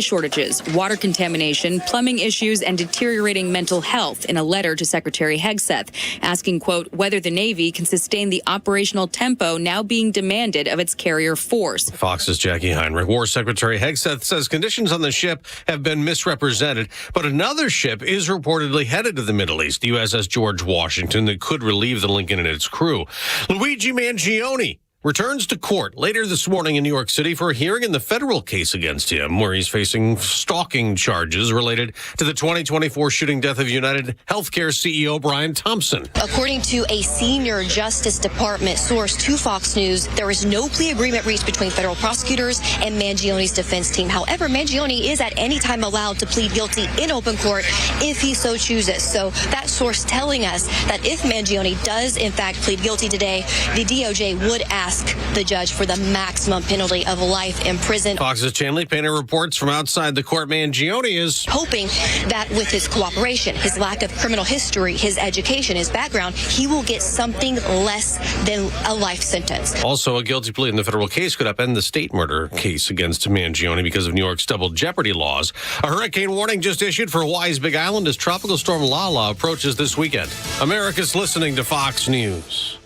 shortages, water contamination, plumbing issues, and deteriorating mental health in a letter to Secretary Hegseth, asking, quote, whether the Navy can sustain the operational tempo now being demanded of its carrier force. Fox's Jackie Heinrich. War Secretary Hegseth says conditions on the ship have been misrepresented, but another ship is reportedly headed to the Middle East, USS George Washington, that could relieve the Lincoln and its crew. Luigi Mangione returns to court later this morning in New York City for a hearing in the federal case against him, where he's facing stalking charges related to the 2024 shooting death of United Healthcare CEO Brian Thompson. According to a senior Justice Department source to Fox News, there is no plea agreement reached between federal prosecutors and Mangione's defense team. However, Mangione is at any time allowed to plead guilty in open court if he so chooses. So that source telling us that if Mangione does in fact plead guilty today, the DOJ would ask the judge for the maximum penalty of life in prison. Fox's Chanley Painter reports from outside the court. Mangione is hoping that with his cooperation, his lack of criminal history, his education, his background, he will get something less than a life sentence. Also, a guilty plea in the federal case could upend the state murder case against Mangione because of New York's double jeopardy laws. A hurricane warning just issued for Hawaii's Big Island as Tropical Storm Lala approaches this weekend. America's listening to Fox News.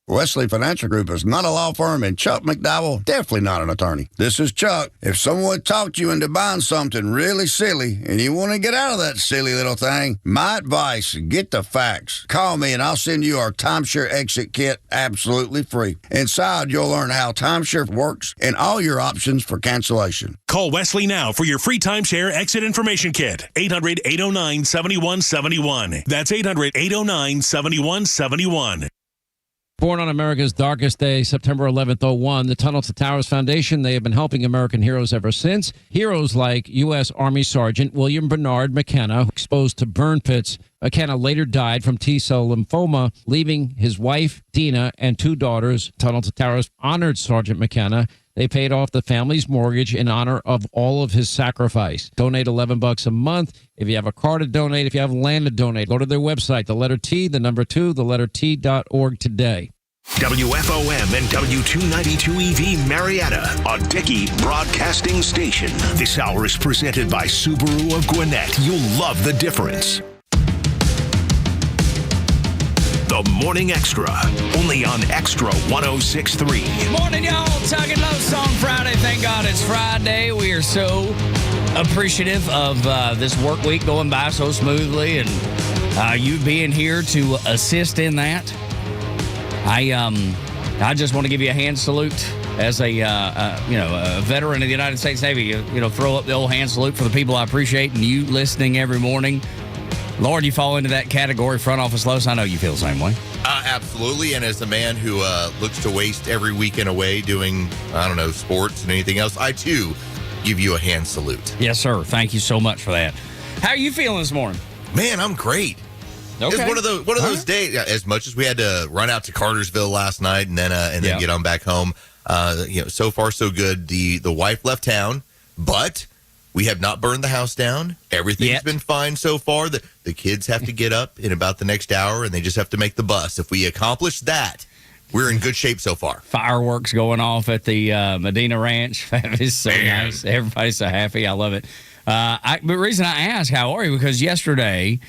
Wesley Financial Group is not a law firm, and Chuck McDowell, definitely not an attorney. This is Chuck. If someone talked you into buying something really silly and you want to get out of that silly little thing, my advice, get the facts. Call me and I'll send you our timeshare exit kit absolutely free. Inside, you'll learn how timeshare works and all your options for cancellation. Call Wesley now for your free timeshare exit information kit. 800-809-7171. That's 800-809-7171. Born on America's darkest day, September 11th, 2001, the Tunnel to Towers Foundation, they have been helping American heroes ever since. Heroes like U.S. Army Sergeant William Bernard McKenna, exposed to burn pits. McKenna later died from T-cell lymphoma, leaving his wife, Dina, and 2 daughters. Tunnel to Towers honored Sergeant McKenna. They paid off the family's mortgage in honor of all of his sacrifice. Donate $11 a month. If you have a car to donate, if you have land to donate, go to their website, the letter T, the number 2, the letter T.org today. WFOM and W292EV Marietta, a Dickey broadcasting station. This hour is presented by Subaru of Gwinnett. You'll love the difference. The Morning Extra, only on Extra 106.3. Morning, y'all. Tug and Los on Friday. Thank God it's Friday. We are so appreciative of this work week going by so smoothly, and you being here to assist in that. I just want to give you a hand salute as a veteran of the United States Navy. Throw up the old hand salute for the people I appreciate and you listening every morning. Lord, you fall into that category, front office Los. I know you feel the same way. Absolutely. And as a man who looks to waste every weekend away doing, sports and anything else, I, too, give you a hand salute. Yes, sir. Thank you so much for that. How are you feeling this morning? Man, I'm great. Okay. It's one of those days, as much as we had to run out to Cartersville last night and then get on back home, so far so good. The wife left town, but we have not burned the house down. Everything's been fine so far. The kids have to get up in about the next hour, and they just have to make the bus. If we accomplish that, we're in good shape so far. Fireworks going off at the Medina Ranch. That is so nice. Everybody's so happy. I love it. But the reason I ask, how are you? Because yesterday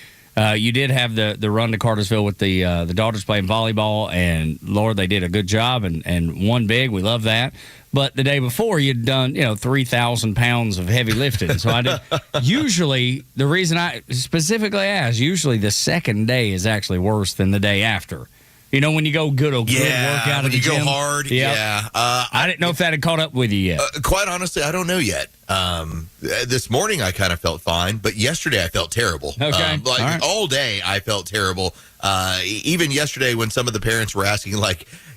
you did have the run to Cartersville with the daughters playing volleyball, and Lord, they did a good job and won big. We love that. But the day before, you'd done 3,000 pounds of heavy lifting. So I did. Usually, the reason I specifically asked, usually the second day is actually worse than the day after. When you go good workout at the gym. You go hard. Yep. Yeah. I didn't know if that had caught up with you yet. Quite honestly, I don't know yet. This morning, I kind of felt fine, but yesterday I felt terrible. Okay. All day, I felt terrible. Even yesterday when some of the parents were asking,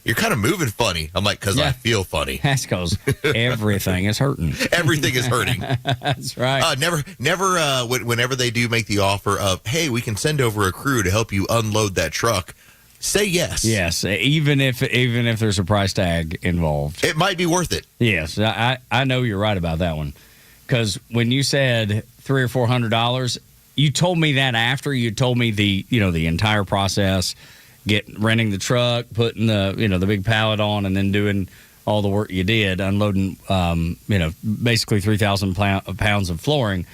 you're kind of moving funny. I'm like, because I feel funny. That's because everything is hurting. Everything is hurting. That's right. Never. Whenever they do make the offer of, hey, we can send over a crew to help you unload that truck, say yes. Yes, even if there's a price tag involved. It might be worth it. Yes, I know you're right about that one. Because when you said $300 or $400, you told me that after you told me the entire process, renting the truck, putting the big pallet on, and then doing all the work you did unloading, basically 3,000 pounds of flooring.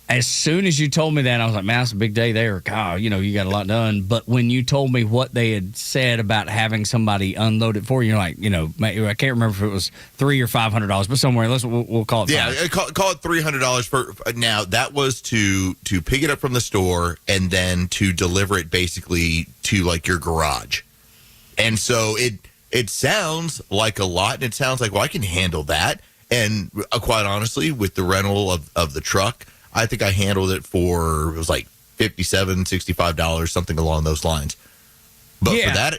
As soon as you told me that, I was like, man, that's a big day there. God, you got a lot done. But when you told me what they had said about having somebody unload it for you, you're like, I can't remember if it was $300 or $500, but somewhere, we'll call it. Yeah, call it $300 for now. That was to pick it up from the store and then to deliver it basically to like your garage. And so it sounds like a lot, and it sounds like, well, I can handle that. And quite honestly, with the rental of the truck, I think I handled it for, it was like $57, $65, something along those lines. But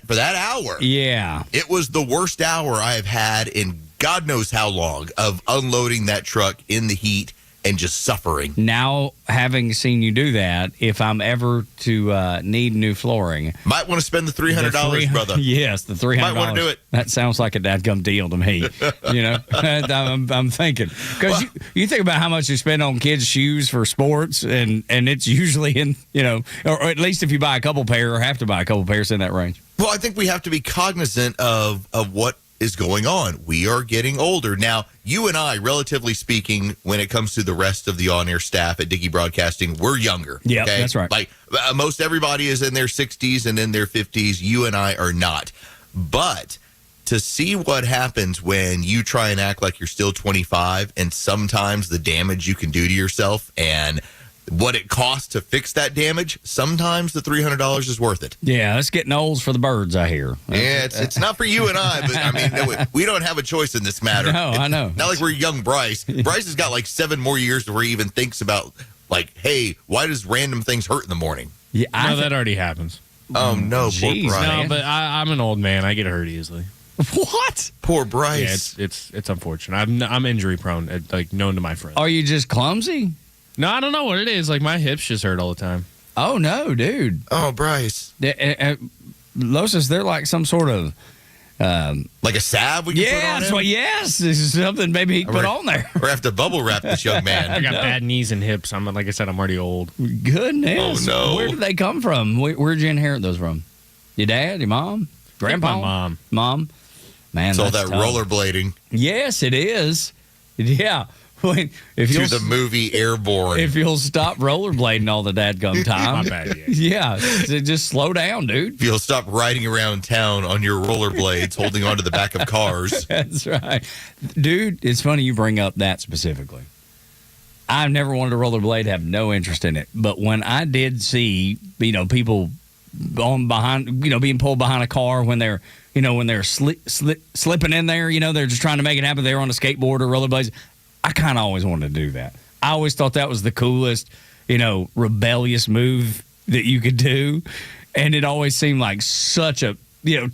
for that hour, it was the worst hour I have had in God knows how long of unloading that truck in the heat and just suffering. Now, having seen you do that, if I'm ever to need new flooring, might want to spend the $300, brother. Yes, the $300. Might want to do it. That sounds like a dadgum deal to me. I'm thinking, because you think about how much you spend on kids' shoes for sports, and it's usually in or at least if you buy a couple pair or have to buy a couple pairs in that range. Well, I think we have to be cognizant of what is going on. We are getting older. Now, you and I, relatively speaking, when it comes to the rest of the on-air staff at Dickey Broadcasting, we're younger. Yeah, that's right. Like, most everybody is in their 60s and in their 50s. You and I are not. But to see what happens when you try and act like you're still 25, and sometimes the damage you can do to yourself and what it costs to fix that damage, sometimes the $300 is worth it. Yeah, it's getting old for the birds, I hear. Yeah, it's not for you and I, but I mean, we don't have a choice in this matter. No, I know. Not like we're young Bryce. Bryce has got like 7 more years before he even thinks about, like, hey, why does random things hurt in the morning? Yeah, that already happens. Oh, no, Jeez, poor Bryce. No, but I'm an old man. I get hurt easily. What? Poor Bryce. Yeah, it's unfortunate. I'm injury prone, like known to my friends. Are you just clumsy? No, I don't know what it is. Like, my hips just hurt all the time. Oh, no, dude. Oh, Bryce. Los, they're like some sort of... like a salve we can put on him? Yes. This is something maybe he put on there. Or have to bubble wrap this young man. I got bad knees and hips. Like I said, I'm already old. Goodness. Oh, no. Where did they come from? Where'd you inherit those from? Your dad? Your mom? Grandpa? My mom. Mom? Man, it's all that's that tough. rollerblading. Yes, it is. Yeah. If to the movie Airborne. If you'll stop rollerblading all the dadgum time. My bad, yeah. Just slow down, dude. If you'll stop riding around town on your rollerblades, holding onto the back of cars. That's right. Dude, it's funny you bring up that specifically. I've never wanted to rollerblade, have no interest in it. But when I did see, people on behind, being pulled behind a car when they're, when they're slipping in there, they're just trying to make it happen. They're on a skateboard or rollerblades. I kind of always wanted to do that. I always thought that was the coolest, rebellious move that you could do. And it always seemed like such a,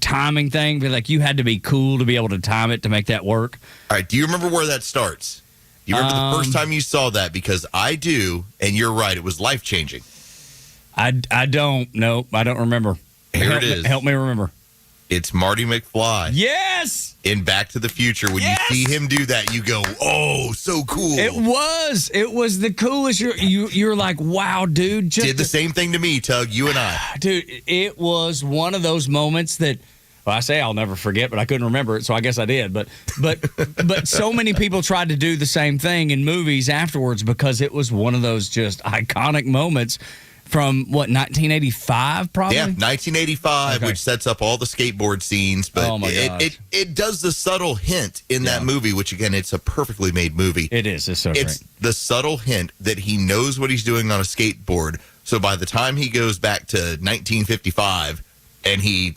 timing thing. But like you had to be cool to be able to time it to make that work. All right. Do you remember where that starts? Do you remember the first time you saw that? Because I do, and you're right. It was life-changing. I don't. Nope. I don't remember. Here it is. Help me remember. It's Marty McFly. Yes! In Back to the Future. When you see him do that, you go, oh, so cool. It was the coolest. You're like, wow, dude. Did the same thing to me, Tug, you and I. Dude, it was one of those moments that, well, I say I'll never forget, but I couldn't remember it, so I guess I did. But so many people tried to do the same thing in movies afterwards because it was one of those just iconic moments. From, 1985, probably? Yeah, 1985, okay. Which sets up all the skateboard scenes. But oh my gosh. it does the subtle hint in that movie, which, again, it's a perfectly made movie. It is. It's so It's great. the subtle hint that he knows what he's doing on a skateboard. So by the time he goes back to 1955 and he,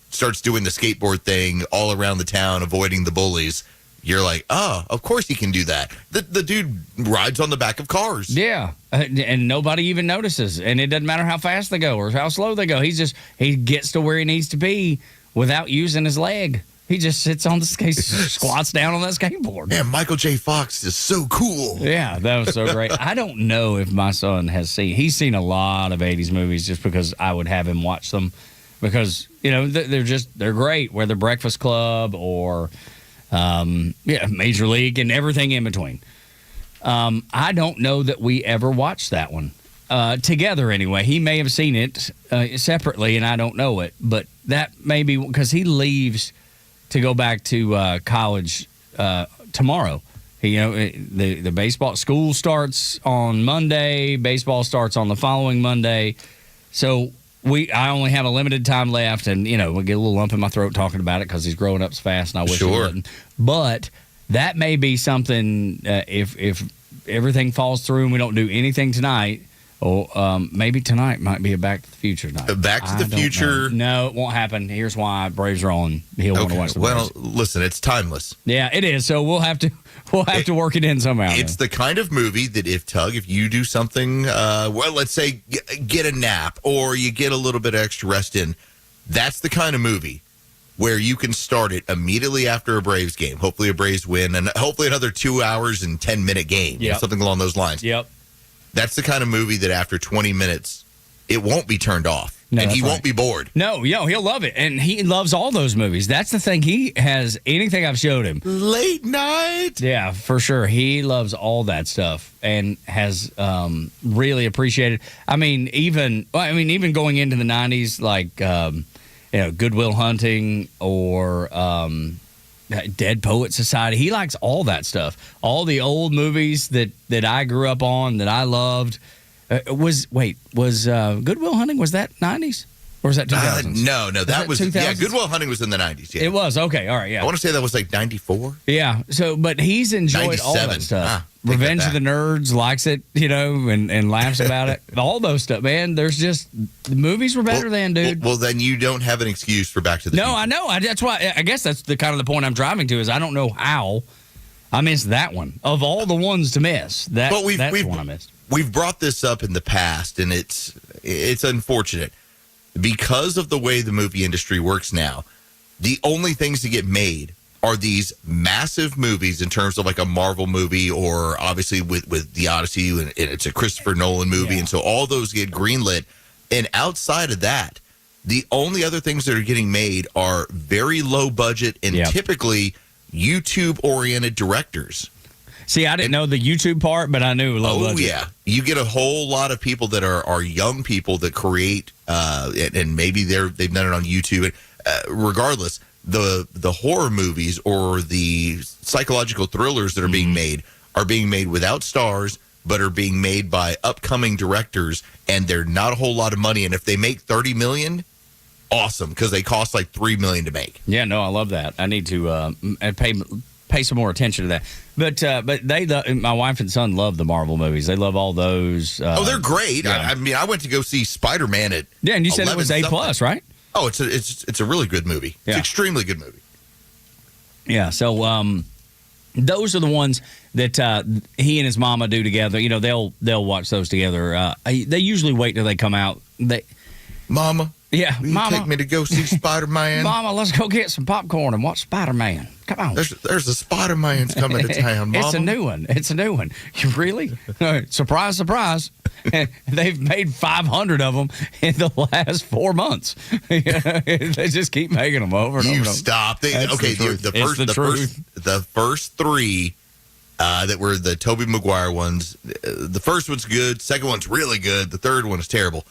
starts doing the skateboard thing all around the town, avoiding the bullies, you're like, oh, of course he can do that. The dude rides on the back of cars. Yeah, and nobody even notices. And it doesn't matter how fast they go or how slow they go. He gets to where he needs to be without using his leg. He just sits on the skate, squats down on that skateboard. Man, Michael J. Fox is so cool. Yeah, that was so great. I don't know if my son he's seen a lot of 80s movies just because I would have him watch them because, they're great, whether Breakfast Club or... Major League and everything in between. I don't know that we ever watched that one together anyway. He may have seen it separately and I don't know it, but that may be because he leaves to go back to college tomorrow. The baseball school starts on Monday. Baseball starts on the following Monday. So I only have a limited time left, and we get a little lump in my throat talking about it because he's growing up so fast, and I wish he wouldn't. But that may be something if everything falls through and we don't do anything tonight. Or maybe tonight might be a Back to the Future night. Back to the Future? No, it won't happen. Here's why. Braves are on. He'll want to watch the Braves. Well, listen, it's timeless. Yeah, it is. So we'll have to work it in somehow. It's the kind of movie that if you do something, let's say get a nap or you get a little bit of extra rest in, that's the kind of movie where you can start it immediately after a Braves game. Hopefully a Braves win, and hopefully another 2 hours and 10-minute game. Something along those lines. Yep. That's the kind of movie that after 20 minutes, it won't be turned off. No, and he won't be bored. No, he'll love it. And he loves all those movies. That's the thing. He has anything I've showed him. Late night. Yeah, for sure. He loves all that stuff and has really appreciated. Even going into the 90s, like Good Will Hunting or Dead Poet Society. He likes all that stuff. All the old movies that I grew up on, that I loved. Was Good Will Hunting, was that 90s? Or was that 2000s? No, that was 2000s? Yeah, Good Will Hunting was in the 90s. Yeah. It was, okay, all right, yeah. I want to say that was like 94. Yeah, but he's enjoyed all that stuff. Revenge of the Nerds, likes it, and laughs about it. All those stuff, man. There's just, the movies were better than, dude. Well, then you don't have an excuse for Back to the Future. No, I know. That's why, I guess that's the kind of the point I'm driving to is I don't know how I missed that one. Of all the ones to miss, that's the one I missed. We've brought this up in the past, and it's unfortunate. Because of the way the movie industry works now, the only things that get made are these massive movies in terms of like a Marvel movie or obviously with The Odyssey, and it's a Christopher Nolan movie, and so all those get greenlit. And outside of that, the only other things that are getting made are very low budget and typically YouTube-oriented directors. See, I didn't know the YouTube part, but I knew low budget. Oh, yeah. You get a whole lot of people that are young people that create, and maybe they've done it on YouTube. Regardless, the horror movies or the psychological thrillers that are being made without stars, but are being made by upcoming directors, and they're not a whole lot of money. And if they make $30 million, awesome, because they cost like $3 million to make. Yeah, no, I love that. I need to pay some more attention to that. But my wife and son love the Marvel movies. They love all those. They're great. Yeah. I went to go see Spider-Man at and you said it was A+, right? Oh, it's a really good movie. Yeah. It's an extremely good movie. Yeah. So those are the ones that he and his mama do together. They'll watch those together. They usually wait till they come out. Mama. Yeah, will you take me to go see Spider-Man? Mama, let's go get some popcorn and watch Spider-Man. Come on. There's a Spider-Man's coming to town, Mama. It's a new one. You really? Surprise, surprise. They've made 500 of them in the last 4 months. They just keep making them over and over. You stop. The first three that were the Tobey Maguire ones, the first one's good, second one's really good, the third one is terrible.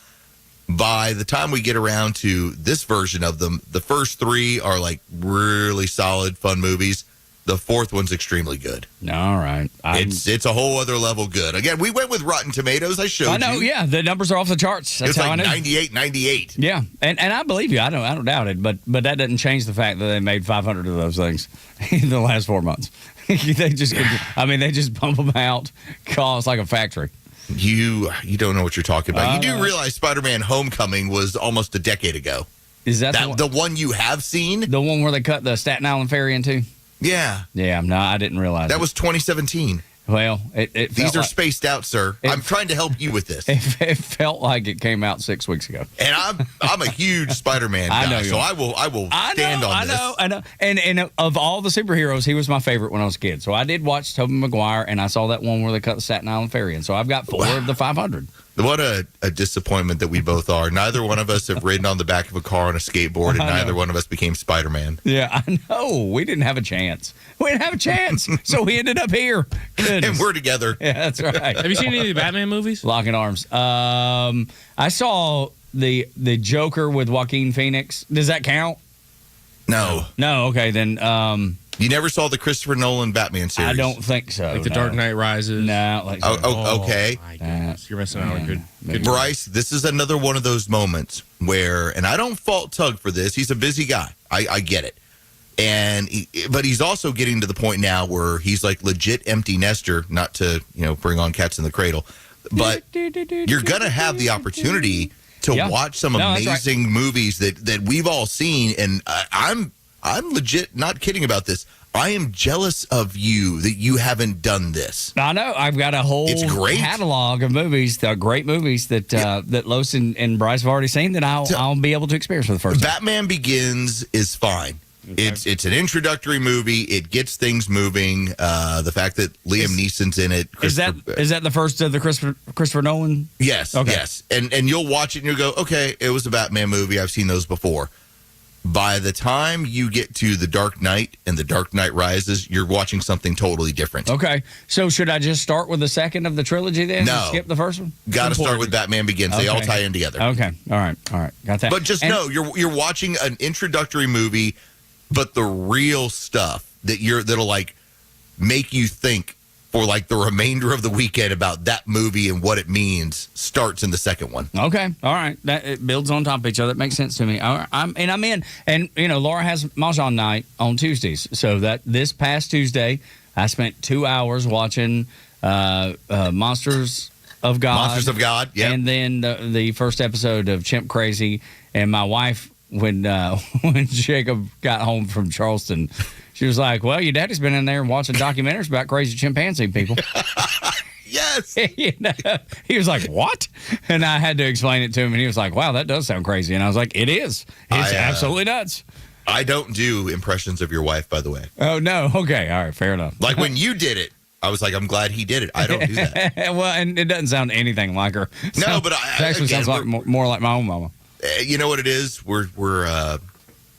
By the time we get around to this version of them, the first three are like really solid, fun movies. The fourth one's extremely good. All right. It's a whole other level good. Again, we went with Rotten Tomatoes. I showed you. I know, yeah. The numbers are off the charts. That's it's like 98. Yeah. And I believe you. I don't doubt it. But that doesn't change the fact that they made 500 of those things in the last 4 months. They just pump them out. It's like a factory. You don't know what you're talking about. You do realize Spider-Man Homecoming was almost a decade ago. Is that the one you have seen? The one where they cut the Staten Island ferry into? Yeah. Yeah, no, I didn't realize that was 2017. Well, these are spaced out, sir. I'm trying to help you with this. It felt like it came out 6 weeks ago. And I'm a huge Spider-Man guy, I will stand on this. I know. And of all the superheroes, he was my favorite when I was a kid. So I did watch Tobey Maguire, and I saw that one where they cut the Staten Island ferry in. So I've got 4 of the 500. What a disappointment that we both are. Neither one of us have ridden on the back of a car on a skateboard, and neither one of us became Spider-Man. Yeah, I know. We didn't have a chance. So we ended up here. Goodness. And we're together. Yeah, that's right. Have you seen any of the Batman movies? Locking arms. I saw the Joker with Joaquin Phoenix. Does that count? No. No, okay, then You never saw the Christopher Nolan Batman series? I don't think so. Like The Dark Knight Rises? No. Like Okay. My goodness. You're missing out on good Bryce, this is another one of those moments where, and I don't fault Tug for this. He's a busy guy. I get it. But he's also getting to the point now where he's like legit empty nester, not to, bring on Cats in the Cradle. But you're going to have the opportunity to watch some amazing movies that we've all seen. And I'm legit not kidding about this. I am jealous of you that you haven't done this. I know. I've got a whole catalog of movies, great movies that Los and Bryce have already seen that I'll be able to experience for the first time. Batman Begins is fine. Okay. It's an introductory movie. It gets things moving. The fact that Liam Neeson's in it. Is that the first of the Christopher Nolan? Yes. Okay. Yes. And you'll watch it and you'll go, okay, it was a Batman movie. I've seen those before. By the time you get to The Dark Knight and The Dark Knight Rises, you're watching something totally different. Okay. So should I just start with the second of the trilogy then? No. And skip the first one? Got to start with Batman Begins. Okay. They all tie in together. Okay. All right. Got that. But just know you're watching an introductory movie, but the real stuff that'll like make you think for like the remainder of the weekend about that movie and what it means starts in the second one. Okay. All right. It builds on top of each other. That makes sense to me. I'm in. And, Laura has Mahjong night on Tuesdays. So that this past Tuesday, I spent 2 hours watching Monsters of God. Monsters of God, yeah. And then the first episode of Chimp Crazy. And my wife, when Jacob got home from Charleston, she was like, well, your daddy's been in there watching documentaries about crazy chimpanzee people. Yes. He was like, what? And I had to explain it to him, and he was like, wow, that does sound crazy. And I was like, it is. It's absolutely nuts. I don't do impressions of your wife, by the way. Oh, no. Okay. All right. Fair enough. Like when you did it, I was like, I'm glad he did it. I don't do that. Well, and it doesn't sound anything like her. No, but it actually sounds like more like my own mama. You know what it is?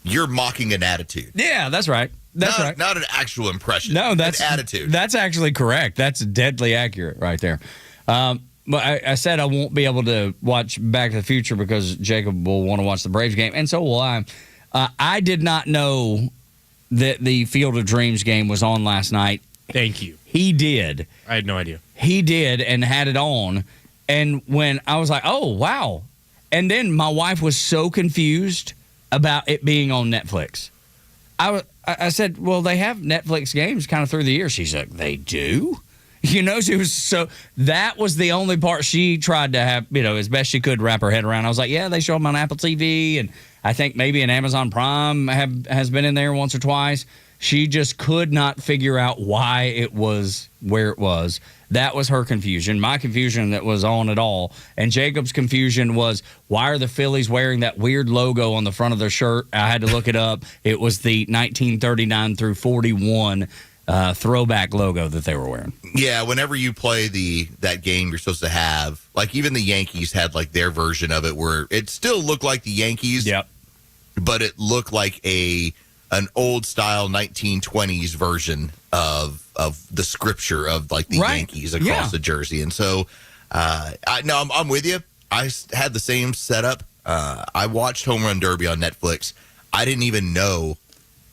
You're mocking an attitude. Yeah, that's right. That's right. Not an actual impression. No, that's an attitude. That's actually correct. That's deadly accurate right there. But I said I won't be able to watch Back to the Future because Jacob will want to watch the Braves game, and so will I. I did not know that the Field of Dreams game was on last night. Thank you. He did. I had no idea. He did and had it on. And when I was like, oh, wow. And then my wife was so confused about it being on Netflix. I said, well, they have Netflix games kind of through the year. She's like, they do? She was that was the only part she tried to have, as best she could wrap her head around. I was like, yeah, they show them on Apple TV. And I think maybe an Amazon Prime has been in there once or twice. She just could not figure out why it was where it was. That was her confusion. My confusion that was on it all. And Jacob's confusion was, why are the Phillies wearing that weird logo on the front of their shirt? I had to look it up. It was the 1939 through 41 throwback logo that they were wearing. Yeah, whenever you play that game, you're supposed to have, like even the Yankees had like their version of it where it still looked like the Yankees. Yep. But it looked like an old style 1920s version of the scripture of like the Yankees across the jersey. And so I'm with you. I had the same setup. I watched Home Run Derby on Netflix. I didn't even know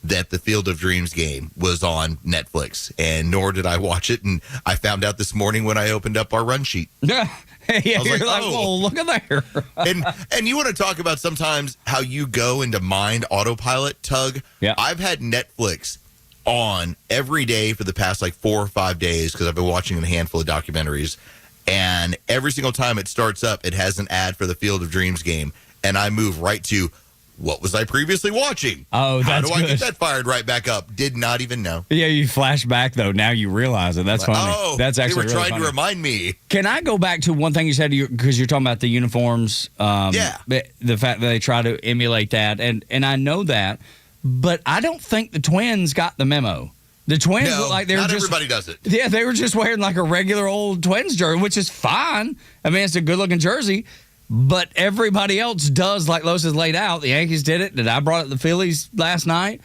that the Field of Dreams game was on Netflix, and nor did I watch it. And I found out this morning when I opened up our run sheet. Yeah, you're like, oh, look at there. and you want to talk about sometimes how you go into mind autopilot, Tug? Yeah. I've had Netflix on every day for the past like 4 or 5 days because I've been watching a handful of documentaries, and every single time it starts up, it has an ad for the Field of Dreams game, and I move right to, what was I previously watching? Oh, that's How do good. I get that fired right back up? Did not even know. Yeah, you flash back, though. Now you realize it. That's funny. Oh, that's actually they were really trying funny. to remind me. Can I go back to one thing you said, because you're talking about the uniforms? Yeah. The fact that they try to emulate that, and I know that, but I don't think the Twins got the memo. The Twins look like they were not just... everybody does it. Yeah, they were just wearing like a regular old Twins jersey, which is fine. I mean, it's a good-looking jersey. But everybody else does, like Los has laid out. The Yankees did it. I brought it the Phillies last night.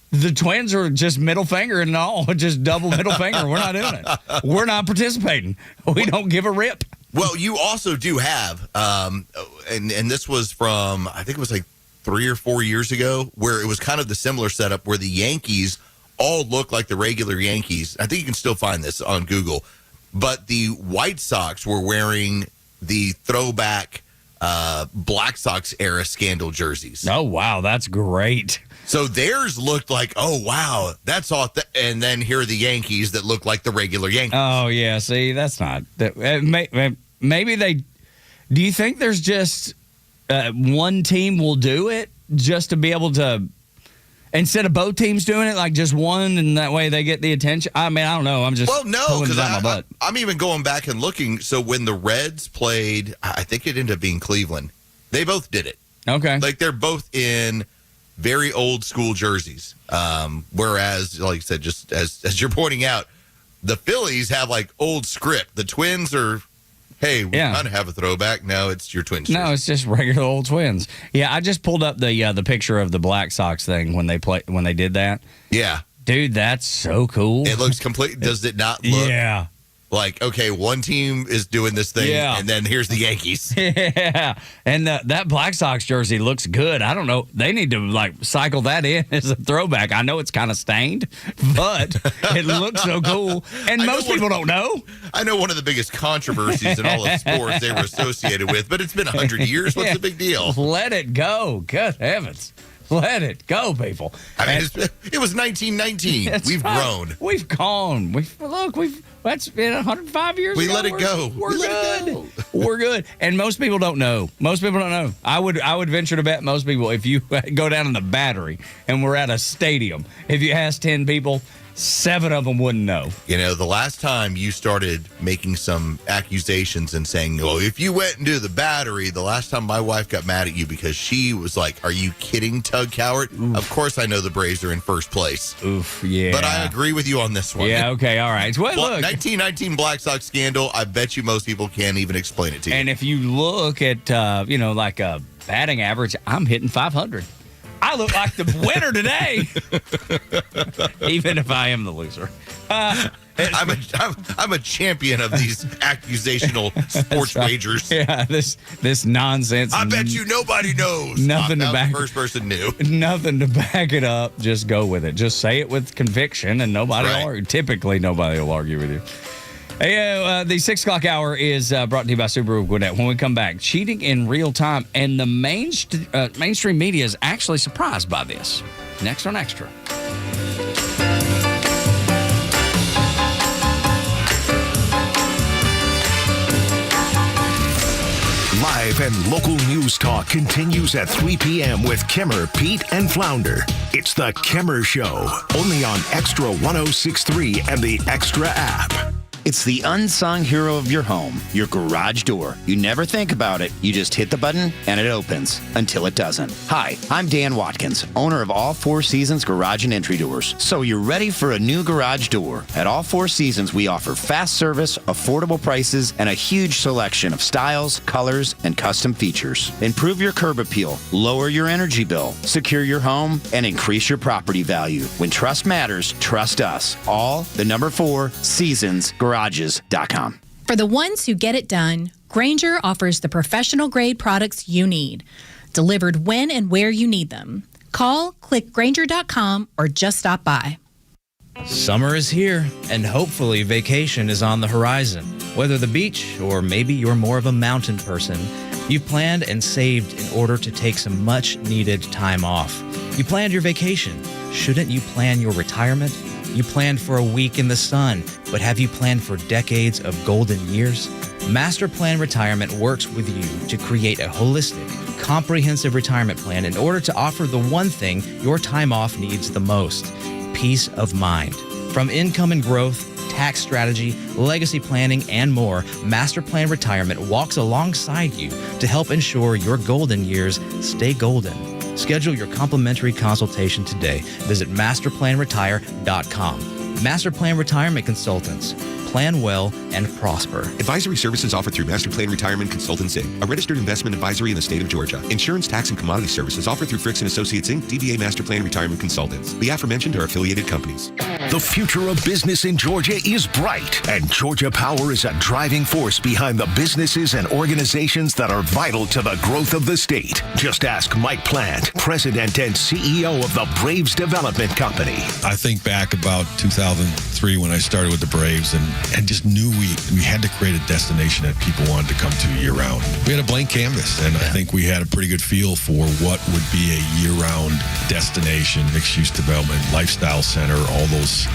The Twins are just middle finger and all, just double middle finger. We're not doing it. We're not participating. We don't give a rip. Well, you also do have, and this was from, I think it was like 3 or 4 years ago where it was kind of the similar setup where the Yankees all look like the regular Yankees. I think you can still find this on Google. But the White Sox were wearing the throwback Black Sox era scandal jerseys. Oh, wow. That's great. So theirs looked like, oh, wow, that's all. And then here are the Yankees that look like the regular Yankees. Oh, yeah. See, that's not. Maybe they. Do you think there's just one team will do it just to be able to, instead of both teams doing it, like just one, and that way they get the attention? I mean, I don't know. I'm just well, no, pulling because it out my butt. I'm even going back and looking. So when the Reds played, I think it ended up being Cleveland. They both did it. Okay, like they're both in very old school jerseys. Whereas, like I said, just as you're pointing out, the Phillies have like old script. The Twins are, hey, we kind of have a throwback. No, it's your Twins jersey. No, it's just regular old Twins. Yeah, I just pulled up the picture of the Black Sox thing when they did that. Yeah. Dude, that's so cool. It looks complete. Does it not look like, okay, one team is doing this thing, and then here's the Yankees. Yeah, and that Black Sox jersey looks good. I don't know. They need to, like, cycle that in as a throwback. I know it's kind of stained, but it looks so cool. And most people don't know. I know one of the biggest controversies in all of sports they were associated with, but it's been 100 years. What's the big deal? Let it go. Good heavens. Let it go, people. I mean, it was 1919. We've grown. We've gone. That's been 105 years we ago. Let it go. We're good. We're good. And most people don't know. I would venture to bet most people, if you go down in the Battery and we're at a stadium, if you ask 10 people, 7 of them wouldn't know. You know, the last time you started making some accusations and saying, well, if you went into the Battery, the last time my wife got mad at you because she was like, are you kidding, Tug Cowart? Oof. Of course I know the Braves are in first place. Oof, yeah. But I agree with you on this one. Yeah, okay, all right. Well, look, 1919 Black Sox scandal, I bet you most people can't even explain it to you. And if you look at, like a batting average, I'm hitting 500. I look like the winner today, even if I am the loser. I'm a champion of these accusational sports wagers. Yeah, this nonsense. I bet you nobody knows. Nothing to back. The first person knew. Nothing to back it up. Just go with it. Just say it with conviction, and typically nobody will argue with you. Hey, the 6 o'clock hour is brought to you by Subaru of Gwinnett. When we come back, cheating in real time, and the mainstream media is actually surprised by this. Next on Extra. Live and local news talk continues at 3 p.m. with Kimmer, Pete, and Flounder. It's the Kimmer Show, only on Extra 106.3 and the Extra app. It's the unsung hero of your home, your garage door. You never think about it. You just hit the button and it opens until it doesn't. Hi, I'm Dan Watkins, owner of All Four Seasons Garage and Entry Doors. So you're ready for a new garage door. At All Four Seasons, we offer fast service, affordable prices, and a huge selection of styles, colors, and custom features. Improve your curb appeal, lower your energy bill, secure your home, and increase your property value. When trust matters, trust us. All the number 4 Seasons Garages.com. For the ones who get it done, Grainger offers the professional-grade products you need, delivered when and where you need them. Call, click Grainger.com, or just stop by. Summer is here, and hopefully vacation is on the horizon. Whether the beach or maybe you're more of a mountain person, you've planned and saved in order to take some much-needed time off. You planned your vacation. Shouldn't you plan your retirement? You planned for a week in the sun, but have you planned for decades of golden years? Master Plan Retirement works with you to create a holistic, comprehensive retirement plan in order to offer the one thing your time off needs the most: peace of mind. From income and growth, tax strategy, legacy planning, and more, Master Plan Retirement walks alongside you to help ensure your golden years stay golden. Schedule your complimentary consultation today. Visit masterplanretire.com. Master Plan Retirement Consultants. Plan well and prosper. Advisory services offered through Master Plan Retirement Consultants, Inc., a registered investment advisory in the state of Georgia. Insurance, tax, and commodity services offered through Fricks & Associates, Inc., DBA Master Plan Retirement Consultants. The aforementioned are affiliated companies. The future of business in Georgia is bright, and Georgia Power is a driving force behind the businesses and organizations that are vital to the growth of the state. Just ask Mike Plant, President and CEO of the Braves Development Company. I think back about 2003 when I started with the Braves and just knew we had to create a destination that people wanted to come to year-round. We had a blank canvas, and I think we had a pretty good feel for what would be a year-round destination, mixed-use development, lifestyle center, all those.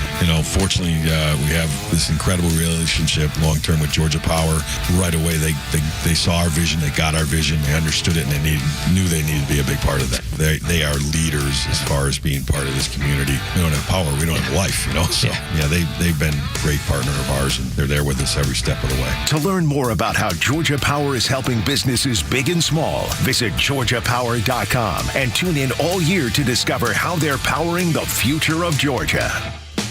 Fortunately, we have this incredible relationship long-term with Georgia Power. Right away, they saw our vision, they got our vision, they understood it, and they knew they needed to be a big part of that. They are leaders as far as being part of this community. We don't have power, we don't have life, So, they've been a great partner of ours, and they're there with us every step of the way. To learn more about how Georgia Power is helping businesses big and small, visit georgiapower.com and tune in all year to discover how they're powering the future of Georgia.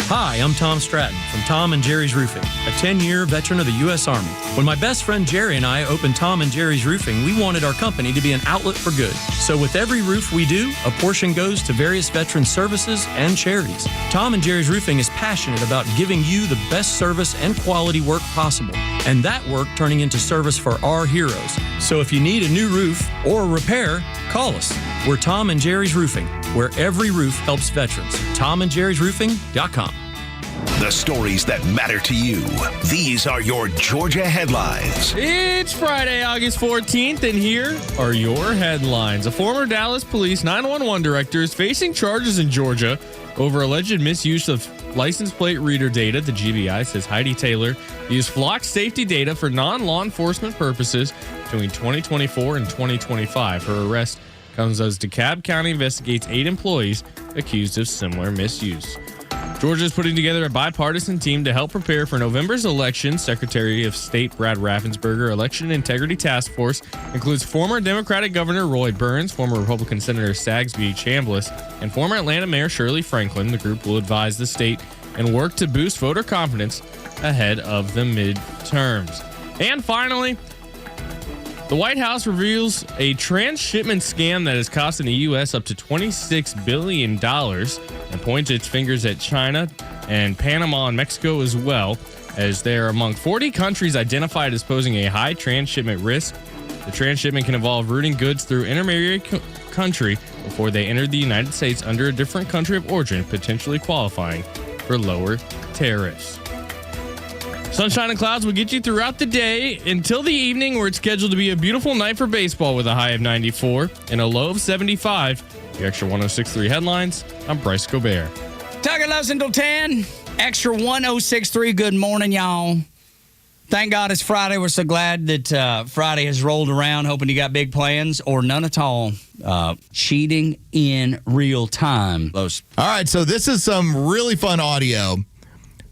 Hi, I'm Tom Stratton from Tom and Jerry's Roofing, a 10-year veteran of the U.S. Army. When my best friend Jerry and I opened Tom and Jerry's Roofing, we wanted our company to be an outlet for good. So with every roof we do, a portion goes to various veteran services and charities. Tom and Jerry's Roofing is passionate about giving you the best service and quality work possible, and that work turning into service for our heroes. So if you need a new roof or a repair, call us. We're Tom and Jerry's Roofing, where every roof helps veterans. TomandJerry'sRoofing.com. The stories that matter to you. These are your Georgia headlines. It's Friday, August 14th, and here are your headlines. A former Dallas Police 911 director is facing charges in Georgia over alleged misuse of license plate reader data. The GBI says Heidi Taylor used flock safety data for non-law enforcement purposes between 2024 and 2025. Her arrest comes as DeKalb County investigates 8 employees accused of similar misuse. Georgia is putting together a bipartisan team to help prepare for November's election. Secretary of State Brad Raffensperger Election Integrity Task Force includes former Democratic Governor Roy Burns, former Republican Senator Sagsby Chambliss, and former Atlanta Mayor Shirley Franklin. The group will advise the state and work to boost voter confidence ahead of the midterms. And finally, the White House reveals a transshipment scam that is costing the U.S. up to $26 billion and points its fingers at China and Panama and Mexico as well, as they're among 40 countries identified as posing a high transshipment risk. The transshipment can involve routing goods through intermediary country before they enter the United States under a different country of origin, potentially qualifying for lower tariffs. Sunshine and clouds will get you throughout the day until the evening, where it's scheduled to be a beautiful night for baseball with a high of 94 and a low of 75. The Extra 106.3 headlines. I'm Bryce Gobert. Tug and Los until 10. Extra 106.3. Good morning, y'all. Thank God it's Friday. We're so glad that Friday has rolled around, hoping you got big plans or none at all. Cheating in real time. Los. All right, so this is some really fun audio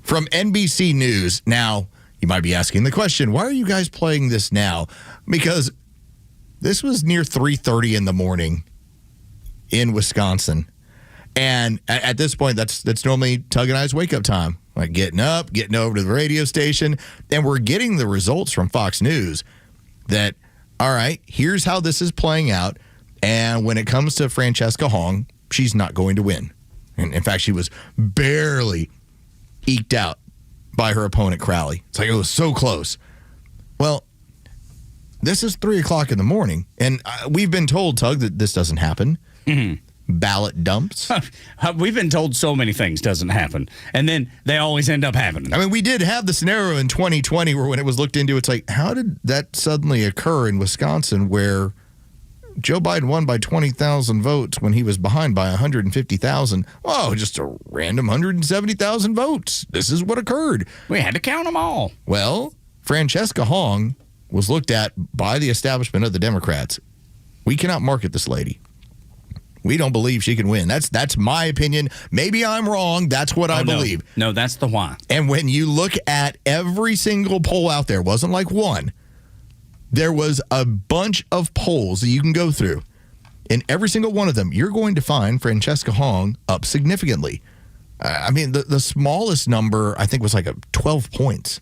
from NBC News. Now, you might be asking the question, why are you guys playing this now? Because this was near 3:30 in the morning in Wisconsin. And at this point, that's normally Tug and I's wake-up time. Like getting up, getting over to the radio station, and we're getting the results from Fox News that, all right, here's how this is playing out. And when it comes to Francesca Hong, she's not going to win. And in fact, she was barely eked out by her opponent, Crowley. It's like it was so close. Well, this is 3 o'clock in the morning, and we've been told, Tug, that this doesn't happen. Mm-hmm. Ballot dumps. We've been told so many things doesn't happen, and then they always end up happening. I mean, we did have the scenario in 2020 where when it was looked into, it's like, how did that suddenly occur in Wisconsin where Joe Biden won by 20,000 votes when he was behind by 150,000. Oh, just a random 170,000 votes. This is what occurred. We had to count them all. Well, Francesca Hong was looked at by the establishment of the Democrats. We cannot market this lady. We don't believe she can win. That's my opinion. Maybe I'm wrong. That's what I believe. No, that's the why. And when you look at every single poll out there, it wasn't like one. There was a bunch of polls that you can go through. In every single one of them, you're going to find Francesca Hong up significantly. I mean, the smallest number, I think, was like 12 points.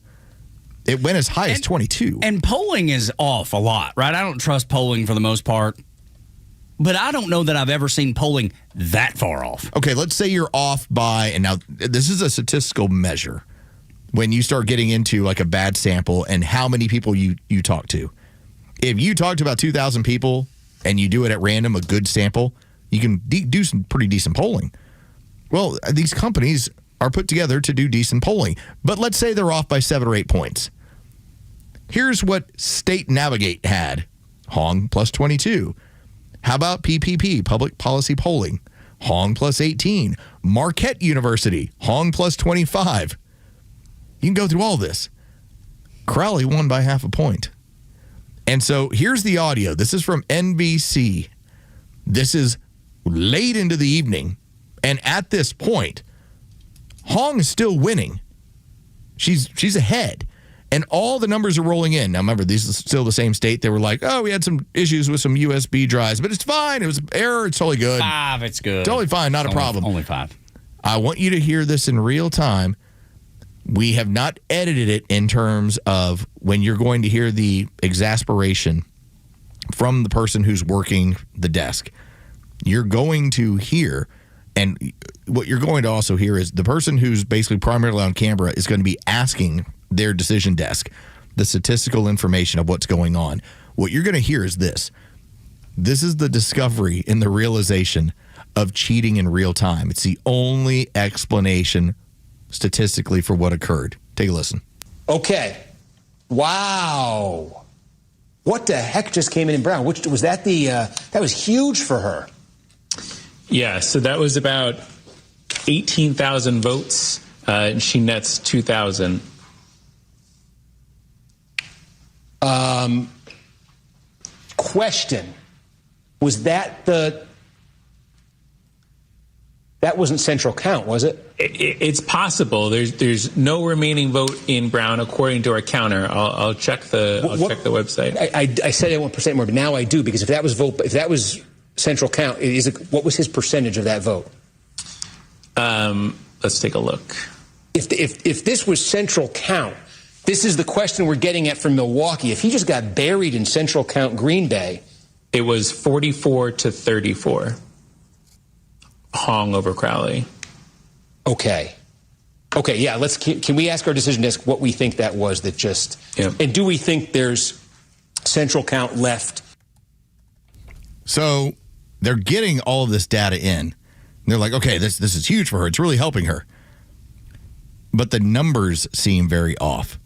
It went as high as 22. And polling is off a lot, right? I don't trust polling for the most part. But I don't know that I've ever seen polling that far off. Okay, let's say you're off by, and now this is a statistical measure, when you start getting into like a bad sample and how many people you talk to. If you talk to about 2,000 people and you do it at random, a good sample, you can do some pretty decent polling. Well, these companies are put together to do decent polling. But let's say they're off by 7 or 8 points. Here's what State Navigate had. Hong plus 22. How about PPP, Public Policy Polling? Hong plus 18. Marquette University, Hong plus 25. You can go through all this. Crowley won by half a point. And so here's the audio. This is from NBC. This is late into the evening. And at this point, Hong is still winning. She's ahead. And all the numbers are rolling in. Now, remember, these are still the same state. They were like, oh, we had some issues with some USB drives, but it's fine. It was an error. It's totally good. 5, it's good. Totally fine. Not a problem. Only 5. I want you to hear this in real time. We have not edited it in terms of when you're going to hear the exasperation from the person who's working the desk. You're going to hear, and what you're going to also hear is the person who's basically primarily on camera is going to be asking their decision desk the statistical information of what's going on. What you're going to hear is this. This is the discovery and the realization of cheating in real time. It's the only explanation statistically for what occurred. Take a listen. Okay. Wow. What the heck just came in Brown? Which was that that was huge for her. Yeah, so that was about 18,000 votes, and she nets 2,000. Question. Was that that wasn't central count, was it? It's possible. There's no remaining vote in Brown according to our counter. I'll check the website. I said I want percent more, but now I do, because if that was central count, what was his percentage of that vote? Let's take a look. If this was central count, this is the question we're getting at from Milwaukee. If he just got buried in central count Green Bay. It was 44-34. Hong over Crowley. Okay, yeah, can we ask our decision desk what we think that was that just, and do we think there's central count left? So they're getting all of this data in. And they're like, okay, this is huge for her. It's really helping her. But the numbers seem very off.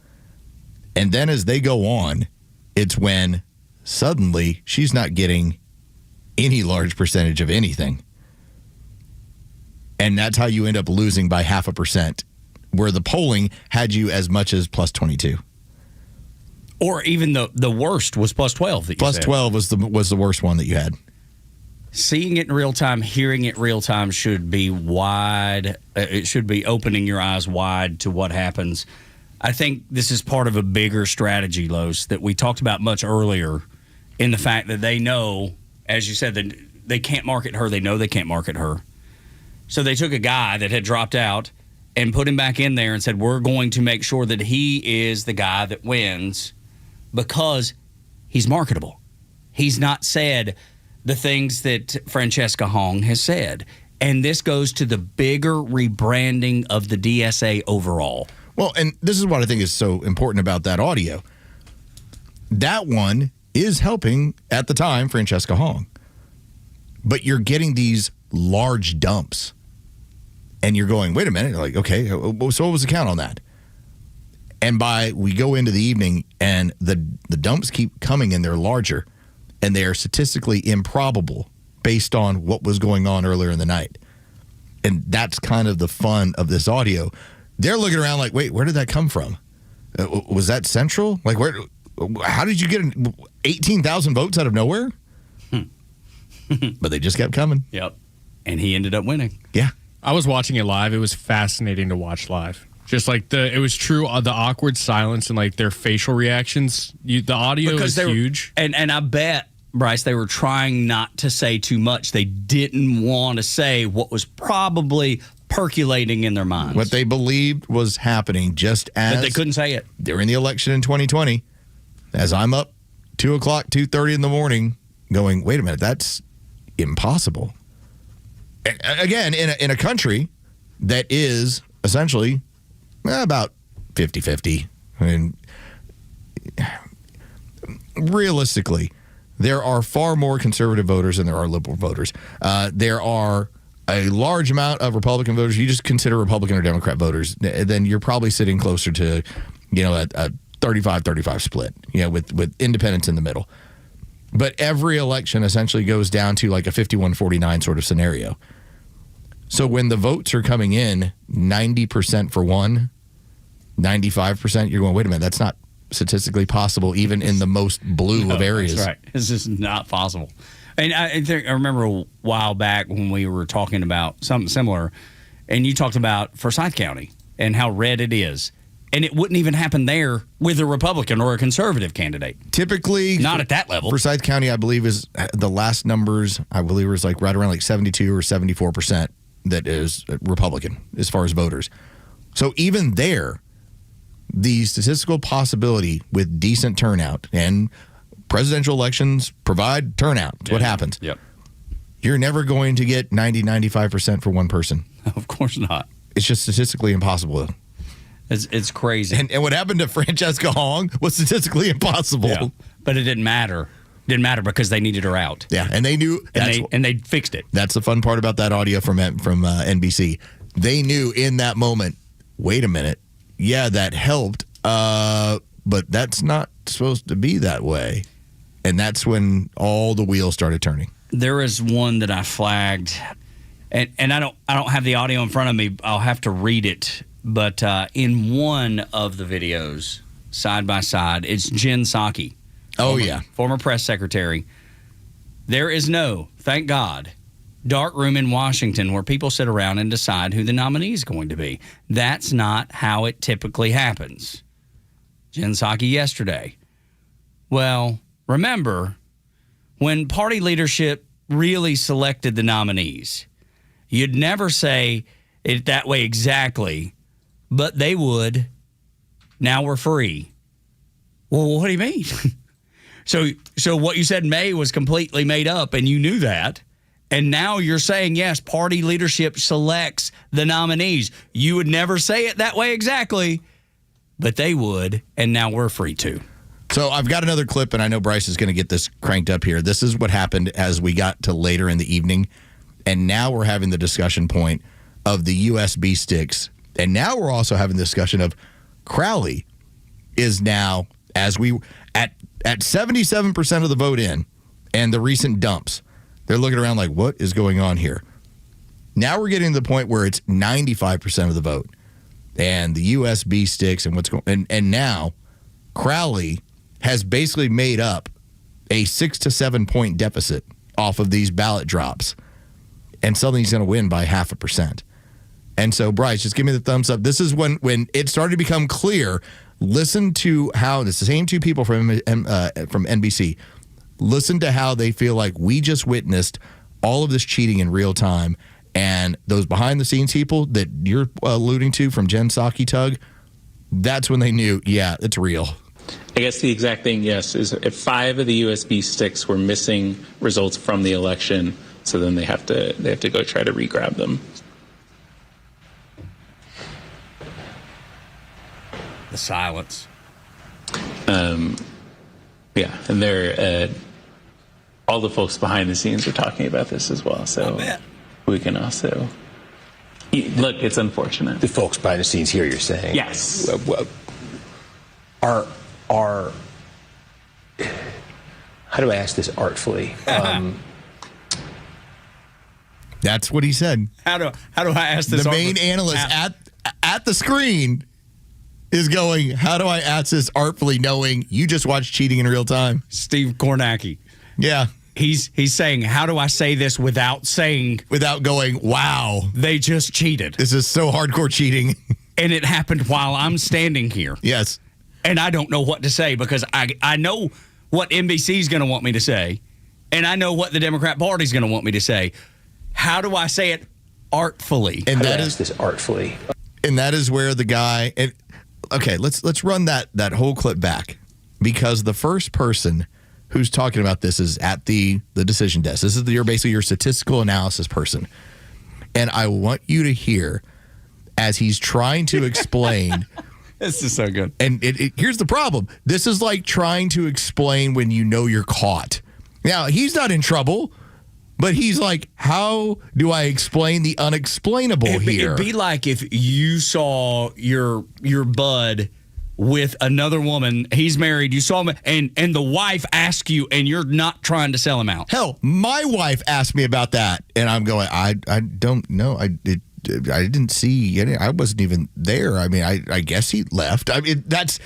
And then as they go on, it's when suddenly she's not getting any large percentage of anything. And that's how you end up losing by 0.5%, where the polling had you as much as plus 22. Or even the worst was plus 12. That you plus said. 12 was the worst one that you had. Seeing it in real time, hearing it real time should be wide. It should be opening your eyes wide to what happens. I think this is part of a bigger strategy, Los, that we talked about much earlier, in the fact that they know, as you said, that they can't market her. They know they can't market her. So they took a guy that had dropped out and put him back in there and said, we're going to make sure that he is the guy that wins because he's marketable. He's not said the things that Francesca Hong has said. And this goes to the bigger rebranding of the DSA overall. Well, and this is what I think is so important about that audio. That one is helping, at the time, Francesca Hong. But you're getting these large dumps. And you're going, wait a minute. Like, okay, so what was the count on that? And we go into the evening, and the dumps keep coming, and they're larger. And they are statistically improbable based on what was going on earlier in the night. And that's kind of the fun of this audio. They're looking around like, wait, where did that come from? Was that central? Like, how did you get 18,000 votes out of nowhere? But they just kept coming. Yep. And he ended up winning. Yeah. I was watching it live. It was fascinating to watch live. Just like it was true, the awkward silence and like their facial reactions. The audio is huge. And I bet, Bryce, they were trying not to say too much. They didn't want to say what was probably percolating in their minds. What they believed was happening, just as but they couldn't say it during the election in 2020. As I'm up 2 o'clock, 2:30 in the morning, going, wait a minute, that's impossible. Again, in a country that is essentially about 50-50. I mean, realistically, there are far more conservative voters than there are liberal voters. There are a large amount of Republican voters. You just consider Republican or Democrat voters, then you're probably sitting closer to, a 35-35 split, with independents in the middle. But every election essentially goes down to like a 51-49 sort of scenario. So when the votes are coming in 90% for one, 95%, you're going, wait a minute, that's not statistically possible even in the most blue of areas. That's right. It's just not possible. And I remember a while back when we were talking about something similar, and you talked about Forsyth County and how red it is. And it wouldn't even happen there with a Republican or a conservative candidate. Typically, not at that level. Forsyth County, I believe, is the last numbers, I believe, was like right around like 72 or 74% that is Republican as far as voters. So even there, the statistical possibility with decent turnout, and presidential elections provide turnout. That's what happens. Yep. You're never going to get 90-95% for one person. Of course not. It's just statistically impossible. It's crazy. And what happened to Francesca Hong was statistically impossible. Yeah. But it didn't matter. Didn't matter because they needed her out. Yeah, and they knew. And they fixed it. That's the fun part about that audio from NBC. They knew in that moment, wait a minute, yeah, that helped, but that's not supposed to be that way. And that's when all the wheels started turning. There is one that I flagged, and I don't have the audio in front of me. I'll have to read it. But in one of the videos, side by side, it's Jen Psaki. Former press secretary. There is no, thank God, dark room in Washington where people sit around and decide who the nominee is going to be. That's not how it typically happens. Jen Psaki yesterday. Well, remember, when party leadership really selected the nominees, you'd never say it that way exactly, but they would. Now we're free. Well, what do you mean? So what you said May was completely made up, and you knew that. And now you're saying, yes, party leadership selects the nominees. You would never say it that way exactly, but they would, and now we're free to. So I've got another clip, and I know Bryce is going to get this cranked up here. This is what happened as we got to later in the evening, and now we're having the discussion point of the USB sticks. And now we're also having the discussion of Crowley is now, as we at 77% of the vote in and the recent dumps, they're looking around like, what is going on here? Now we're getting to the point where it's 95% of the vote and the USB sticks and what's going and now Crowley has basically made up a 6 to 7 point deficit off of these ballot drops. And suddenly he's going to win by 0.5%. And so, Bryce, just give me the thumbs up. This is when it started to become clear. Listen to how it's the same two people from NBC. Listen to how they feel like we just witnessed all of this cheating in real time. And those behind-the-scenes people that you're alluding to from Jen Psaki, Tug, that's when they knew, yeah, it's real. I guess the exact thing, yes, is if 5 of the USB sticks were missing results from the election, so then they have to go try to re-grab them. The silence. Yeah, and they're all the folks behind the scenes are talking about this as well. So we can also look. It's unfortunate. The folks behind the scenes here, you're saying? Yes. Are how do I ask this artfully? That's what he said. How do I ask this? The main analyst at the screen is going, how do I ask this artfully knowing you just watched cheating in real time? Steve Kornacki. Yeah. He's saying, how do I say this without going, wow. They just cheated. This is so hardcore cheating. And it happened while I'm standing here. Yes. And I don't know what to say because I know what NBC is going to want me to say. And I know what the Democrat Party is going to want me to say. How do I say it artfully. And that is artfully. And that is where the guy. And, okay, let's run that whole clip back, because the first person who's talking about this is at the decision desk. This is basically your statistical analysis person, and I want you to hear as he's trying to explain. This is so good. And here's the problem. This is like trying to explain when you know you're caught. Now, he's not in trouble, but he's like, how do I explain the unexplainable here? It'd be like if you saw your bud with another woman, he's married, you saw him, and the wife asked you, and you're not trying to sell him out. Hell, my wife asked me about that, and I'm going, I don't know. I didn't see any. I wasn't even there. I mean, I guess he left. I mean, that's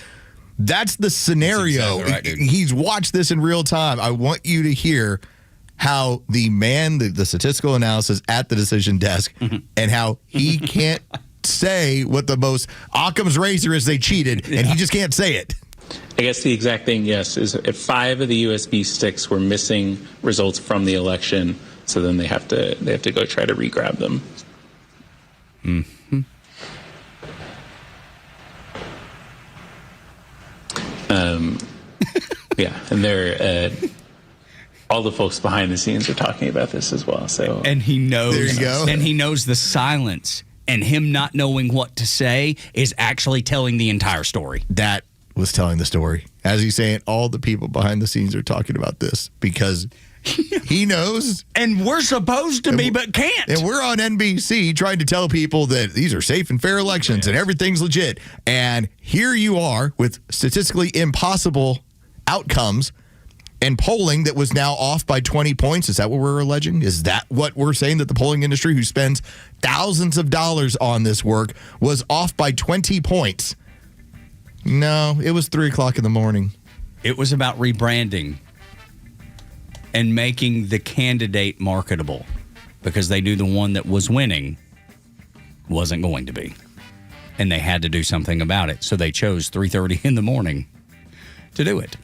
the scenario. That's exactly right, dude. He's watched this in real time. I want you to hear how the man, the statistical analysis at the decision desk, and how he can't say what the most Occam's razor is they cheated, and he just can't say it. I guess the exact thing, yes, is if 5 of the USB sticks were missing results from the election, so then they have to go try to re-grab them. Mm-hmm. Yeah, and they're all the folks behind the scenes are talking about this as well. So, and he knows. There you go. And he knows the silence, and him not knowing what to say is actually telling the entire story. That was telling the story. As he's saying, all the people behind the scenes are talking about this because he knows. And we're supposed to be, but can't. And we're on NBC trying to tell people that these are safe and fair elections and everything's legit. And here you are with statistically impossible outcomes and polling that was now off by 20 points. Is that what we're alleging? Is that what we're saying, that the polling industry, who spends thousands of dollars on this work, was off by 20 points? No, it was 3 o'clock in the morning. It was about rebranding and making the candidate marketable, because they knew the one that was winning wasn't going to be. And they had to do something about it. So they chose 3:30 in the morning to do it.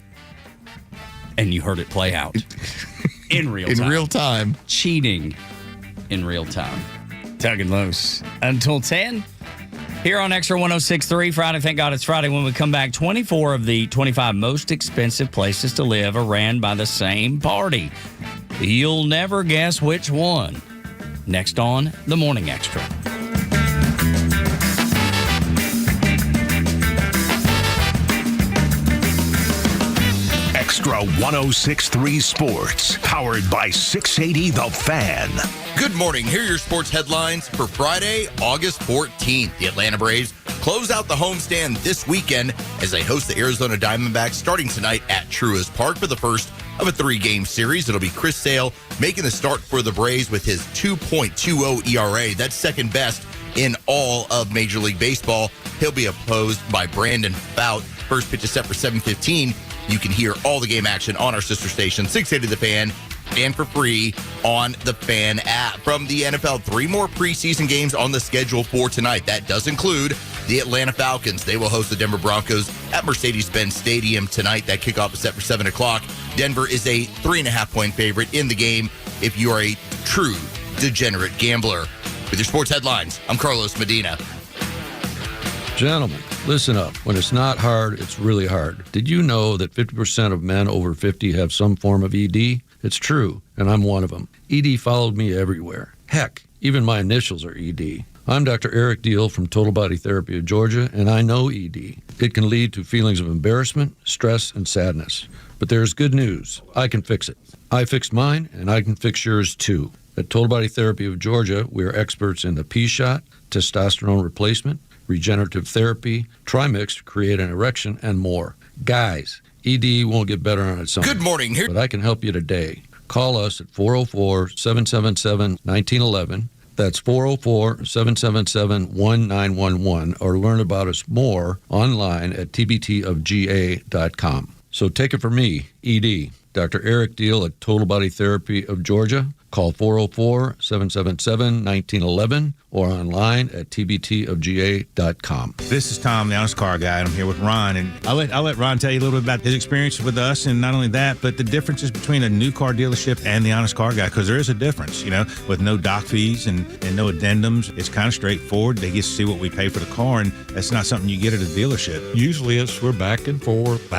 And you heard it play out in real time. In real time. Cheating in real time. Tug and Los until 10. Here on Xtra 106.3, Friday. Thank God it's Friday. When we come back, 24 of the 25 most expensive places to live are ran by the same party. You'll never guess which one. Next on The Morning Xtra. Xtra 106.3 Sports, powered by 680 The Fan. Good morning. Here are your sports headlines for Friday, August 14th. The Atlanta Braves close out the homestand this weekend as they host the Arizona Diamondbacks starting tonight at Truist Park for the first of a 3-game series. It'll be Chris Sale making the start for the Braves with his 2.20 ERA. That's second best in all of Major League Baseball. He'll be opposed by Brandon Fout. First pitch is set for 7:15. You can hear all the game action on our sister station, 680 The Fan, and for free on the Fan app. From the NFL, 3 more preseason games on the schedule for tonight. That does include the Atlanta Falcons. They will host the Denver Broncos at Mercedes-Benz Stadium tonight. That kickoff is set for 7 o'clock. Denver is a 3.5-point favorite in the game if you are a true degenerate gambler. With your sports headlines, I'm Carlos Medina. Gentlemen, listen up. When it's not hard, it's really hard. Did you know that 50% of men over 50 have some form of ED? It's true, and I'm one of them. ED followed me everywhere. Heck, even my initials are ED. I'm Dr. Eric Deal from Total Body Therapy of Georgia, and I know ED. It can lead to feelings of embarrassment, stress, and sadness. But there's good news. I can fix it. I fixed mine, and I can fix yours too. At Total Body Therapy of Georgia, we are experts in the P-shot, testosterone replacement, regenerative therapy, Trimix to create an erection, and more. Guys, ED won't get better on its own. Good morning. But I can help you today. Call us at 404-777-1911. That's 404-777-1911, or learn about us more online at tbtofga.com. So take it from me, ED, Dr. Eric Deal at Total Body Therapy of Georgia. Call 404-777-1911 or online at tbtofga.com. This is Tom, the Honest Car Guy, and I'm here with Ron. And I'll let Ron tell you a little bit about his experience with us, and not only that, but the differences between a new car dealership and the Honest Car Guy, because there is a difference, with no doc fees and no addendums. It's kind of straightforward. They get to see what we pay for the car, and that's not something you get at a dealership. Usually we're back and forth,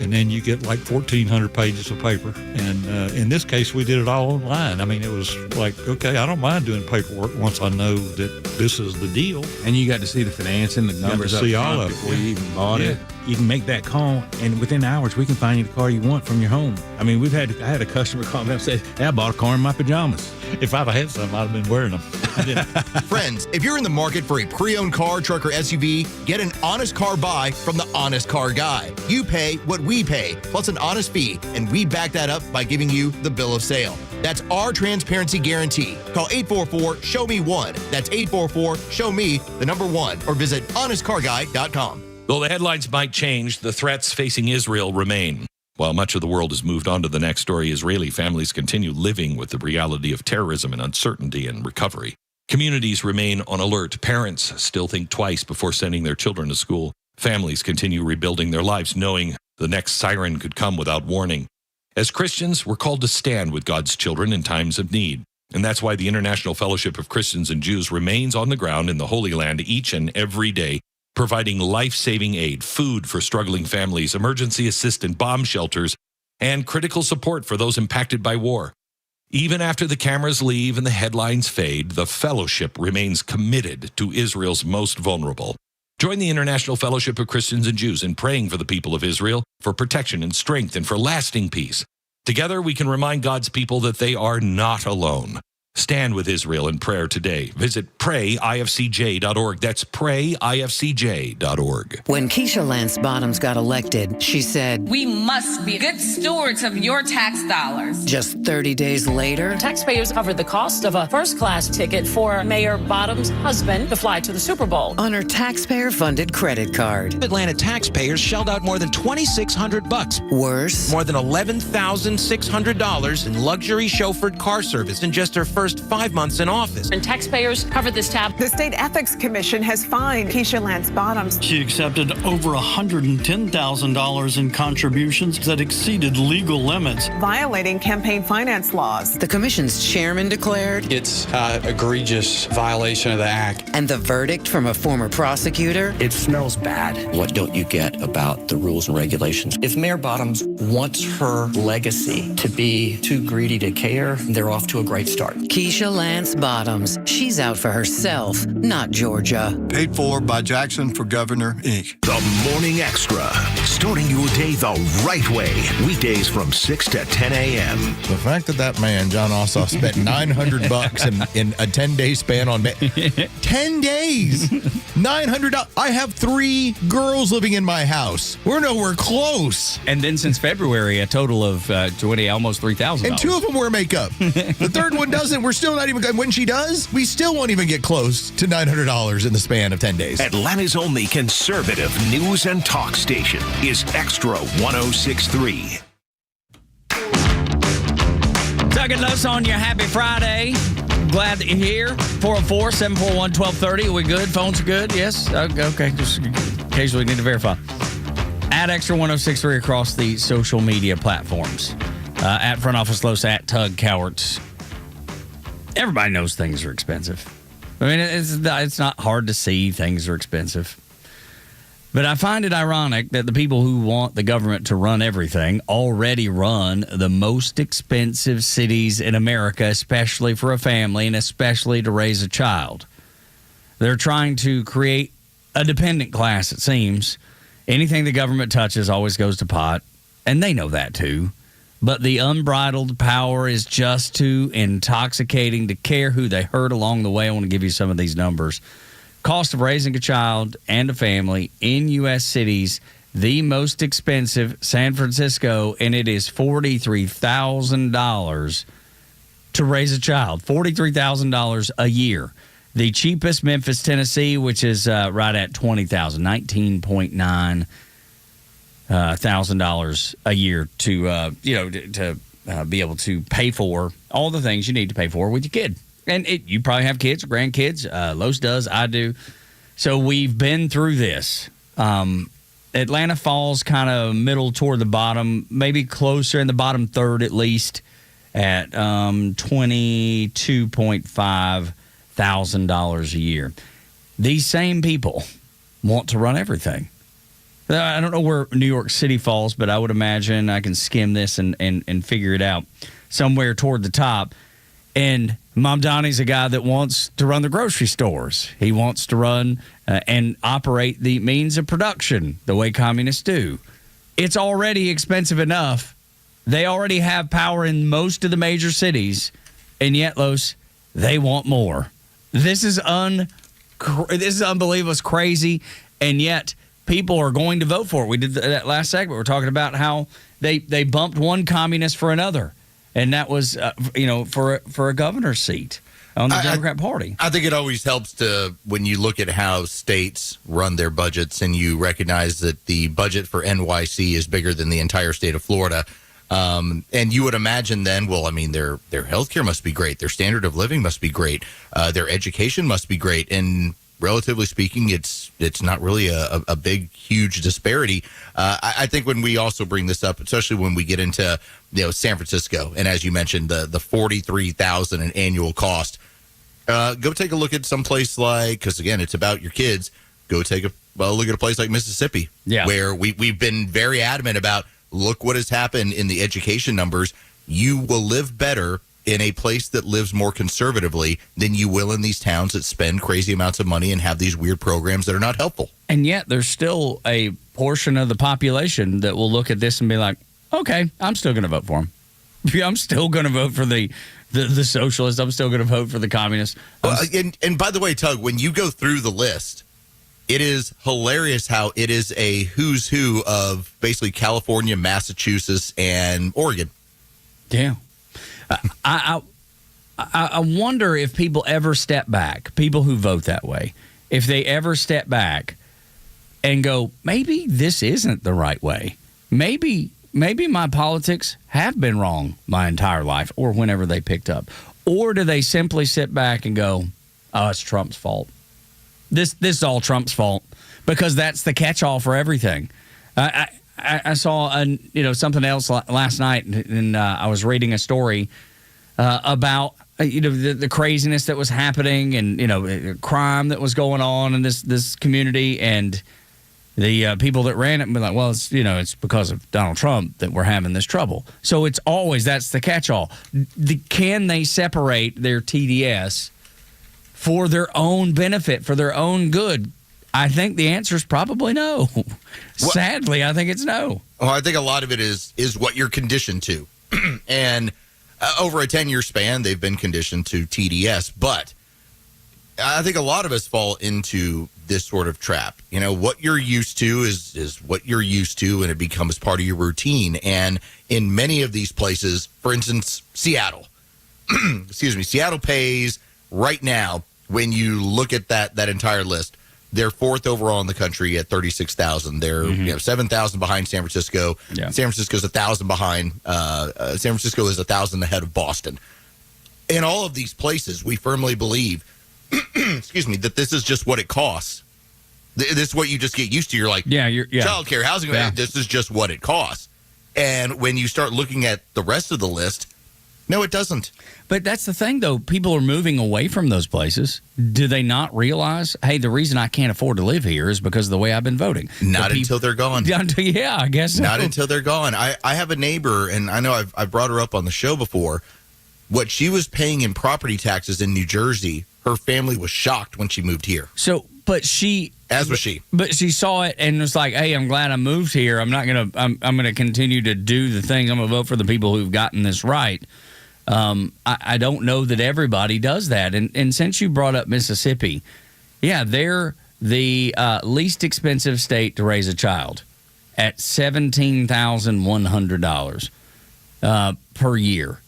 and then you get like 1,400 pages of paper. And in this case, we did it all online. I mean, it was like, okay, I don't mind doing paperwork once I know that this is the deal. And you got to see the financing, the numbers up see all of it before you even bought it. You can make that call, and within hours, we can find you the car you want from your home. I mean, I had a customer call me up and say, hey, I bought a car in my pajamas. If I'd have had some, I'd have been wearing them. Friends, if you're in the market for a pre-owned car, truck, or SUV, get an honest car buy from the Honest Car Guy. You pay what we pay, plus an honest fee, and we back that up by giving you the bill of sale. That's our transparency guarantee. Call 844-SHOW-ME-1. That's 844-SHOW-ME, the number 1, or visit honestcarguy.com. Though the headlines might change, the threats facing Israel remain. While much of the world has moved on to the next story, Israeli families continue living with the reality of terrorism and uncertainty and recovery. Communities remain on alert. Parents still think twice before sending their children to school. Families continue rebuilding their lives, knowing the next siren could come without warning. As Christians, we're called to stand with God's children in times of need. And that's why the International Fellowship of Christians and Jews remains on the ground in the Holy Land each and every day, providing life-saving aid, food for struggling families, emergency assistance, bomb shelters, and critical support for those impacted by war. Even after the cameras leave and the headlines fade, the fellowship remains committed to Israel's most vulnerable. Join the International Fellowship of Christians and Jews in praying for the people of Israel, for protection and strength, and for lasting peace. Together, we can remind God's people that they are not alone. Stand with Israel in prayer today. Visit prayifcj.org. That's prayifcj.org. When Keisha Lance Bottoms got elected, she said, "We must be good stewards of your tax dollars." Just 30 days later, taxpayers covered the cost of a first-class ticket for Mayor Bottoms' husband to fly to the Super Bowl on her taxpayer-funded credit card. Atlanta taxpayers shelled out more than $2,600. Worse, more than $11,600 in luxury chauffeured car service in just her first 5 months in office. And taxpayers covered this tab. The State Ethics Commission has fined Keisha Lance Bottoms. She accepted over $110,000 in contributions that exceeded legal limits, violating campaign finance laws. The commission's chairman declared it's an egregious violation of the act. And the verdict from a former prosecutor? It smells bad. What don't you get about the rules and regulations? If Mayor Bottoms wants her legacy to be too greedy to care, they're off to a great start. Keisha Lance Bottoms. She's out for herself, not Georgia. Paid for by Jackson for Governor, Inc. The Morning Extra. Starting your day the right way. Weekdays from 6 to 10 a.m. The fact that man, John Ossoff, spent $900 in a 10-day span on 10 days. $900. I have 3 girls living in my house. We're nowhere close. And then since February, a total of almost $3,000. And 2 of them wear makeup. The third one doesn't. We're still not even, when she does, we still won't even get close to $900 in the span of 10 days. Atlanta's only conservative news and talk station is Extra 106.3. Tug and Los on your happy Friday. Glad that you're here. 404-741-1230. Are we good? Phones are good? Yes? Okay. Just occasionally need to verify. At Extra 106.3 across the social media platforms. At Front Office Los, at Tug Cowarts. Everybody knows things are expensive. I mean, it's not hard to see things are expensive. But I find it ironic that the people who want the government to run everything already run the most expensive cities in America, especially for a family and especially to raise a child. They're trying to create a dependent class, it seems. Anything the government touches always goes to pot, and they know that too. But the unbridled power is just too intoxicating to care who they hurt along the way. I want to give you some of these numbers. Cost of raising a child and a family in U.S. cities, the most expensive, San Francisco, and it is $43,000 to raise a child. $43,000 a year. The cheapest, Memphis, Tennessee, which is right at $20,000, $19.9 $1,000 a year to be able to pay for all the things you need to pay for with your kid. And you probably have kids or grandkids. Los does. I do. So we've been through this. Atlanta falls kind of middle toward the bottom, maybe closer in the bottom third at least, at $22.5 thousand a year. These same people want to run everything. I don't know where New York City falls, but I would imagine I can skim this and figure it out somewhere toward the top. And Mom Donnie's a guy that wants to run the grocery stores. He wants to run and operate the means of production the way communists do. It's already expensive enough. They already have power in most of the major cities, and yet, Los, they want more. This is unbelievable. It's crazy, and yet people are going to vote for it. We did that last segment. We're talking about how they bumped one communist for another. And that was, for a governor's seat on the Democrat Party. I think it always helps to, when you look at how states run their budgets and you recognize that the budget for NYC is bigger than the entire state of Florida. And you would imagine then, well, I mean, their healthcare must be great. Their standard of living must be great. Their education must be great. And relatively speaking, it's not really a big, huge disparity. I think when we also bring this up, especially when we get into San Francisco, and as you mentioned, the $43,000 in annual cost, go take a look at some place like, because again, it's about your kids. Go take a look at a place like Mississippi, where we've been very adamant about. Look what has happened in the education numbers. You will live better in a place that lives more conservatively than you will in these towns that spend crazy amounts of money and have these weird programs that are not helpful. And yet there's still a portion of the population that will look at this and be like, okay, I'm still going to vote for him. I'm still going to vote for the socialists. I'm still going to vote for the communists. And by the way, Tug, when you go through the list, it is hilarious how it is a who's who of basically California, Massachusetts, and Oregon. Yeah. I wonder if people ever step back, people who vote that way, if they ever step back and go, maybe this isn't the right way. Maybe my politics have been wrong my entire life, or whenever they picked up. Or do they simply sit back and go, oh, it's Trump's fault. This is all Trump's fault, because that's the catch-all for everything. I saw something else last night, and I was reading a story about the craziness that was happening, and crime that was going on in this community, and the people that ran it were like, well, it's because of Donald Trump that we're having this trouble. So it's always that's the catch-all. Can they separate their TDS for their own benefit, for their own good? I think the answer is probably no. Sadly, I think it's no. Well, I think a lot of it is what you're conditioned to. And over a 10-year span, they've been conditioned to TDS. But I think a lot of us fall into this sort of trap. What you're used to is what you're used to, and it becomes part of your routine. And in many of these places, for instance, Seattle, Seattle pays right now, when you look at that entire list, they're fourth overall in the country at 36,000. They're 7,000 behind San Francisco. Yeah. San Francisco's 1,000 behind. San Francisco is 1,000 ahead of Boston. In all of these places, we firmly believe, that this is just what it costs. This is what you just get used to. You're like, childcare, housing. Yeah. This is just what it costs. And when you start looking at the rest of the list, no, it doesn't. But that's the thing, though. People are moving away from those places. Do they not realize, hey, the reason I can't afford to live here is because of the way I've been voting? Not until they're gone. Yeah, I guess so. Not until they're gone. I have a neighbor, and I know I've brought her up on the show before. What she was paying in property taxes in New Jersey, her family was shocked when she moved here. But she saw it and was like, hey, I'm glad I moved here. I'm gonna continue to do the things. I'm gonna vote for the people who've gotten this right. I don't know that everybody does that. And since you brought up Mississippi, they're the least expensive state to raise a child at $17,100 per year.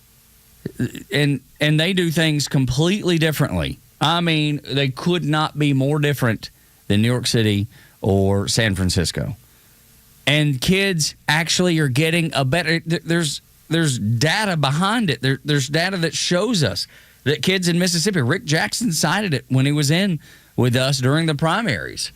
And they do things completely differently. I mean, they could not be more different than New York City or San Francisco. And kids actually are getting a better. there's data behind it. There's data that shows us that kids in Mississippi, Rick Jackson cited it when he was in with us during the primaries.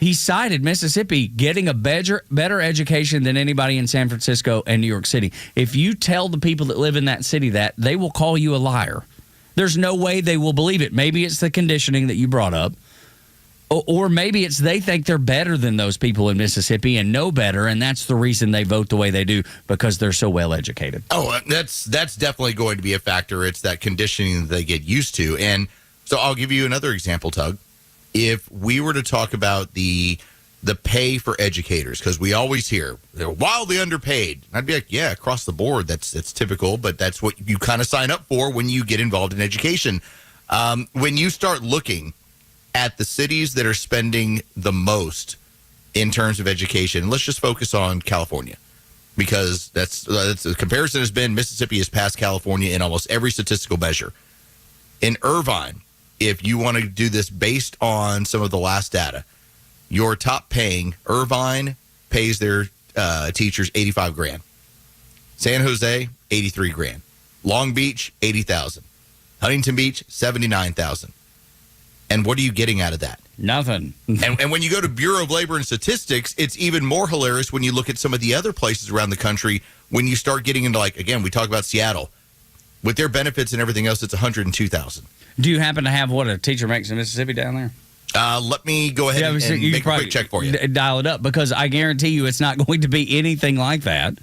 He cited Mississippi getting a better education than anybody in San Francisco and New York City. If you tell the people that live in that city that, they will call you a liar. There's no way they will believe it. Maybe it's the conditioning that you brought up. Or maybe it's they think they're better than those people in Mississippi and know better, and that's the reason they vote the way they do, because they're so well educated. Oh, that's definitely going to be a factor. It's that conditioning that they get used to. And so I'll give you another example, Tug. If we were to talk about the pay for educators, because we always hear they're wildly underpaid. I'd be like, yeah, across the board, that's typical, but that's what you kind of sign up for when you get involved in education. When you start looking at the cities that are spending the most in terms of education, let's just focus on California, because that's the comparison has been Mississippi has passed California in almost every statistical measure. In Irvine, if you want to do this based on some of the last data, your top paying, Irvine pays their teachers $85,000. San Jose, $83,000. Long Beach, $80,000. Huntington Beach, $79,000. And what are you getting out of that? Nothing. and when you go to Bureau of Labor and Statistics, it's even more hilarious when you look at some of the other places around the country. When you start getting into, like, again, we talk about Seattle. With their benefits and everything else, it's $102,000. Do you happen to have what a teacher makes in Mississippi down there? Let me go ahead and make a quick check for you. Dial it up, because I guarantee you it's not going to be anything like that.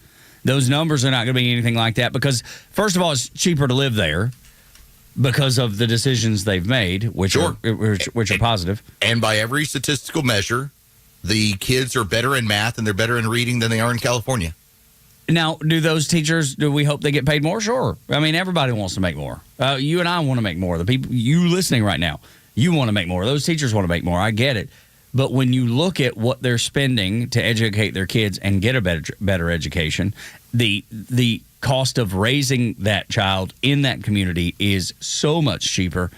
Those numbers are not going to be anything like that, because, first of all, it's cheaper to live there because of the decisions they've made, which are positive. And by every statistical measure, the kids are better in math and they're better in reading than they are in California. Now, do we hope they get paid more? Sure. I mean, everybody wants to make more. You and I want to make more. The people, you listening right now, you want to make more. Those teachers want to make more. I get it. But when you look at what they're spending to educate their kids and get a better education, the cost of raising that child in that community is so much cheaper.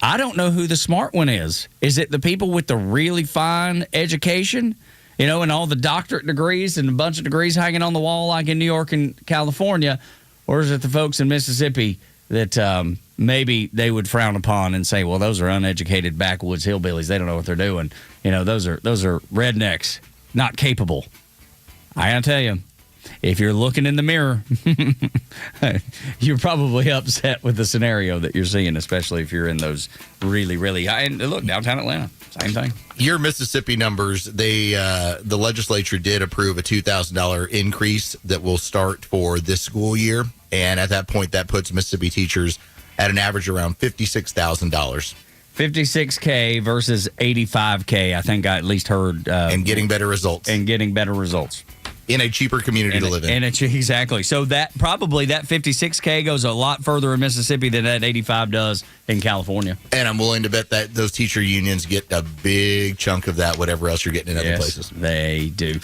I don't know who the smart one is. Is it the people with the really fine education, and all the doctorate degrees and a bunch of degrees hanging on the wall like in New York and California? Or is it the folks in Mississippi that maybe they would frown upon and say, well, those are uneducated backwoods hillbillies. They don't know what they're doing. Those are rednecks, not capable. I gotta tell you, if you're looking in the mirror, you're probably upset with the scenario that you're seeing, especially if you're in those really, really high. And look, downtown Atlanta, same thing. Your Mississippi numbers, the legislature did approve a $2,000 increase that will start for this school year. And at that point, that puts Mississippi teachers at an average around $56,000. $56K versus $85K, I think I at least heard. And getting better results. In a cheaper community to live in. Exactly. So that 56K goes a lot further in Mississippi than that 85 does in California. And I'm willing to bet that those teacher unions get a big chunk of that, whatever else you're getting in other places. They do.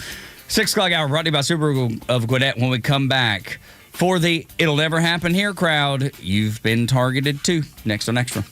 6 o'clock hour brought to you by Subaru of Gwinnett. When we come back, for the It'll Never Happen Here crowd, you've been targeted too. Next on Extra.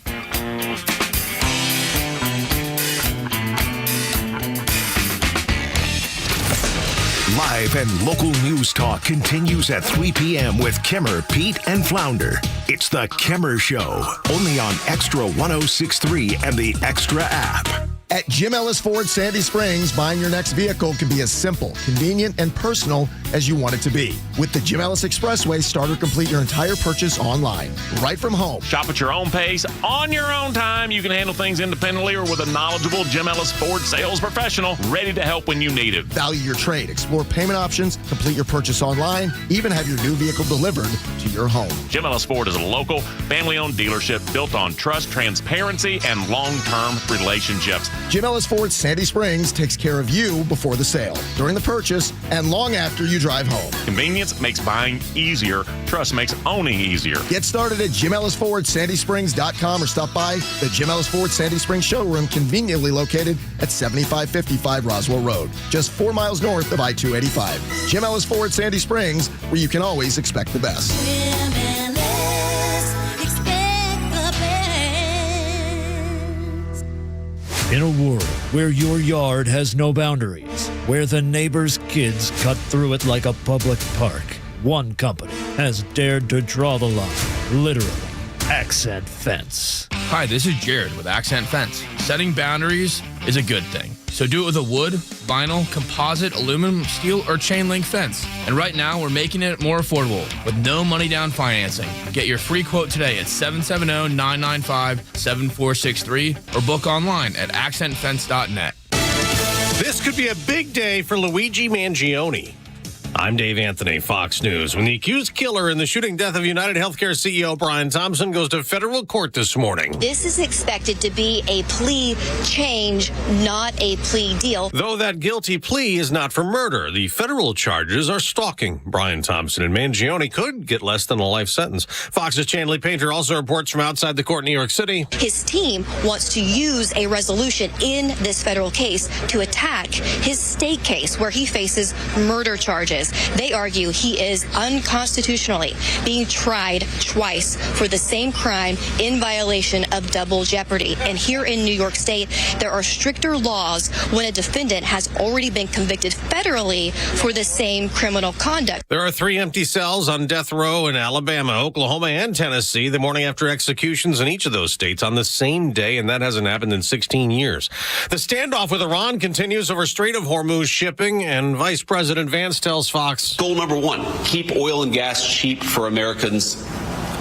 Live and local news talk continues at 3 p.m. with Kimmer, Pete, and Flounder. It's the Kimmer Show, only on Extra 106.3 and the Extra app. At Jim Ellis Ford Sandy Springs, buying your next vehicle can be as simple, convenient, and personal as you want it to be. With the Jim Ellis Expressway, start or complete your entire purchase online, right from home. Shop at your own pace, on your own time. You can handle things independently or with a knowledgeable Jim Ellis Ford sales professional ready to help when you need it. Value your trade, explore payment options, complete your purchase online, even have your new vehicle delivered to your home. Jim Ellis Ford is a local, family-owned dealership built on trust, transparency, and long-term relationships. Jim Ellis Ford Sandy Springs takes care of you before the sale, during the purchase, and long after you drive home. Convenience makes buying easier. Trust makes owning easier. Get started at JimEllisFordSandySprings.com or stop by the Jim Ellis Ford Sandy Springs showroom, conveniently located at 7555 Roswell Road, just 4 miles north of I-285. Jim Ellis Ford Sandy Springs, where you can always expect the best. In a world where your yard has no boundaries, where the neighbor's kids cut through it like a public park, one company has dared to draw the line, literally. Accent Fence. Hi, this is Jared with Accent Fence. Setting boundaries is a good thing. So do it with a wood, vinyl, composite, aluminum, steel, or chain link fence. And right now, we're making it more affordable with no money down financing. Get your free quote today at 770-995-7463 or book online at accentfence.net. This could be a big day for Luigi Mangione. I'm Dave Anthony, Fox News. When the accused killer in the shooting death of United Healthcare CEO Brian Thompson goes to federal court this morning. This is expected to be a plea change, not a plea deal. Though that guilty plea is not for murder, the federal charges are stalking Brian Thompson, and Mangione could get less than a life sentence. Fox's Chanley Painter also reports from outside the court in New York City. His team wants to use a resolution in this federal case to attack his state case where he faces murder charges. They argue he is unconstitutionally being tried twice for the same crime in violation of double jeopardy. And here in New York State, there are stricter laws when a defendant has already been convicted federally for the same criminal conduct. There are 3 empty cells on death row in Alabama, Oklahoma, and Tennessee the morning after executions in each of those states on the same day, and that hasn't happened in 16 years. The standoff with Iran continues over Strait of Hormuz shipping, and Vice President Vance tells Fox. Goal number 1, keep oil and gas cheap for Americans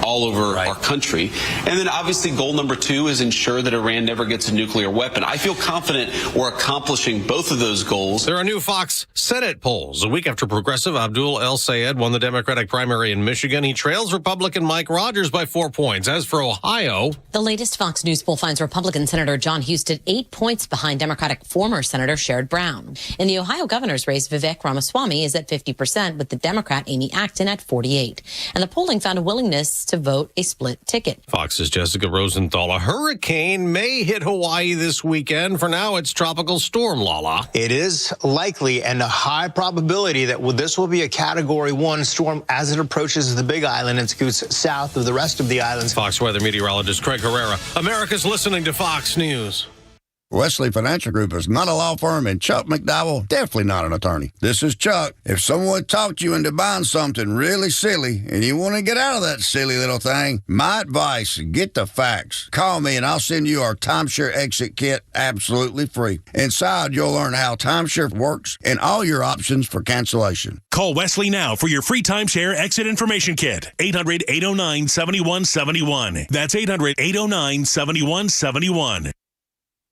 all over our country. And then obviously goal number 2 is ensure that Iran never gets a nuclear weapon. I feel confident we're accomplishing both of those goals. There are new Fox Senate polls. A week after progressive Abdul El Sayed won the Democratic primary in Michigan, he trails Republican Mike Rogers by 4 points. As for Ohio, the latest Fox News poll finds Republican Senator John Husted 8 points behind Democratic former Senator Sherrod Brown. In the Ohio governor's race, Vivek Ramaswamy is at 50%, with the Democrat Amy Acton at 48%. And the polling found a willingness to vote a split ticket. Fox's Jessica Rosenthal. A hurricane may hit Hawaii this weekend. For now, it's Tropical Storm Lala. It is likely and a high probability that this will be a Category 1 storm as it approaches the Big Island and scoots south of the rest of the islands. Fox weather meteorologist Craig Herrera. America's listening to Fox News. Wesley Financial Group is not a law firm, and Chuck McDowell definitely not an attorney. This is Chuck. If someone talked you into buying something really silly and you want to get out of that silly little thing, my advice, get the facts. Call me and I'll send you our timeshare exit kit absolutely free. Inside, you'll learn how timeshare works and all your options for cancellation. Call Wesley now for your free timeshare exit information kit. 800-809-7171. That's 800-809-7171.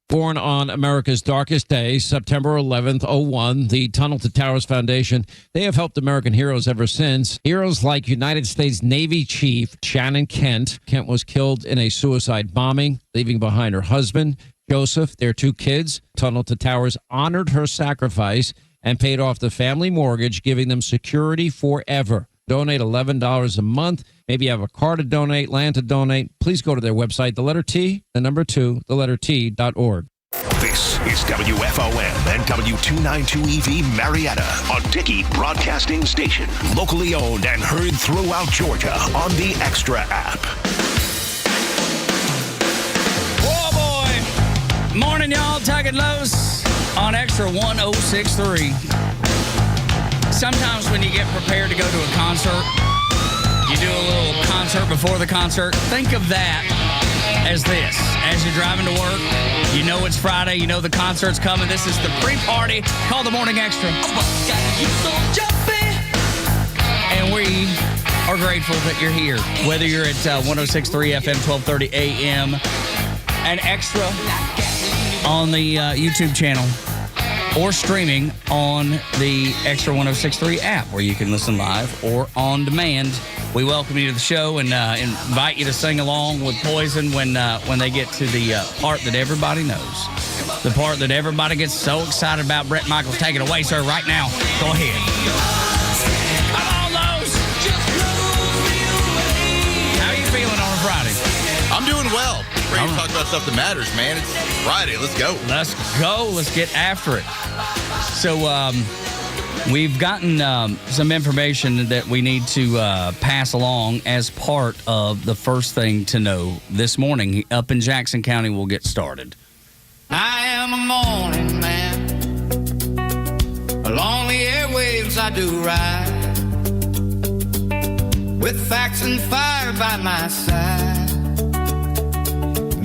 Born on America's darkest day, September 11th, 01, the Tunnel to Towers Foundation, they have helped American heroes ever since. Heroes like United States Navy Chief Shannon Kent. Kent was killed in a suicide bombing, leaving behind her husband, Joseph, their 2 kids. Tunnel to Towers honored her sacrifice and paid off the family mortgage, giving them security forever. Donate $11 a month. Maybe you have a car to donate, land to donate. Please go to their website, the letter T, the number 2, the letter T.org. This is WFOM and W292EV Marietta, a Dickey Broadcasting Station. Locally owned and heard throughout Georgia on the Xtra app. Oh, boy. Morning, y'all. Tug and Los on Xtra 1063. Sometimes when you get prepared to go to a concert, you do a little concert before the concert. Think of that as this. As you're driving to work, you know it's Friday, you know the concert's coming. This is the pre-party called the Morning Xtra. And we are grateful that you're here. Whether you're at 106.3 FM, 1230 AM, and Xtra on the YouTube channel, or streaming on the Xtra 106.3 app, where you can listen live or on demand. We welcome you to the show and invite you to sing along with Poison when they get to the part that everybody knows. The part that everybody gets so excited about. Brett Michaels, take it away, sir, right now. Go ahead. Come on, Los! How are you feeling on a Friday? I'm doing well. Ready to talk about stuff that matters, man. It's Friday. Let's go. Let's go. Let's get after it. So we've gotten some information that we need to pass along as part of the first thing to know this morning. Up in Jackson County, we'll get started. I am a morning man. Along the airwaves I do ride. with facts and fire by my side.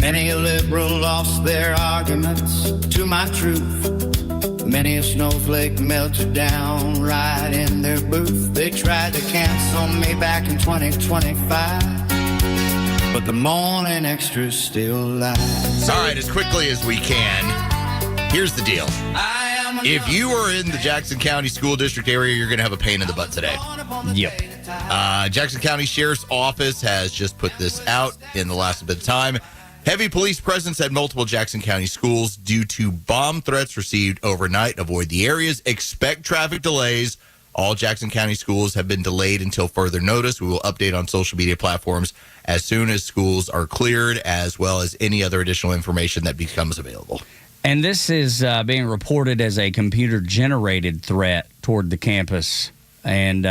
Many a liberal lost their arguments to my truth. Many a snowflake melted down right in their booth. They tried to cancel me back in 2025, but the Morning Xtra's still live. All right, as quickly as we can, here's the deal. If you are in the Jackson County School District area, you're going to have a pain in the butt today. Yep. Jackson County Sheriff's Office has just put this out in the last bit of time. Heavy police presence at multiple Jackson County schools due to bomb threats received overnight. Avoid the areas. Expect traffic delays. All Jackson County schools have been delayed until further notice. We will update on social media platforms as soon as schools are cleared, as well as any other additional information that becomes available. And this is being reported as a computer-generated threat toward the campus, and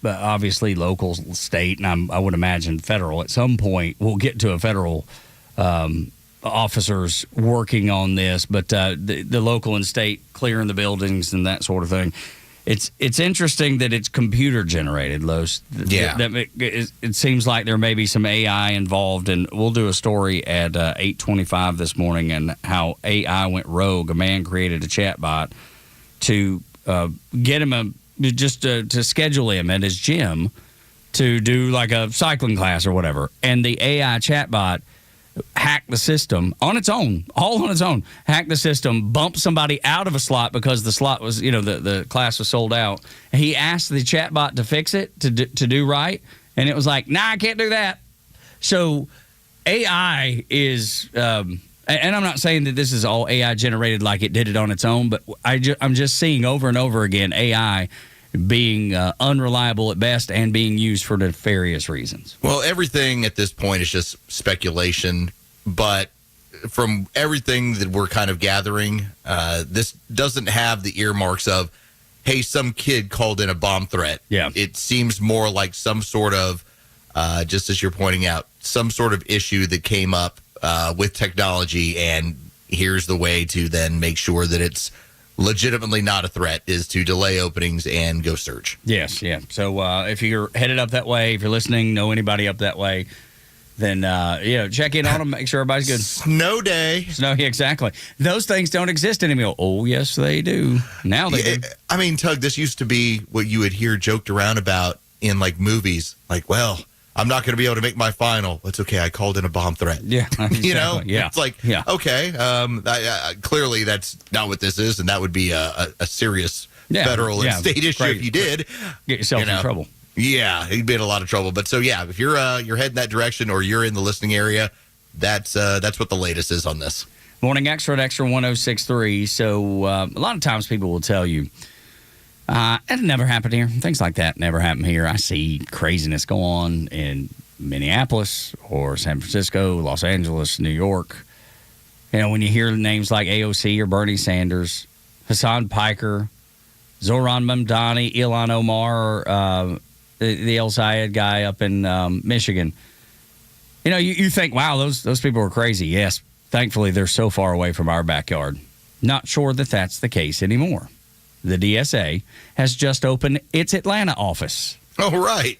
obviously local, state, and I would imagine federal. At some point, we'll get to a federal officers working on this, but the local and state clearing the buildings and that sort of thing. It's interesting that it's computer generated, Los. Yeah. It seems like there may be some AI involved, and we'll do a story at 8:25 this morning and how AI went rogue. A man created a chatbot to get him to schedule him at his gym to do like a cycling class or whatever, and the AI chatbot hacked the system on its own, all on its own, hacked the system, bumped somebody out of a slot because the slot was, the class was sold out. He asked the chatbot to fix it, to do right, and it was like, nah, I can't do that. So AI is, and I'm not saying that this is all AI generated like it did it on its own, but I'm just seeing over and over again AI being unreliable at best and being used for nefarious reasons. Well, everything at this point is just speculation, but from everything that we're kind of gathering, this doesn't have the earmarks of, hey, some kid called in a bomb threat. Yeah. It seems more like some sort of, just as you're pointing out, some sort of issue that came up with technology, and here's the way to then make sure that it's legitimately not a threat, is to delay openings and go search. Yes, yeah. So if you're headed up that way, if you're listening, know anybody up that way, then check in on them, make sure everybody's good. Snow day. Snow, yeah, exactly. Those things don't exist anymore. Oh, yes, they do. Now they do. I mean, Tug, this used to be what you would hear joked around about in like movies. Like, well, I'm not going to be able to make my final. It's okay. I called in a bomb threat. Yeah. Exactly. Yeah. It's like, okay. Clearly, that's not what this is, and that would be a serious federal and state issue if you did. Get yourself in trouble. Yeah, you'd be in a lot of trouble. But so, yeah, if you're heading that direction or you're in the listening area, that's what the latest is on this. Morning Xtra at Xtra 106.3. So a lot of times people will tell you, it never happened here. Things like that never happen here. I see craziness go on in Minneapolis or San Francisco, Los Angeles, New York. When you hear names like AOC or Bernie Sanders, Hassan Piker, Zoran Mamdani, Ilhan Omar, the El Sayed guy up in Michigan, you think, wow, those people are crazy. Yes, thankfully they're so far away from our backyard. Not sure that that's the case anymore. The DSA has just opened its Atlanta office. Oh, right.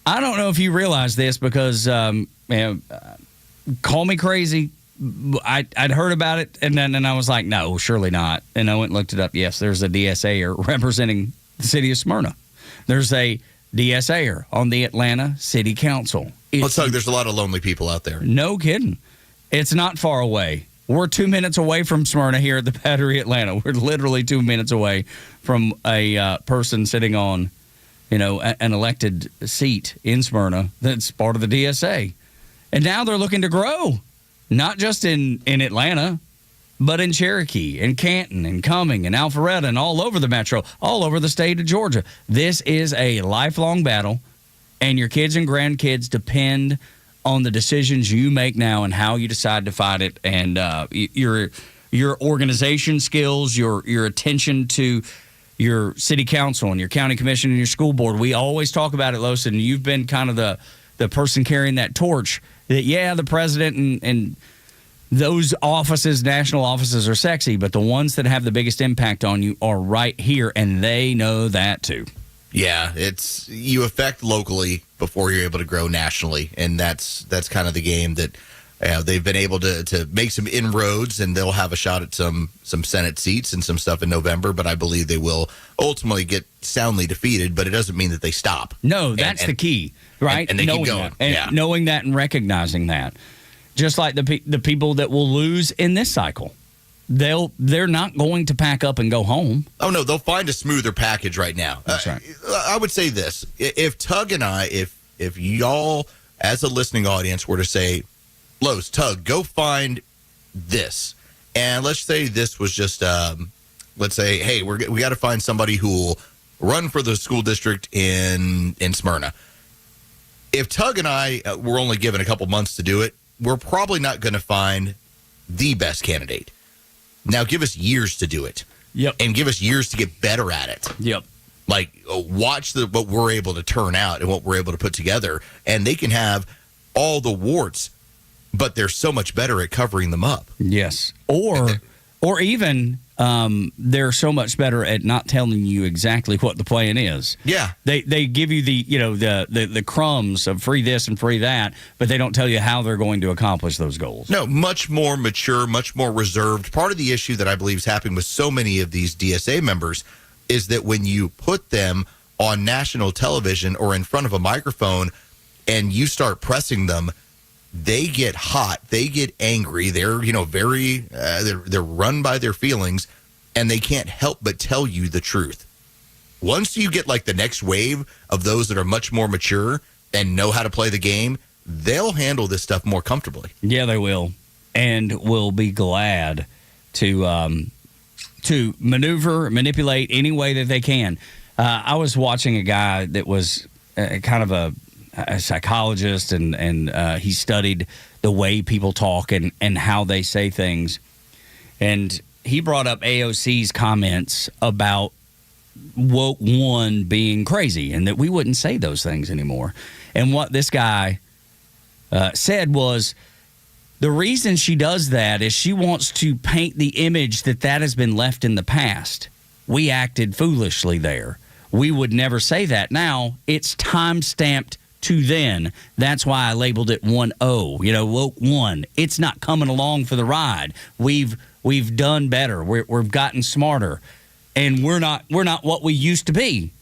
I don't know if you realize this because, call me crazy. I'd heard about it, and then I was like, no, surely not. And I went and looked it up. Yes, there's a DSA-er representing the city of Smyrna. There's a DSA-er on the Atlanta City Council. Let's talk. There's a lot of lonely people out there. No kidding. It's not far away. We're 2 minutes away from Smyrna here at the Battery Atlanta. We're literally 2 minutes away from a person sitting on, an elected seat in Smyrna that's part of the DSA. And now they're looking to grow, not just in Atlanta, but in Cherokee and Canton and Cumming and Alpharetta and all over the metro, all over the state of Georgia. This is a lifelong battle, and your kids and grandkids depend on the decisions you make now and how you decide to fight it, and your organization skills, your attention to your city council and your county commission and your school board. We always talk about it, Los, and you've been kind of the person carrying that torch that, the president and those offices, national offices, are sexy, but the ones that have the biggest impact on you are right here, and they know that too. Yeah, you affect locally before you're able to grow nationally, and that's kind of the game that they've been able to make some inroads, and they'll have a shot at some Senate seats and some stuff in November. But I believe they will ultimately get soundly defeated. But it doesn't mean that they stop. No, that's the key, right? And they keep going, knowing that and recognizing that, just like the people that will lose in this cycle. They're not going to pack up and go home. Oh, no, they'll find a smoother package right now. That's right. I would say this. If Tug and I, if y'all as a listening audience were to say, Los, Tug, go find this. And let's say this was just, let's say, hey, we got to find somebody who will run for the school district in Smyrna. If Tug and I were only given a couple months to do it, we're probably not going to find the best candidate. Now, give us years to do it. Yep. And give us years to get better at it. Yep. Like, watch what we're able to turn out and what we're able to put together. And they can have all the warts, but they're so much better at covering them up. Yes. Or even they're so much better at not telling you exactly what the plan is. Yeah. They give you the crumbs of free this and free that, but they don't tell you how they're going to accomplish those goals. No, much more mature, much more reserved. Part of the issue that I believe is happening with so many of these DSA members is that when you put them on national television or in front of a microphone and you start pressing them, they get hot, they get angry, they're very they're run by their feelings, and they can't help but tell you the truth. Once you get like the next wave of those that are much more mature and know how to play the game, they'll handle this stuff more comfortably. Yeah, they will, and will be glad to manipulate any way that they can. I was watching a guy that was kind of a psychologist, and he studied the way people talk and how they say things. And he brought up AOC's comments about woke one being crazy and that we wouldn't say those things anymore. And what this guy said was, the reason she does that is she wants to paint the image that has been left in the past. We acted foolishly there. We would never say that. Now it's time-stamped to then. That's why I labeled it 1-0. Woke one. It's not coming along for the ride. We've done better. We've gotten smarter, and we're not what we used to be.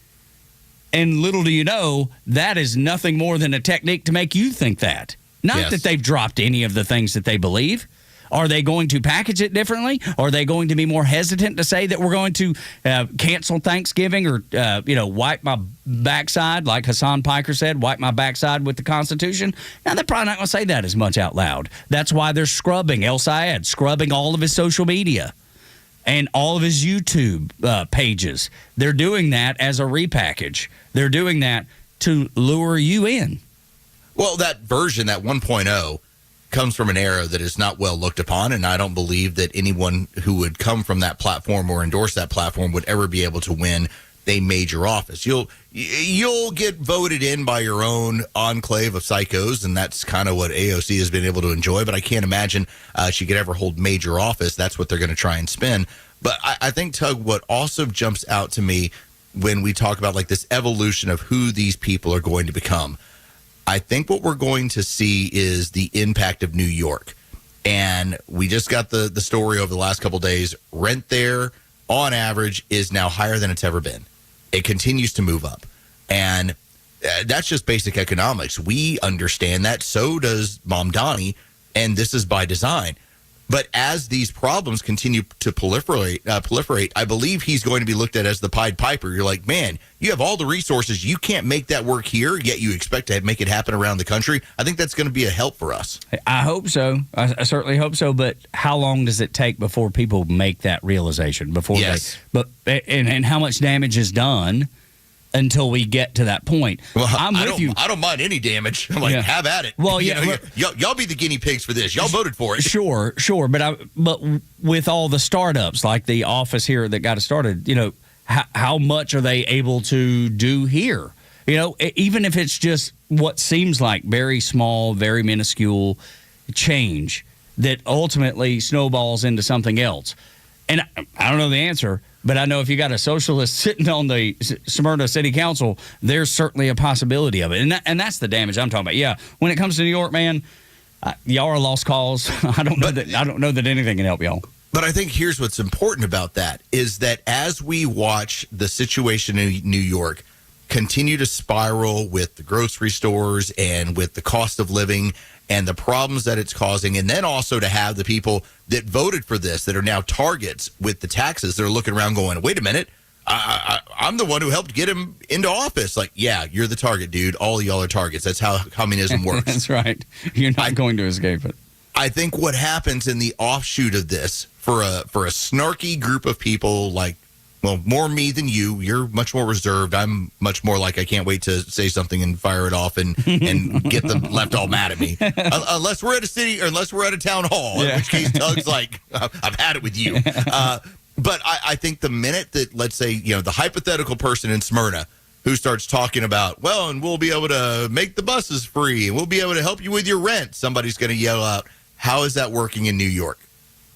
And little do you know, that is nothing more than a technique to make you think that. Not that they've dropped any of the things that they believe. Are they going to package it differently? Are they going to be more hesitant to say that we're going to cancel Thanksgiving or, wipe my backside, like Hassan Piker said, wipe my backside with the Constitution? Now, they're probably not going to say that as much out loud. That's why they're scrubbing El Sayed, scrubbing all of his social media and all of his YouTube pages. They're doing that as a repackage. They're doing that to lure you in. Well, that version, that 1.0, comes from an era that is not well looked upon, and I don't believe that anyone who would come from that platform or endorse that platform would ever be able to win a major office. You'll get voted in by your own enclave of psychos, and that's kind of what AOC has been able to enjoy, but I can't imagine she could ever hold major office. That's what they're going to try and spin. But I think, Tug, what also jumps out to me when we talk about like this evolution of who these people are going to become, I think what we're going to see is the impact of New York. And we just got the story over the last couple of days. Rent there, on average, is now higher than it's ever been. It continues to move up. And that's just basic economics. We understand that. So does Mom Donnie. And this is by design. But as these problems continue to proliferate, I believe he's going to be looked at as the Pied Piper. You're like, man, you have all the resources. You can't make that work here, yet you expect to make it happen around the country. I think that's going to be a help for us. I hope so. I certainly hope so. But how long does it take before people make that realization? And how much damage is done until we get to that point? Well, I don't mind any damage. I'm like, have at it. Well, y'all be the guinea pigs for this. Y'all voted for it. Sure. But with all the startups like the office here that got it started, how much are they able to do here? Even if it's just what seems like very small, very minuscule change that ultimately snowballs into something else. And I don't know the answer, But I know if you got a socialist sitting on the Smyrna City Council, there's certainly a possibility of it. And that's the damage I'm talking about. Yeah, when it comes to New York, man, y'all are lost cause. I don't know that anything can help y'all. But I think here's what's important about that is that as we watch the situation in New York continue to spiral with the grocery stores and with the cost of living and the problems that it's causing, and then also to have the people that voted for this that are now targets with the taxes, they're looking around going, wait a minute, I'm the one who helped get him into office. Like, yeah, you're the target, dude. All of y'all are targets. That's how communism works. That's right. You're not going to escape it. I think what happens in the offshoot of this for a snarky group of people like, well, more me than you. You're much more reserved. I'm much more like I can't wait to say something and fire it off and get them left all mad at me. Unless we're at a city or unless we're at a town hall, in which case Tug's like, I've had it with you. But I think the minute that, let's say, the hypothetical person in Smyrna who starts talking about, well, and we'll be able to make the buses free and we'll be able to help you with your rent, somebody's going to yell out, how is that working in New York?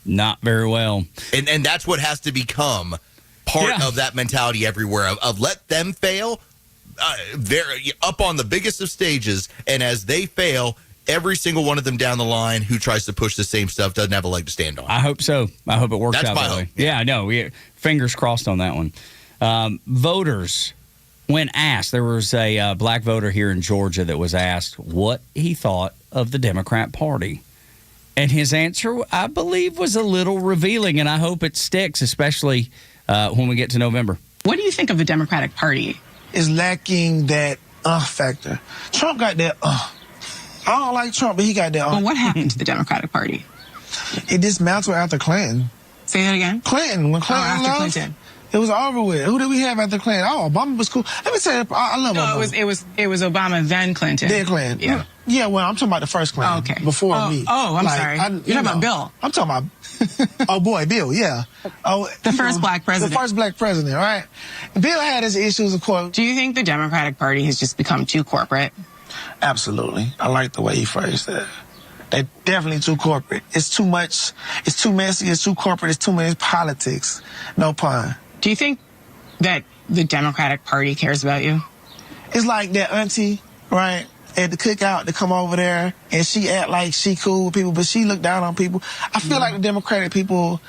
Not very well. And that's what has to become part of that mentality everywhere of let them fail. They're up on the biggest of stages, and as they fail, every single one of them down the line who tries to push the same stuff doesn't have a leg to stand on. I hope so. I hope it works out that way. Hope. Yeah, I know. Fingers crossed on that one. Voters, when asked, there was a black voter here in Georgia that was asked what he thought of the Democrat Party. And his answer, I believe, was a little revealing, and I hope it sticks, especially when we get to November. What do you think of the Democratic Party? Is lacking that factor. Trump got that I don't like Trump, but he got that Well, what happened to the Democratic Party? It dismantled after Clinton. Say that again? Clinton. When Clinton after left, Clinton. it was over with. Who did we have after Clinton? Oh, Obama was cool. Let me say, I love Obama. It was Obama, then Clinton. Then Clinton. Yeah. Yeah, well, I'm talking about the first Clinton. Oh, okay. Before me. Oh, I'm sorry. You're talking about Bill. I'm talking about, oh boy, Bill, yeah. Oh, the first black president. The first black president, right? Bill had his issues, of course. Do you think the Democratic Party has just become too corporate? Absolutely. I like the way he phrased that. They're definitely too corporate. It's too much. It's too messy. It's too corporate. It's too many politics. No pun. Do you think that the Democratic Party cares about you? It's like that auntie, right, at the cookout to come over there and she act like she cool with people, but she look down on people. I feel like the Democratic people,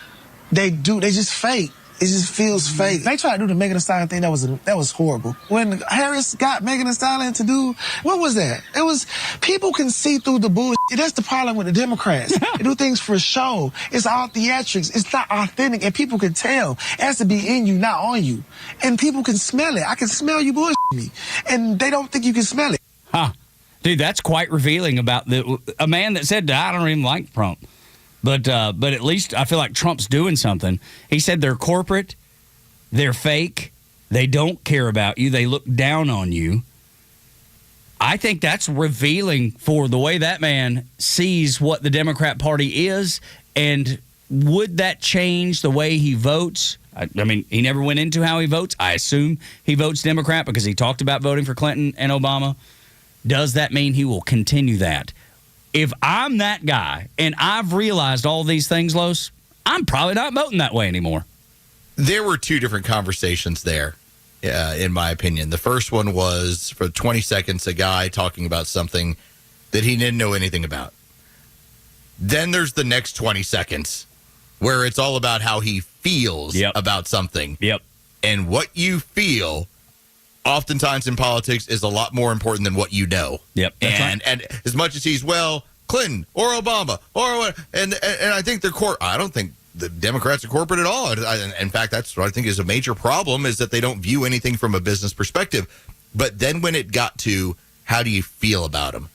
they just fake. It just feels fake. They tried to do the Megan Thee Stallion thing. That was horrible. When Harris got Megan Thee Stallion to do, what was that? It was, people can see through the bullshit. That's the problem with the Democrats. They do things for show. It's all theatrics. It's not authentic, and people can tell. It has to be in you, not on you. And people can smell it. I can smell you bullshit me. And they don't think you can smell it. Huh. Dude, that's quite revealing about a man that said, I don't even like Trump. But at least I feel like Trump's doing something. He said they're corporate, they're fake, they don't care about you, they look down on you. I think that's revealing for the way that man sees what the Democrat Party is, and would that change the way he votes? I mean, he never went into how he votes. I assume he votes Democrat because he talked about voting for Clinton and Obama. Does that mean he will continue that? If I'm that guy and I've realized all these things, Los, I'm probably not voting that way anymore. There were two different conversations there, in my opinion. The first one was for 20 seconds, a guy talking about something that he didn't know anything about. Then there's the next 20 seconds where it's all about how he feels about something. Yep. And what you feel oftentimes in politics is a lot more important than what you know. Yep. And as much as he's, Clinton or Obama or what, and I think I don't think the Democrats are corporate at all. In fact, that's what I think is a major problem, is that they don't view anything from a business perspective. But then when it got to how do you feel about them,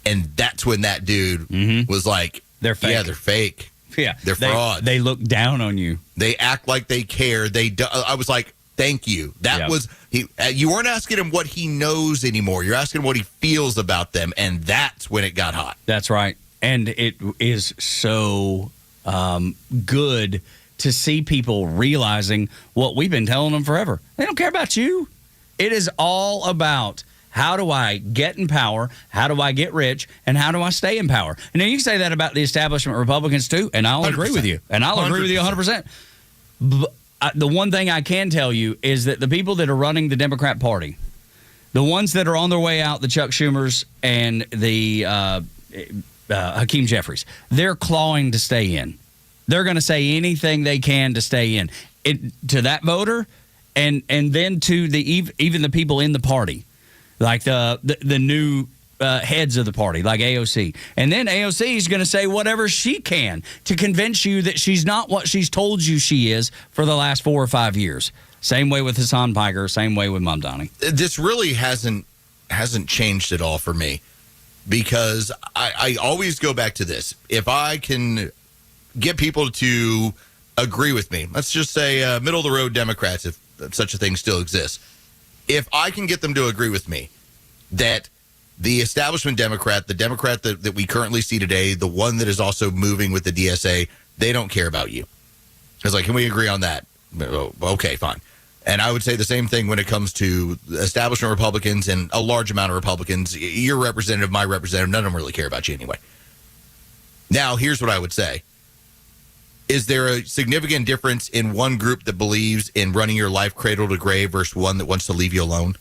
and that's when that dude was like, they're fake. Yeah, they're fake. Yeah, they're fraud. They look down on you. They act like they care. I was like, thank you. That was you weren't asking him what he knows anymore. You're asking him what he feels about them, and that's when it got hot. That's right. And it is so good to see people realizing what we've been telling them forever. They don't care about you. It is all about, how do I get in power? How do I get rich? And how do I stay in power? And then you can say that about the establishment Republicans too, and I'll 100%. Agree with you. And I'll 100%. Agree with you 100%. the one thing I can tell you is that the people that are running the Democrat Party, the ones that are on their way out, the Chuck Schumers and the Hakeem Jeffries, they're clawing to stay in. They're going to say anything they can to stay in. To that voter, and then to even the people in the party, like the new heads of the party, like AOC. And then AOC is going to say whatever she can to convince you that she's not what she's told you she is for the last 4 or 5 years. Same way with Hassan Piker, same way with Mamdani. This really hasn't changed at all for me, because I always go back to this. If I can get people to agree with me, let's just say middle-of-the-road Democrats, if such a thing still exists, if I can get them to agree with me that the establishment Democrat, the Democrat that we currently see today, the one that is also moving with the DSA, they don't care about you. It's like, can we agree on that? Okay, fine. And I would say the same thing when it comes to establishment Republicans and a large amount of Republicans. Your representative, my representative, none of them really care about you anyway. Now, here's what I would say. Is there a significant difference in one group that believes in running your life cradle to grave versus one that wants to leave you alone?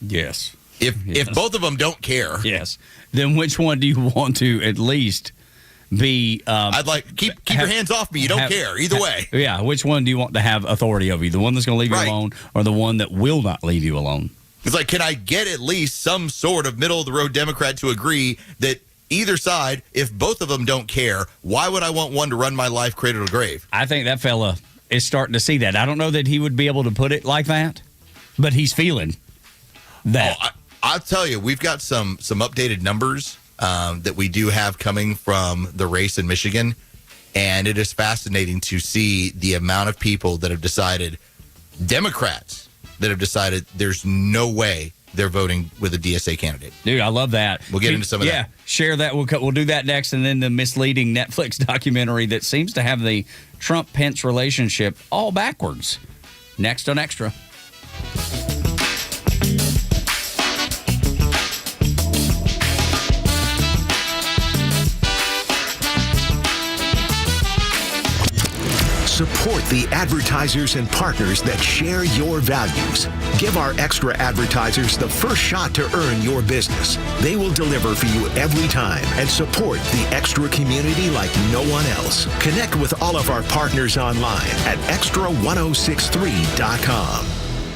Yes. If both of them don't care, yes, then which one do you want to at least be? I'd like keep your hands off me. You don't care either way. Yeah, which one do you want to have authority over you? The one that's going to leave you alone, or the one that will not leave you alone? It's like, can I get at least some sort of middle of the road Democrat to agree that either side, if both of them don't care, why would I want one to run my life cradle to grave? I think that fella is starting to see that. I don't know that he would be able to put it like that, but he's feeling that. Oh, I'll tell you, we've got some updated numbers that we do have coming from the race in Michigan, and it is fascinating to see the amount of people that have decided, Democrats that have decided there's no way they're voting with a DSA candidate. Dude, I love that. We'll get into some of that. Yeah, share that. We'll do that next, and then the misleading Netflix documentary that seems to have the Trump-Pence relationship all backwards. Next on Extra. Support the advertisers and partners that share your values. Give our Extra advertisers the first shot to earn your business. They will deliver for you every time and support the Extra community like no one else. Connect with all of our partners online at extra1063.com.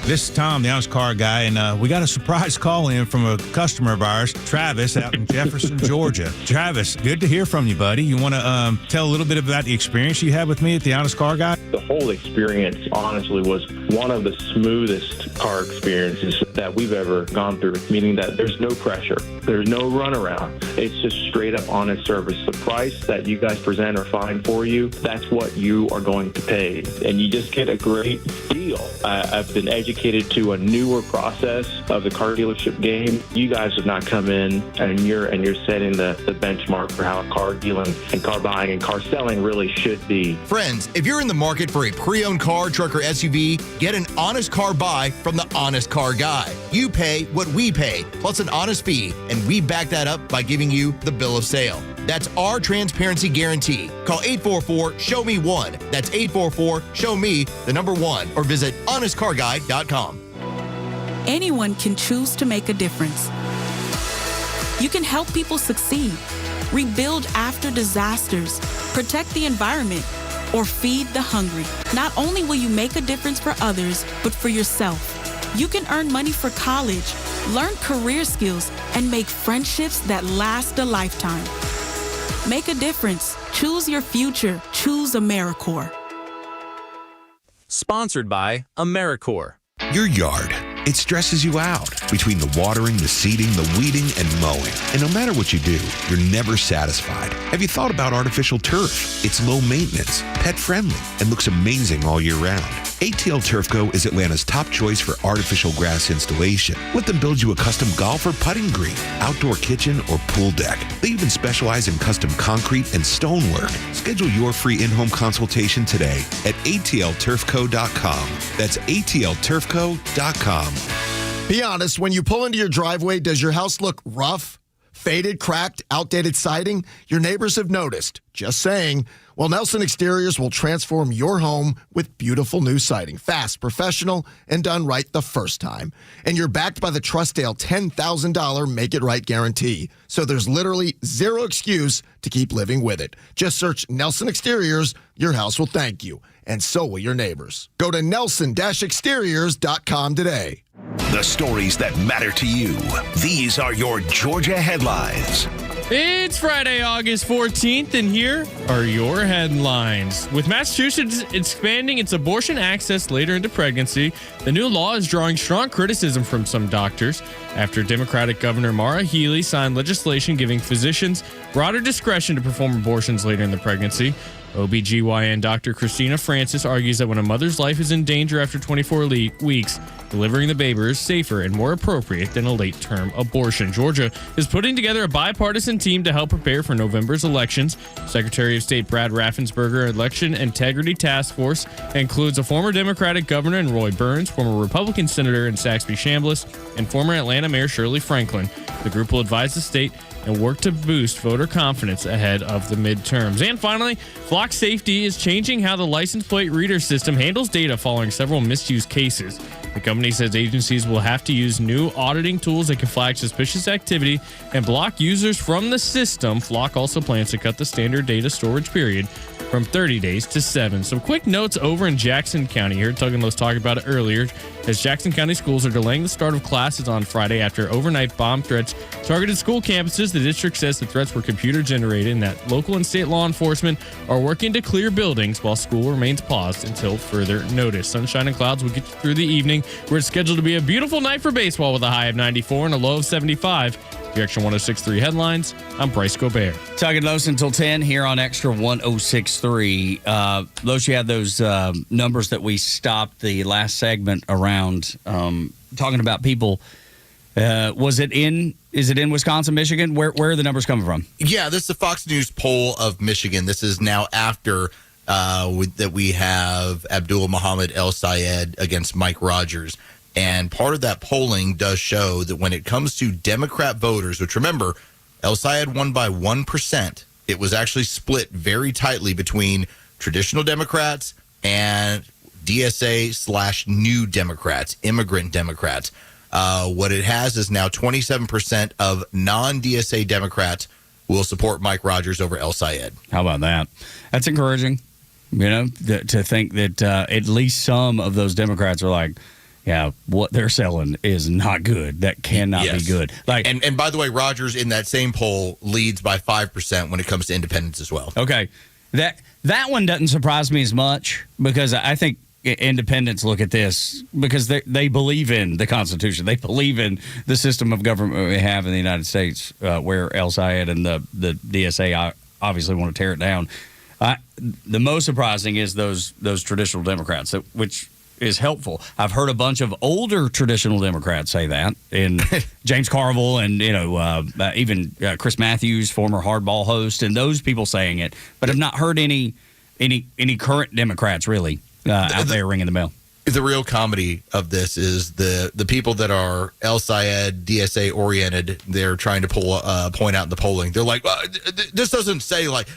This is Tom, the honest car guy, and we got a surprise call in from a customer of ours, Travis, out in Jefferson, Georgia. Travis, good to hear from you, buddy. You want to tell a little bit about the experience you had with me at the honest car guy? The whole experience, honestly, was one of the smoothest car experiences that we've ever gone through, meaning that there's no pressure. There's no runaround. It's just straight up honest service. The price that you guys present or find for you, that's what you are going to pay. And you just get a great deal. I've been educated to a newer process of the car dealership game. You guys have not come in and you're setting the benchmark for how car dealing and car buying and car selling really should be. Friends, if you're in the market for a pre-owned car, truck, or SUV, get an honest car buy from the honest car guy. You pay what we pay, plus an honest fee, and we back that up by giving you the bill of sale. That's our transparency guarantee. Call 844-SHOW-ME-1. That's 844-SHOW-ME-1, or visit honestcarguy.com. Anyone can choose to make a difference. You can help people succeed, rebuild after disasters, protect the environment, or feed the hungry. Not only will you make a difference for others, but for yourself. You can earn money for college, learn career skills, and make friendships that last a lifetime. Make a difference. Choose your future. Choose AmeriCorps. Sponsored by AmeriCorps. Your yard, it stresses you out between the watering, the seeding, the weeding, and mowing. And no matter what you do, you're never satisfied. Have you thought about artificial turf? It's low maintenance, pet friendly, and looks amazing all year round. ATL Turf Co. is Atlanta's top choice for artificial grass installation. Let them build you a custom golf or putting green, outdoor kitchen, or pool deck. They even specialize in custom concrete and stonework. Schedule your free in-home consultation today at atlturfco.com. That's atlturfco.com. Be honest, when you pull into your driveway, does your house look rough, faded, cracked, outdated siding? Your neighbors have noticed. Just saying. Well, Nelson Exteriors will transform your home with beautiful new siding. Fast, professional, and done right the first time. And you're backed by the Trustdale $10,000 Make It Right guarantee. So there's literally zero excuse to keep living with it. Just search Nelson Exteriors. Your house will thank you. And so will your neighbors. Go to nelson-exteriors.com today. The stories that matter to you. These are your Georgia headlines. It's Friday, August 14th, and here are your headlines. With Massachusetts expanding its abortion access later into pregnancy, the new law is drawing strong criticism from some doctors after Democratic Governor Maura Healey signed legislation giving physicians broader discretion to perform abortions later in the pregnancy. OBGYN Dr. Christina Francis argues that when a mother's life is in danger after 24 weeks, delivering the baby is safer and more appropriate than a late-term abortion. Georgia is putting together a bipartisan team to help prepare for November's elections. Secretary of State Brad Raffensperger Election Integrity Task Force includes a former Democratic governor in Roy Burns, former Republican senator in Saxby-Chambliss, and former Atlanta Mayor Shirley Franklin. The group will advise the state and work to boost voter confidence ahead of the midterms. And finally, Flock Safety is changing how the license plate reader system handles data following several misuse cases. The company says agencies will have to use new auditing tools that can flag suspicious activity and block users from the system. Flock also plans to cut the standard data storage period from 30 days to 7. Some quick notes over in Jackson County. You heard Tug and Los talk about it earlier, as Jackson County schools are delaying the start of classes on Friday after overnight bomb threats targeted school campuses. The district says the threats were computer generated and that local and state law enforcement are working to clear buildings while school remains paused until further notice. Sunshine and clouds will get you through the evening, where it's scheduled to be a beautiful night for baseball with a high of 94 and a low of 75. The Extra 106.3 headlines. I'm Bryce Gobert. Tug and Los until 10 here on Extra 106.3. Los, you had those numbers that we stopped the last segment around talking about people. Is it in Wisconsin, Michigan? Where are the numbers coming from? Yeah, this is the Fox News poll of Michigan. This is now after that we have Abdul Muhammad El Sayed against Mike Rogers. And part of that polling does show that when it comes to Democrat voters, which remember, El Sayed won by 1%, it was actually split very tightly between traditional Democrats and DSA/New Democrats, immigrant Democrats. What it has is now 27% of non-DSA Democrats will support Mike Rogers over El Sayed. How about that? That's encouraging, to think that at least some of those Democrats are like, yeah, what they're selling is not good. That cannot be good. And by the way, Rogers in that same poll leads by 5% when it comes to independents as well. Okay. That one doesn't surprise me as much, because I think independents look at this because they believe in the Constitution. They believe in the system of government we have in the United States, where El Sayed and the DSA obviously want to tear it down. The most surprising is those traditional Democrats, which is helpful. I've heard a bunch of older traditional Democrats say that, in James Carville and even Chris Matthews, former hardball host, and those people saying it. But I've not heard any current Democrats really out there ringing the bell. The real comedy of this is the people that are El Sayed DSA oriented. They're trying to point out in the polling. They're like, this doesn't say like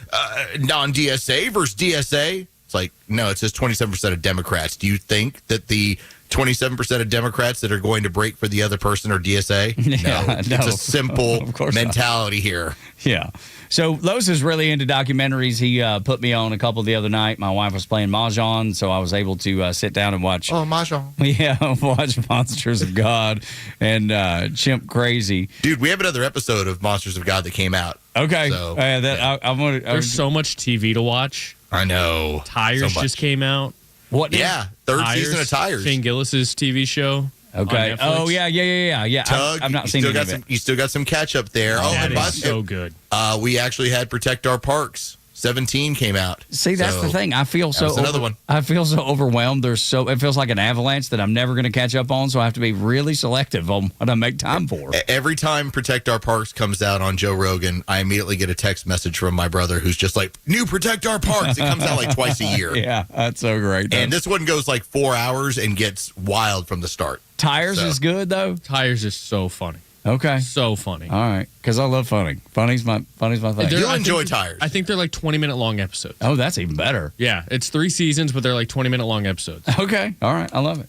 non-DSA versus DSA. It's like, no, it says 27% of Democrats. Do you think that the 27% of Democrats that are going to break for the other person are DSA? No. It's a simple mentality here. Yeah. So Los is really into documentaries. He put me on a couple the other night. My wife was playing Mahjong, so I was able to sit down and watch. Oh, Mahjong. Yeah, watch Monsters of God and Chimp Crazy. Dude, we have another episode of Monsters of God that came out. Okay. So, there's so much TV to watch. I know. Tires just came out. What? Yeah, third season of Tires. Shane Gillis's TV show. Okay. Oh, yeah. Tug, I've not seen it yet. You still got some catch up there. That is so good. We actually had Protect Our Parks. 17 came out. See, that's the thing. I feel so another one. I feel so overwhelmed. It feels like an avalanche that I'm never going to catch up on, so I have to be really selective on what I make time for. Every time Protect Our Parks comes out on Joe Rogan, I immediately get a text message from my brother who's just like, new Protect Our Parks. It comes out like twice a year. Yeah, that's so great. And this one goes like 4 hours and gets wild from the start. Tires is good, though? Tires is so funny. Okay. So funny. All right. Because I love funny. Funny's my thing. You'll enjoy Tires. I think they're like 20-minute long episodes. Oh, that's even better. Yeah, it's 3 seasons, but they're like 20-minute long episodes. Okay. All right. I love it.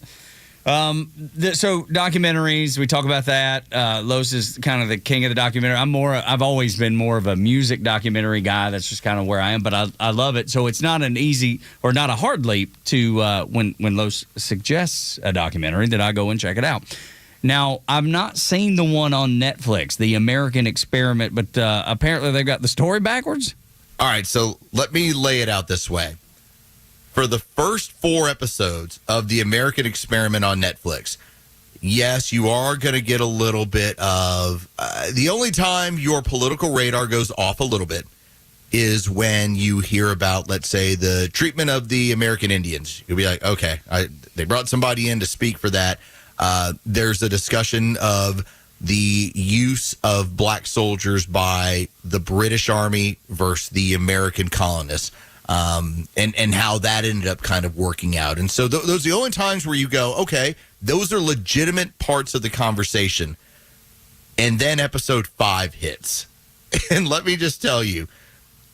So documentaries, we talk about that. Los is kind of the king of the documentary. I've always been more of a music documentary guy. That's just kind of where I am, but I love it. So it's not an easy or not a hard leap to when Los suggests a documentary that I go and check it out. Now, I've not seen the one on Netflix, The American Experiment, but apparently they've got the story backwards. All right, so let me lay it out this way. For the first 4 episodes of The American Experiment on Netflix, yes, you are going to get a little bit of... the only time your political radar goes off a little bit is when you hear about, let's say, the treatment of the American Indians. You'll be like, okay, they brought somebody in to speak for that. There's a discussion of the use of black soldiers by the British Army versus the American colonists. And how that ended up kind of working out. And so those are the only times where you go, okay, those are legitimate parts of the conversation. And then episode 5 hits. And let me just tell you,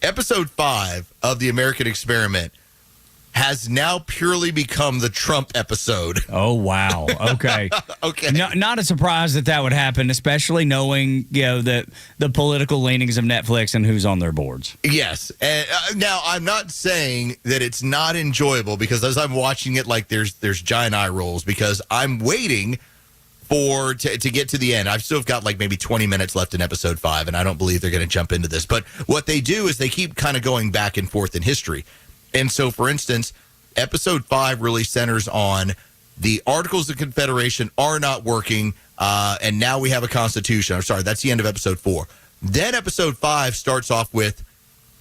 episode 5 of The American Experiment has now purely become the Trump episode. Oh, wow. Okay. Okay. Not a surprise that would happen, especially knowing, the political leanings of Netflix and who's on their boards. Yes. And now I'm not saying that it's not enjoyable, because as I'm watching it, like there's giant eye rolls, because I'm waiting to get to the end. I've still got like maybe 20 minutes left in episode 5, and I don't believe they're going to jump into this. But what they do is they keep kind of going back and forth in history. And so, for instance, episode 5 really centers on the Articles of Confederation are not working, and now we have a constitution. I'm sorry, that's the end of episode 4. Then episode 5 starts off with,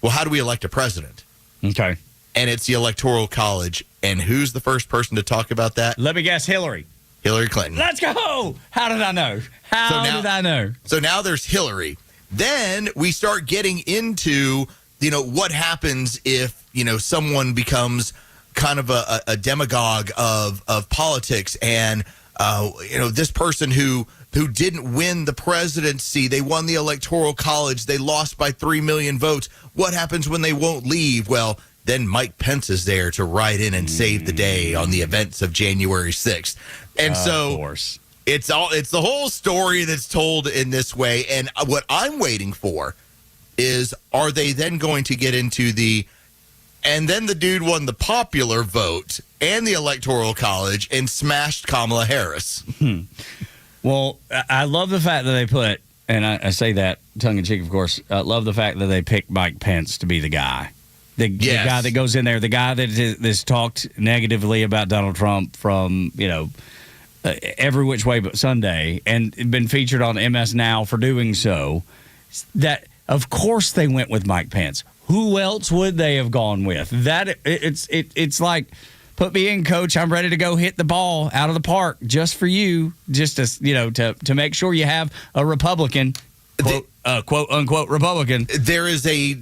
well, how do we elect a president? Okay. And it's the Electoral College. And who's the first person to talk about that? Let me guess, Hillary Clinton. Let's go. How did I know? How did I know? So now there's Hillary. Then we start getting into, what happens if, someone becomes kind of a demagogue of politics, and, this person who didn't win the presidency, they won the Electoral College, they lost by 3 million votes. What happens when they won't leave? Well, then Mike Pence is there to ride in and save the day on the events of January 6th. And so, of course, it's the whole story that's told in this way. And what I'm waiting for is, are they then going to get into and then the dude won the popular vote and the Electoral College and smashed Kamala Harris. Well, I love the fact that they put, and I say that tongue-in-cheek, of course, I love the fact that they picked Mike Pence to be the guy. The guy that goes in there, the guy that's talked negatively about Donald Trump from, every which way but Sunday, and been featured on MS Now for doing so. That, of course, they went with Mike Pence. Who else would they have gone with? It's like, put me in, coach. I'm ready to go hit the ball out of the park just for you, just to make sure you have a Republican, quote unquote Republican. There is a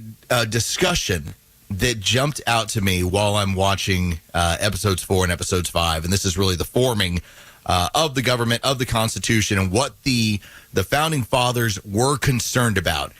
discussion that jumped out to me while I'm watching episodes 4 and episodes 5, and this is really the forming of the government, of the Constitution, and what the founding fathers were concerned about.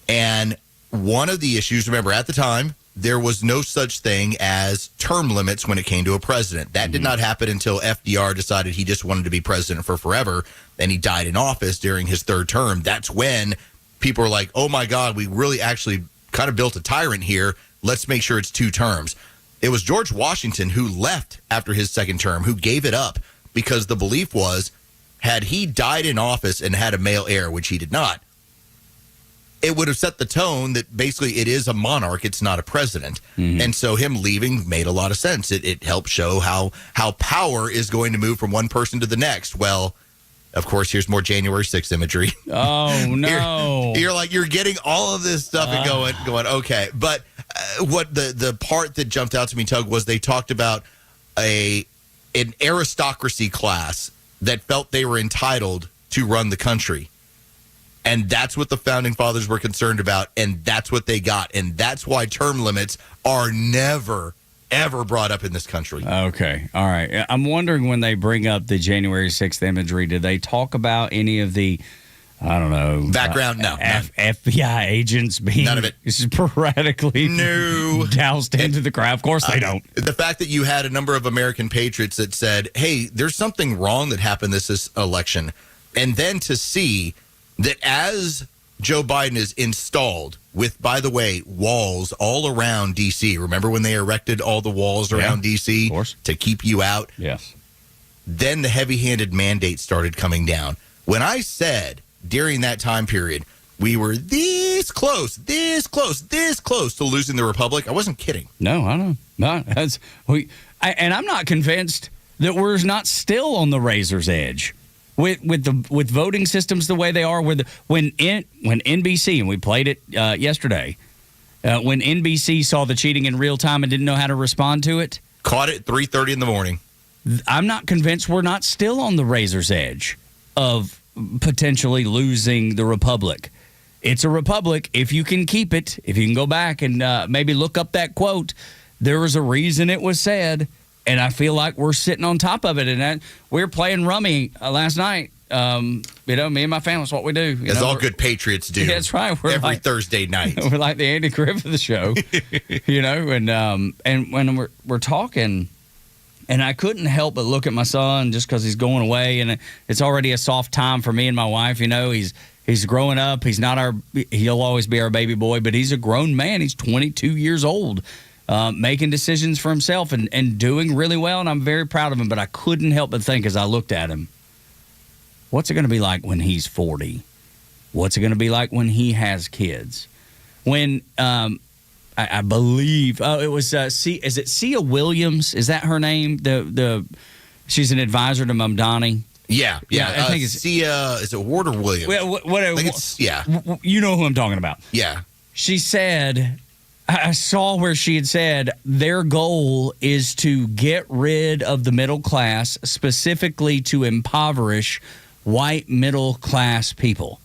And one of the issues, remember, at the time, there was no such thing as term limits when it came to a president. That did not happen until FDR decided he just wanted to be president for forever, and he died in office during his 3rd term. That's when people were like, oh my God, we really actually kind of built a tyrant here. Let's make sure it's 2 terms. It was George Washington who left after his 2nd term, who gave it up, because the belief was, had he died in office and had a male heir, which he did not, it would have set the tone that basically it is a monarch, it's not a president. And so him leaving made a lot of sense. It helped show how power is going to move from one person to the next. Well, of course, here's more January 6th imagery. Oh, no. You're getting all of this stuff and going, okay. But what the part that jumped out to me, Tug, was they talked about an aristocracy class that felt they were entitled to run the country. And that's what the founding fathers were concerned about, and that's what they got. And that's why term limits are never, ever brought up in this country. Okay. All right. I'm wondering, when they bring up the January 6th imagery, do they talk about any of the I don't know. Background? No. FBI agents being none of it. Sporadically doused into the crowd. Of course they don't. The fact that you had a number of American patriots that said, hey, there's something wrong that happened this election. And then to see that as Joe Biden is installed with, by the way, walls all around D.C. Remember when they erected all the walls around D.C. Of course. To keep you out? Yes. Then the heavy-handed mandate started coming down. When I said during that time period, we were this close to losing the republic, I wasn't kidding. No, I know. No, and I'm not convinced that we're not still on the razor's edge with voting systems the way they are. When NBC, and we played it yesterday, when NBC saw the cheating in real time and didn't know how to respond to it, caught it at 3:30 in the morning. I'm not convinced we're not still on the razor's edge of potentially losing the republic. It's a republic if you can keep it. If you can go back and maybe look up that quote, there was a reason it was said, and I feel like we're sitting on top of it. And we were playing rummy last night. Me and my family, that's what we do. As all good patriots do. That's right. We're every Thursday night. We're like the Andy Griffith of the show, and when we're talking. And I couldn't help but look at my son just because he's going away, and it's already a soft time for me and my wife. He's growing up. He'll always be our baby boy, but he's a grown man. He's 22 years old, making decisions for himself and doing really well, and I'm very proud of him. But I couldn't help but think as I looked at him, what's it going to be like when he's 40? What's it going to be like when he has kids? When I believe it was is it Sia Williams? Is that her name? She's an advisor to Mamdani. Yeah. I think it's Sia. Is it Ward or Williams? Yeah. You know who I'm talking about. Yeah. She said, I saw where she had said their goal is to get rid of the middle class, specifically to impoverish white middle class people.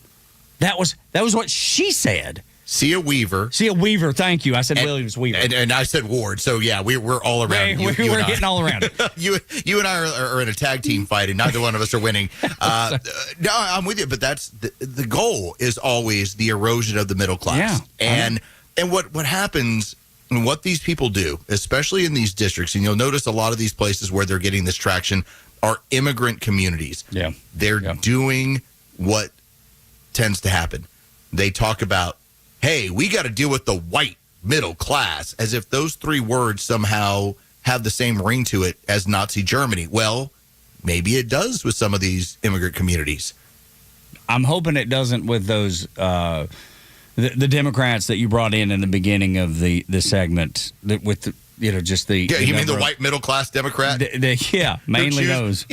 That was what she said. Sia Weaver, thank you. I said Williams Weaver. And I said Ward. So, yeah, we're all around. We're getting all around. you and I are in a tag team fight, and neither one of us are winning. No, I'm with you, but that's the goal is always the erosion of the middle class. Yeah, and what happens and what these people do, especially in these districts, and you'll notice a lot of these places where they're getting this traction are immigrant communities. Yeah. They're doing what tends to happen. They talk about, hey, we got to deal with the white middle class, as if those three words somehow have the same ring to it as Nazi Germany. Well, maybe it does with some of these immigrant communities. I'm hoping it doesn't with those the Democrats that you brought in the beginning of the segment with the, just the you mean the white middle class Democrat? Mainly those.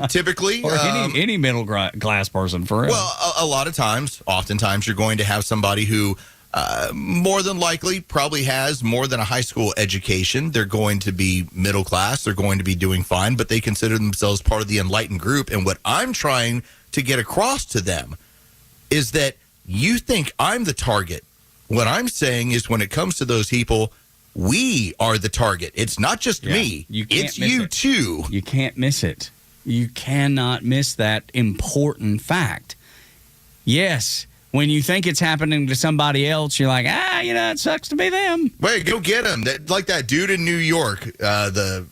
Typically, or any middle class person for real. Well, a lot of times, oftentimes, you're going to have somebody who more than likely probably has more than a high school education. They're going to be middle class. They're going to be doing fine, but they consider themselves part of the enlightened group. And what I'm trying to get across to them is that you think I'm the target. What I'm saying is when it comes to those people, we are the target. It's not just me. It's you too. You can't miss it. You cannot miss that important fact. Yes, when you think it's happening to somebody else, you're like, it sucks to be them. Wait, go get them. Like that dude in New York, the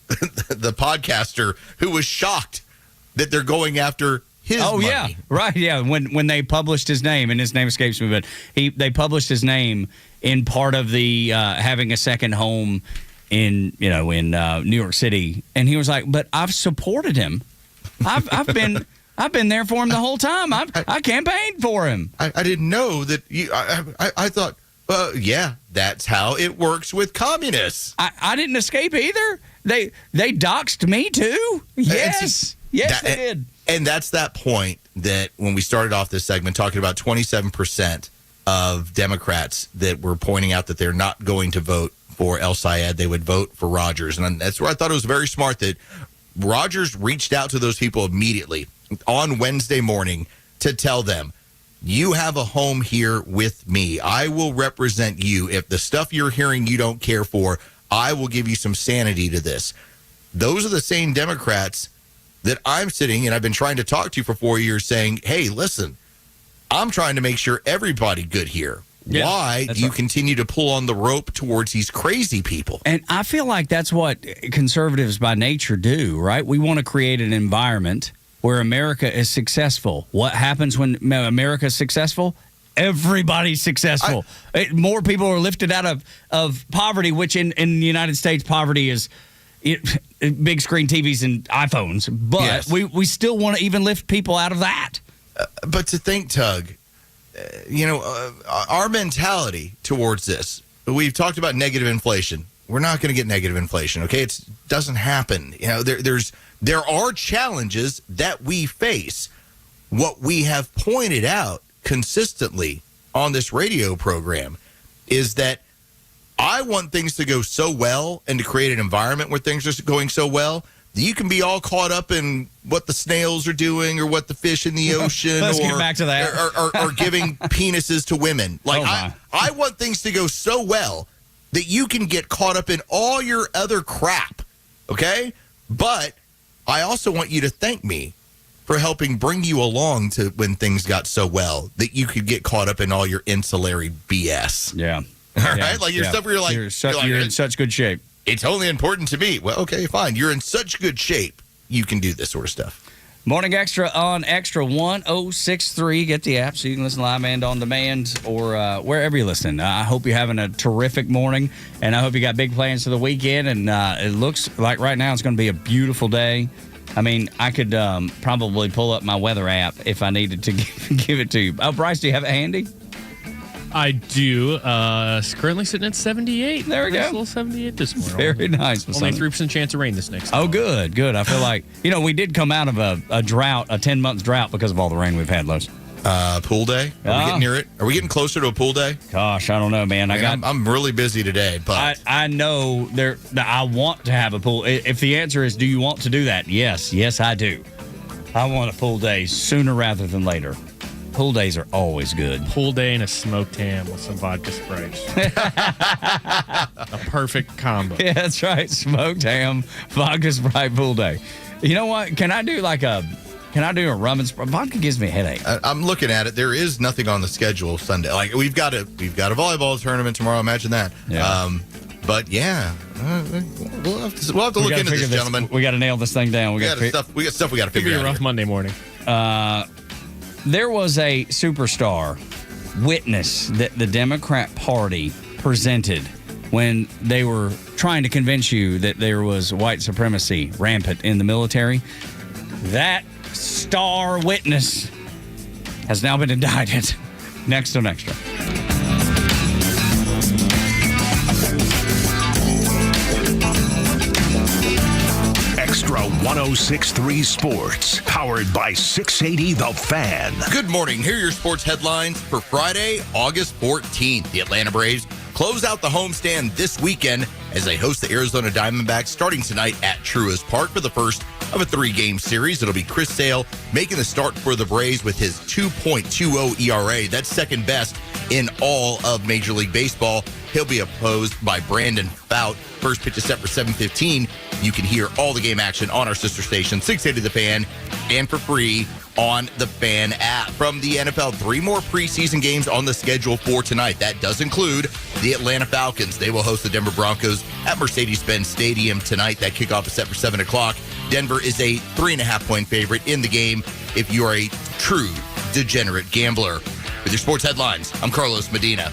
podcaster who was shocked that they're going after his money. Yeah, right. Yeah, when they published his name, and his name escapes me, but they published his name in part of the having a second home in New York City, and he was like, "But I've supported him. I've been there for him the whole time. I campaigned for him. I didn't know that you. I thought, that's how it works with communists. I didn't escape either. They doxed me too. Yes, they did. And that's that point that when we started off this segment talking about 27% of Democrats that were pointing out that they're not going to vote for El Sayed, they would vote for Rogers. And that's where I thought it was very smart that Rogers reached out to those people immediately on Wednesday morning to tell them, you have a home here with me. I will represent you. If the stuff you're hearing you don't care for, I will give you some sanity to this. Those are the same Democrats that I'm sitting and I've been trying to talk to for 4 years saying, hey, listen, I'm trying to make sure everybody good here. Yeah, Why do you continue to pull on the rope towards these crazy people? And I feel like that's what conservatives by nature do, right? We want to create an environment where America is successful. What happens when America is successful? Everybody's successful. More people are lifted out of poverty, which in the United States, poverty is big screen TVs and iPhones. But we still want to even lift people out of that. But to think, Tug, our mentality towards this, we've talked about negative inflation. We're not going to get negative inflation, okay? It doesn't happen. There are challenges that we face. What we have pointed out consistently on this radio program is that I want things to go so well and to create an environment where things are going so well that you can be all caught up in what the snails are doing or what the fish in the ocean Let's get back to that. or giving penises to women. I want things to go so well that you can get caught up in all your other crap, okay? But I also want you to thank me for helping bring you along to when things got so well that you could get caught up in all your insulary BS. Yeah. All right? Like your stuff where you're in such good shape. It's only important to me. Well, okay, fine. You're in such good shape, you can do this sort of stuff. Morning Extra on Extra 1063. Get the app so you can listen live and on demand or wherever you're listening. I hope you're having a terrific morning, and I hope you got big plans for the weekend. And it looks like right now it's going to be a beautiful day. I mean, I could probably pull up my weather app if I needed to give it to you. Oh, Bryce, do you have it handy? I do. It's currently sitting at 78. There we go. Nice little 78 this morning. Very nice. Only 3% chance of rain this next Oh, good. I feel like, we did come out of a drought, a 10-month drought because of all the rain we've had, Los. Pool day? Are we getting near it? Are we getting closer to a pool day? Gosh, I don't know, man. I'm really busy today, but I know I want to have a pool. If the answer is, do you want to do that? Yes, I do. I want a pool day sooner rather than later. Pool days are always good. Pool day and a smoked ham with some vodka Sprite. A perfect combo. Yeah, that's right. Smoked ham, vodka Sprite, pool day. You know what? Can I do a rum and Sprite? Vodka gives me a headache. I'm looking at it. There is nothing on the schedule Sunday. Like we've got a volleyball tournament tomorrow. Imagine that. Yeah. But yeah, we'll have to look into this, gentlemen. We got to nail this thing down. We got stuff we got to figure out. It'll be a rough Monday morning. There was a superstar witness that the Democrat Party presented when they were trying to convince you that there was white supremacy rampant in the military. That star witness has now been indicted. Next on Extra. Extra 1063 Sports, powered by 680 The Fan. Good morning. Here are your sports headlines for Friday, August 14th. The Atlanta Braves close out the homestand this weekend as they host the Arizona Diamondbacks starting tonight at Truist Park for the first of a 3-game series. It'll be Chris Sale making the start for the Braves with his 2.20 ERA. That's second best in all of Major League Baseball. He'll be opposed by Brandon Fout. First pitch is set for 7:15. You can hear all the game action on our sister station, 680 The Fan, and for free on the Fan app. From the NFL, 3 more preseason games on the schedule for tonight. That does include the Atlanta Falcons. They will host the Denver Broncos at Mercedes-Benz Stadium tonight. That kickoff is set for 7 o'clock. Denver is a 3.5-point favorite in the game if you are a true degenerate gambler. With your sports headlines, I'm Carlos Medina.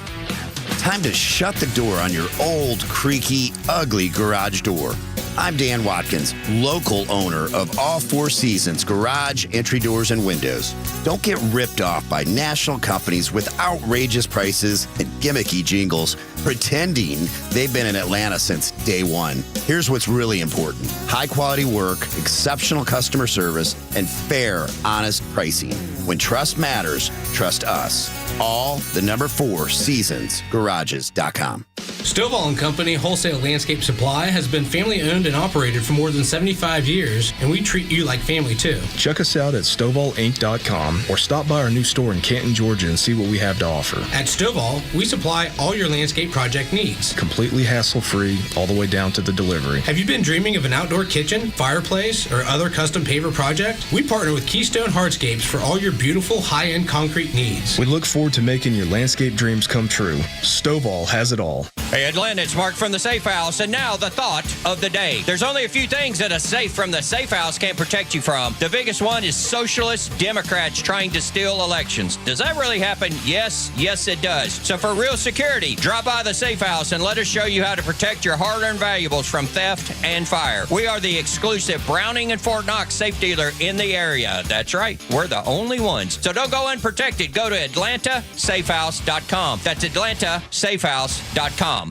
Time to shut the door on your old, creaky, ugly garage door. I'm Dan Watkins, local owner of All 4 Seasons Garage, Entry Doors, and Windows. Don't get ripped off by national companies with outrageous prices and gimmicky jingles, pretending they've been in Atlanta since day one. Here's what's really important: high-quality work, exceptional customer service, and fair, honest pricing. When trust matters, trust us. All the number 4 Seasons Garages.com. Stovall & Company Wholesale Landscape Supply has been family owned and operated for more than 75 years, and we treat you like family too. Check us out at StovallInc.com or stop by our new store in Canton, Georgia and see what we have to offer. At Stovall, we supply all your landscape project needs. Completely hassle-free all the way down to the delivery. Have you been dreaming of an outdoor kitchen, fireplace, or other custom paver project? We partner with Keystone Hardscapes for all your beautiful high-end concrete needs. We look forward to making your landscape dreams come true. Stovall has it all. Hey, Atlanta, it's Mark from the Safe House, and now the thought of the day. There's only a few things that a safe from the Safe House can't protect you from. The biggest one is socialist Democrats trying to steal elections. Does that really happen? Yes, it does. So for real security, drop by the Safe House and let us show you how to protect your hard-earned valuables from theft and fire. We are the exclusive Browning and Fort Knox safe dealer in the area. That's right, we're the only ones. So don't go unprotected. Go to AtlantaSafeHouse.com. That's AtlantaSafeHouse.com.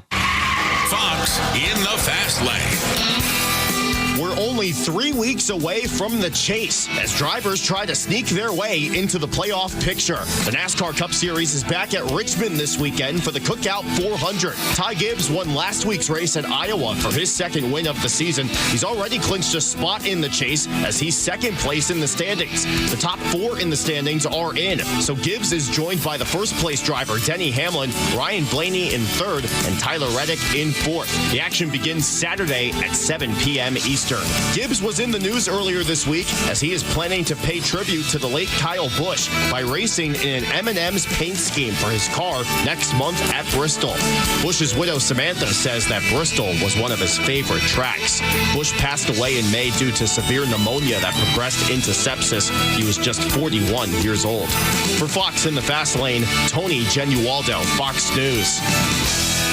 Fox in the fast lane. We're only 3 weeks away from the chase as drivers try to sneak their way into the playoff picture. The NASCAR Cup Series is back at Richmond this weekend for the Cookout 400. Ty Gibbs won last week's race at Iowa for his second win of the season. He's already clinched a spot in the chase as he's second place in the standings. The top 4 in the standings are in, so Gibbs is joined by the first place driver Denny Hamlin, Ryan Blaney in third, and Tyler Reddick in fourth. The action begins Saturday at 7 p.m. Eastern. Gibbs was in the news earlier this week as he is planning to pay tribute to the late Kyle Busch by racing in an M&M's paint scheme for his car next month at Bristol. Busch's widow Samantha says that Bristol was one of his favorite tracks. Busch passed away in May due to severe pneumonia that progressed into sepsis. He was just 41 years old. For Fox in the Fast Lane, Tony Genualdo, Fox News.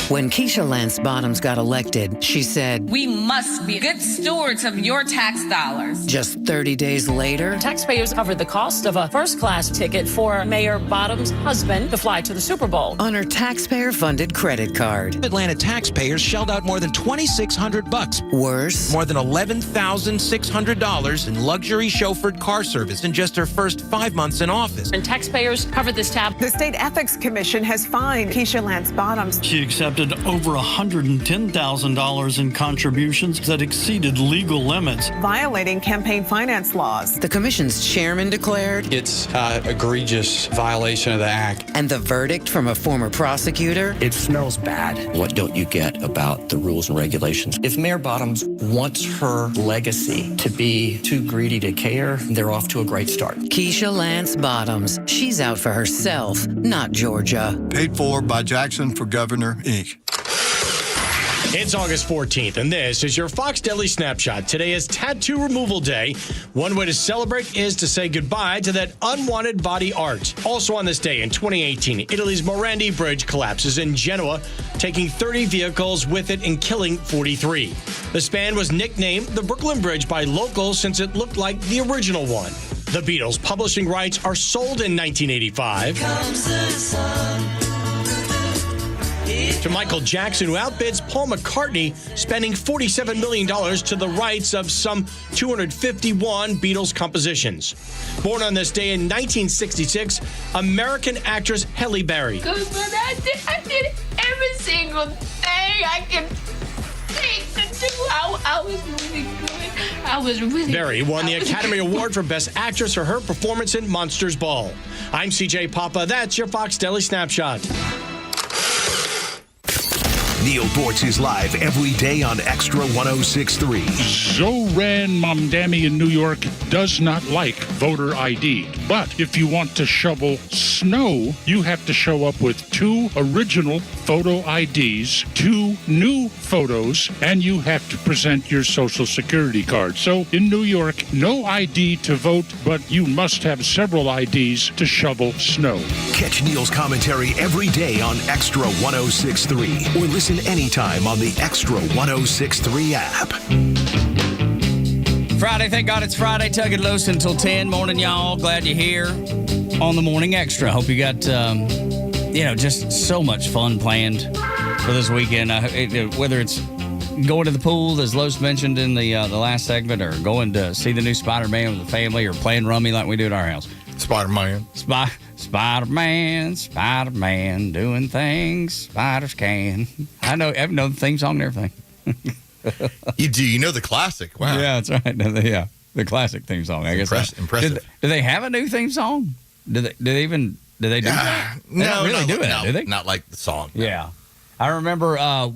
When Keisha Lance Bottoms got elected, she said, "We must be good stewards of your tax dollars." Just 30 days later, taxpayers covered the cost of a first-class ticket for Mayor Bottoms' husband to fly to the Super Bowl on her taxpayer-funded credit card. Atlanta taxpayers shelled out more than $2,600. Worse, more than $11,600 in luxury chauffeured car service in just her first 5 months in office. And taxpayers covered this tab. The State Ethics Commission has fined Keisha Lance Bottoms. She accepted over $110,000 in contributions that exceeded legal limits, violating campaign finance laws. The commission's chairman declared it's an egregious violation of the act. And the verdict from a former prosecutor? It smells bad. What don't you get about the rules and regulations? If Mayor Bottoms wants her legacy to be too greedy to care, they're off to a great start. Keisha Lance Bottoms. She's out for herself, not Georgia. Paid for by Jackson for Governor, Inc. It's August 14th, and this is your Fox Daily Snapshot. Today is Tattoo Removal Day. One way to celebrate is to say goodbye to that unwanted body art. Also on this day in 2018, Italy's Morandi Bridge collapses in Genoa, taking 30 vehicles with it and killing 43. The span was nicknamed the Brooklyn Bridge by locals since it looked like the original one. The Beatles' publishing rights are sold in 1985. To Michael Jackson, who outbids Paul McCartney, spending $47 million to the rights of some 251 Beatles compositions. Born on this day in 1966, American actress Halle Berry. Because when I did every single thing I can think to do. I was really good. I was really Berry won the Academy Award for Best Actress for her performance in Monsters Ball. I'm CJ Papa. That's your Fox Daily Snapshot. Neil Bortz is live every day on Extra 106.3. Zoran Mamdani in New York does not like voter ID. But if you want to shovel snow, you have to show up with 2 original photo IDs, 2 new photos, and you have to present your Social Security card. So in New York, no ID to vote, but you must have several IDs to shovel snow. Catch Neil's commentary every day on Extra 106.3 or listen anytime on the Extra 106.3 app. Friday, thank God it's Friday. Tug and Los until 10. Morning, y'all. Glad you're here on the Morning Extra. Hope you got, just so much fun planned for this weekend. Whether it's going to the pool, as Los mentioned in the last segment, or going to see the new Spider-Man with the family, or playing rummy like we do at our house. Spider-Man. Spider-Man, Spider-Man, doing things spiders can. I've known the theme song and everything. You know the classic. Wow. Yeah, that's right. Yeah, the classic theme song. I guess. Impressive. Do they have a new theme song? Do they do that? They don't really do it, do they? Not like the song. Yeah. I remember, there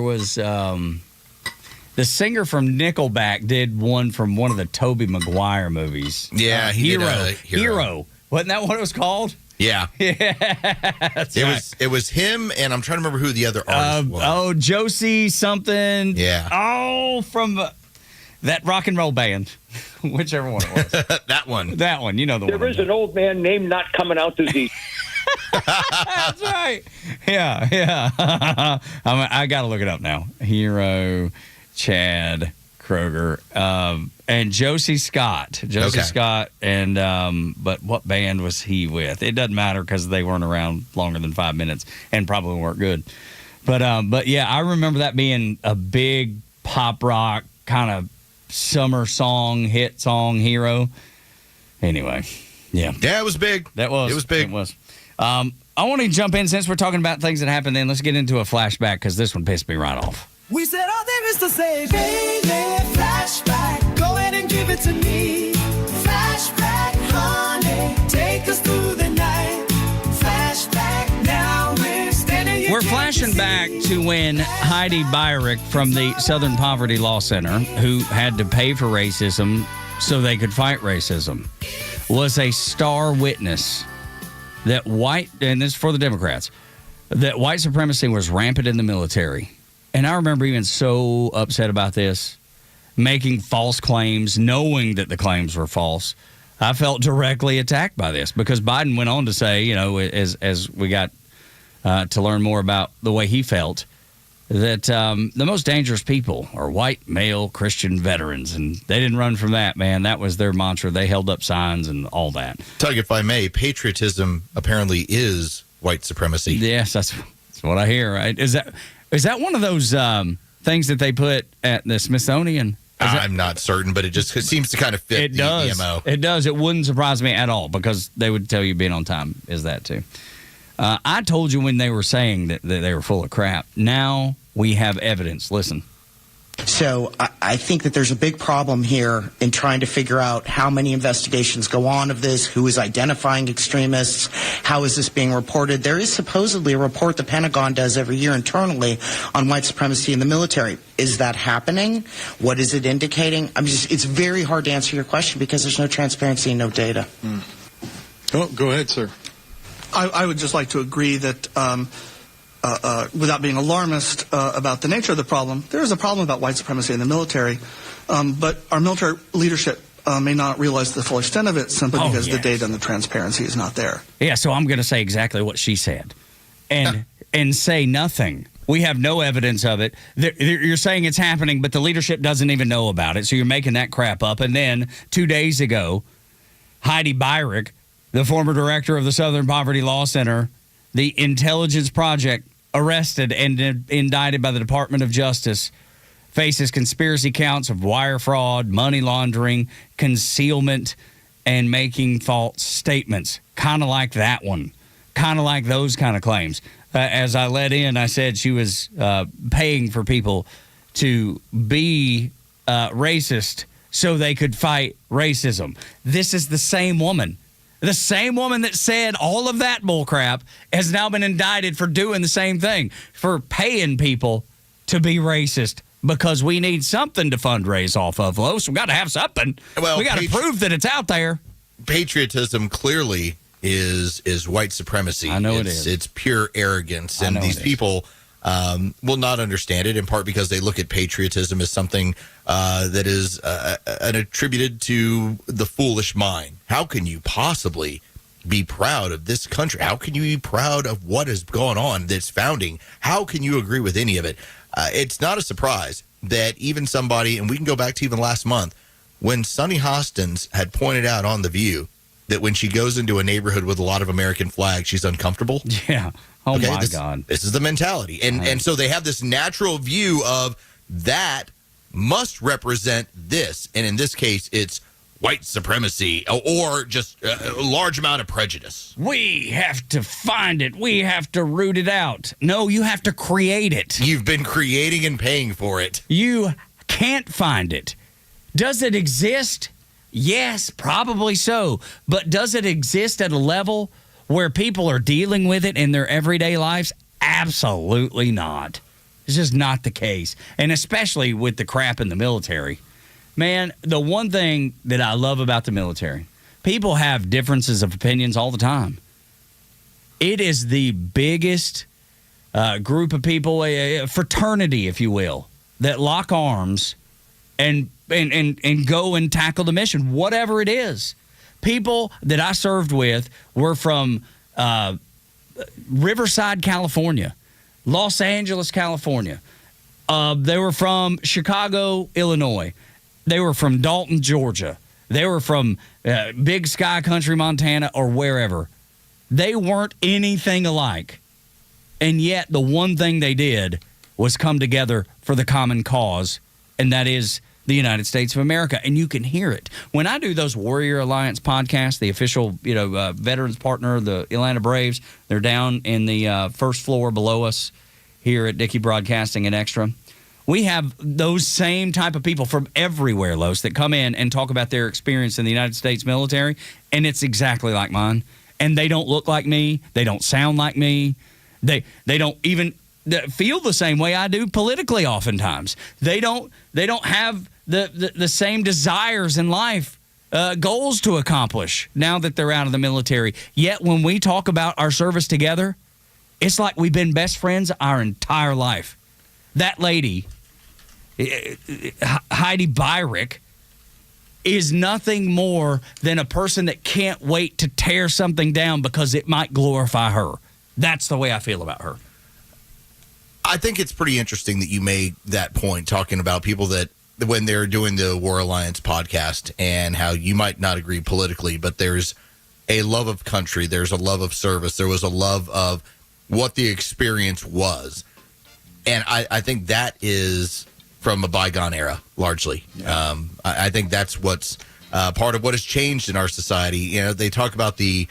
was the singer from Nickelback did one from one of the Tobey Maguire movies. Yeah, he did Hero. Wasn't that what it was called? Yeah. It was him, and I'm trying to remember who the other artist was. Josie something. Yeah. Oh, from that rock and roll band. Whichever one it was. That one. That one. You know the one. There is an old man named Not Coming Out to See. That's right. Yeah. I got to look it up now. Hero, Chad Kroger, and Josie Scott. Scott, and but what band was he with? It doesn't matter because they weren't around longer than 5 minutes and probably weren't good. But yeah, I remember that being a big pop rock kind of summer song, hit song, Hero. Anyway, yeah. Yeah, it was big. It was big. It was. I want to jump in since we're talking about things that happened then. Let's get into a flashback because this one pissed me right off. We said all there is to say, baby, flashback, go ahead and give it to me. Flashback, honey, take us through the night. Flashback, now we're standing. We're flashing back to when Heidi Byrick from the Southern Poverty Law Center, who had to pay for racism so they could fight racism, was a star witness that and this is for the Democrats, that white supremacy was rampant in the military. And I remember being so upset about this, making false claims, knowing that the claims were false. I felt directly attacked by this because Biden went on to say, as we got to learn more about the way he felt, that the most dangerous people are white, male, Christian veterans. And they didn't run from that, man. That was their mantra. They held up signs and all that. Tug, if I may, patriotism apparently is white supremacy. Yes, that's what I hear, right? Is that one of those things that they put at the Smithsonian? I'm not certain, but it seems to kind of fit the MO. It does. It wouldn't surprise me at all because they would tell you being on time is that too. I told you when they were saying that they were full of crap. Now we have evidence. Listen. So I think that there's a big problem here in trying to figure out how many investigations go on of this, who is identifying extremists, how is this being reported. There is supposedly a report the Pentagon does every year internally on white supremacy in the military. Is that happening? What is it indicating? It's very hard to answer your question because there's no transparency and no data. Oh, go ahead, sir. I would just like to agree that without being alarmist about the nature of the problem, there is a problem about white supremacy in the military, but our military leadership may not realize the full extent of it simply because the data and the transparency is not there. Yeah, so I'm going to say exactly what she said and say nothing. We have no evidence of it. You're saying it's happening, but the leadership doesn't even know about it, so you're making that crap up. And then 2 days ago, Heidi Byrick, the former director of the Southern Poverty Law Center, the Intelligence Project, arrested and indicted by the Department of Justice, faces conspiracy counts of wire fraud, money laundering, concealment, and making false statements. Kind of like that one. Kind of like those kind of claims. As I let in, I said she was paying for people to be racist so they could fight racism. This is the same woman. The same woman that said all of that bullcrap has now been indicted for doing the same thing, for paying people to be racist because we need something to fundraise off of, Los. We got to have something. Well, we got to prove that it's out there. Patriotism clearly is white supremacy. I know it is. It's pure arrogance, and these people will not understand it, in part because they look at patriotism as something that is attributed to the foolish mind. How can you possibly be proud of this country? How can you be proud of what has gone on, this founding? How can you agree with any of it? It's not a surprise that even somebody, and we can go back to even last month, when Sunny Hostins had pointed out on The View that when she goes into a neighborhood with a lot of American flags, she's uncomfortable. Yeah. Oh, okay, my God. This is the mentality. And so they have this natural view of that must represent this. And in this case, it's white supremacy or just a large amount of prejudice. We have to find it. We have to root it out. No, you have to create it. You've been creating and paying for it. You can't find it. Does it exist? Yes, probably so. But does it exist at a level where people are dealing with it in their everyday lives? Absolutely not. It's just not the case. And especially with the crap in the military. Man, the one thing that I love about the military, people have differences of opinions all the time. It is the biggest group of people, a fraternity, if you will, that lock arms and go and tackle the mission, whatever it is. People that I served with were from Riverside, California, Los Angeles, California. They were from Chicago, Illinois. They were from Dalton, Georgia. They were from Big Sky Country, Montana, or wherever. They weren't anything alike. And yet the one thing they did was come together for the common cause, and that is the United States of America. And you can hear it. When I do those Warrior Alliance podcasts, the official veterans partner of the Atlanta Braves, they're down in the first floor below us here at Dickey Broadcasting and Extra. We have those same type of people from everywhere, Los, that come in and talk about their experience in the United States military, and it's exactly like mine. And they don't look like me. They don't sound like me. They don't even feel the same way I do politically oftentimes. They don't have the same desires in life, goals to accomplish now that they're out of the military. Yet when we talk about our service together, it's like we've been best friends our entire life. That lady, Heidi Byrick, is nothing more than a person that can't wait to tear something down because it might glorify her. That's the way I feel about her. I think it's pretty interesting that you made that point, talking about people that when they're doing the War Alliance podcast and how you might not agree politically, but there's a love of country, there's a love of service, there was a love of what the experience was. And I think that is from a bygone era, largely. Yeah. I think that's what's part of what has changed in our society. You know, they talk about the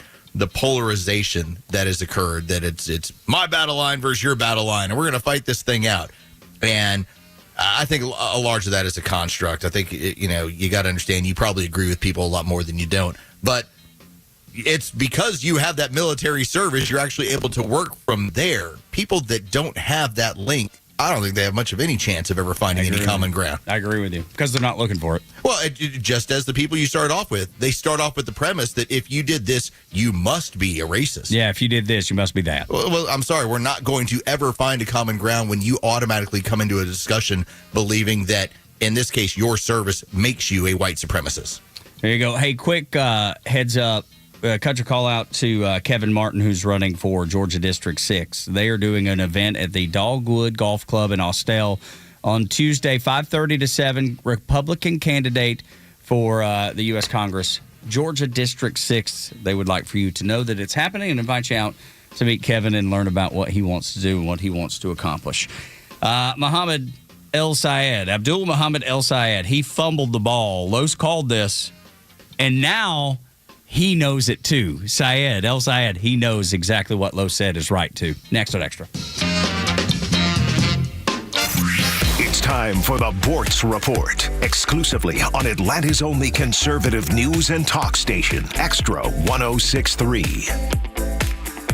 polarization that has occurred, that it's my battle line versus your battle line, and we're going to fight this thing out. And I think a large of that is a construct. I think, you got to understand, you probably agree with people a lot more than you don't. But it's because you have that military service, you're actually able to work from there. People that don't have that link, I don't think they have much of any chance of ever finding any common ground. I agree with you, because they're not looking for it. Well, just as the people you start off with, they start off with the premise that if you did this, you must be a racist. Yeah, if you did this, you must be that. Well, I'm sorry, we're not going to ever find a common ground when you automatically come into a discussion believing that, in this case, your service makes you a white supremacist. There you go. Hey, quick heads up. Country call out to Kevin Martin, who's running for Georgia District 6. They are doing an event at the Dogwood Golf Club in Austell on Tuesday, 5:30 to 7. Republican candidate for the U.S. Congress, Georgia District 6. They would like for you to know that it's happening and invite you out to meet Kevin and learn about what he wants to do and what he wants to accomplish. Abdul Muhammad El Sayed, he fumbled the ball. Los called this, and now he knows it too. El Sayed, he knows exactly what Los said is right too. Next on Extra. It's time for the Bortz Report, exclusively on Atlanta's only conservative news and talk station, Extra 106.3.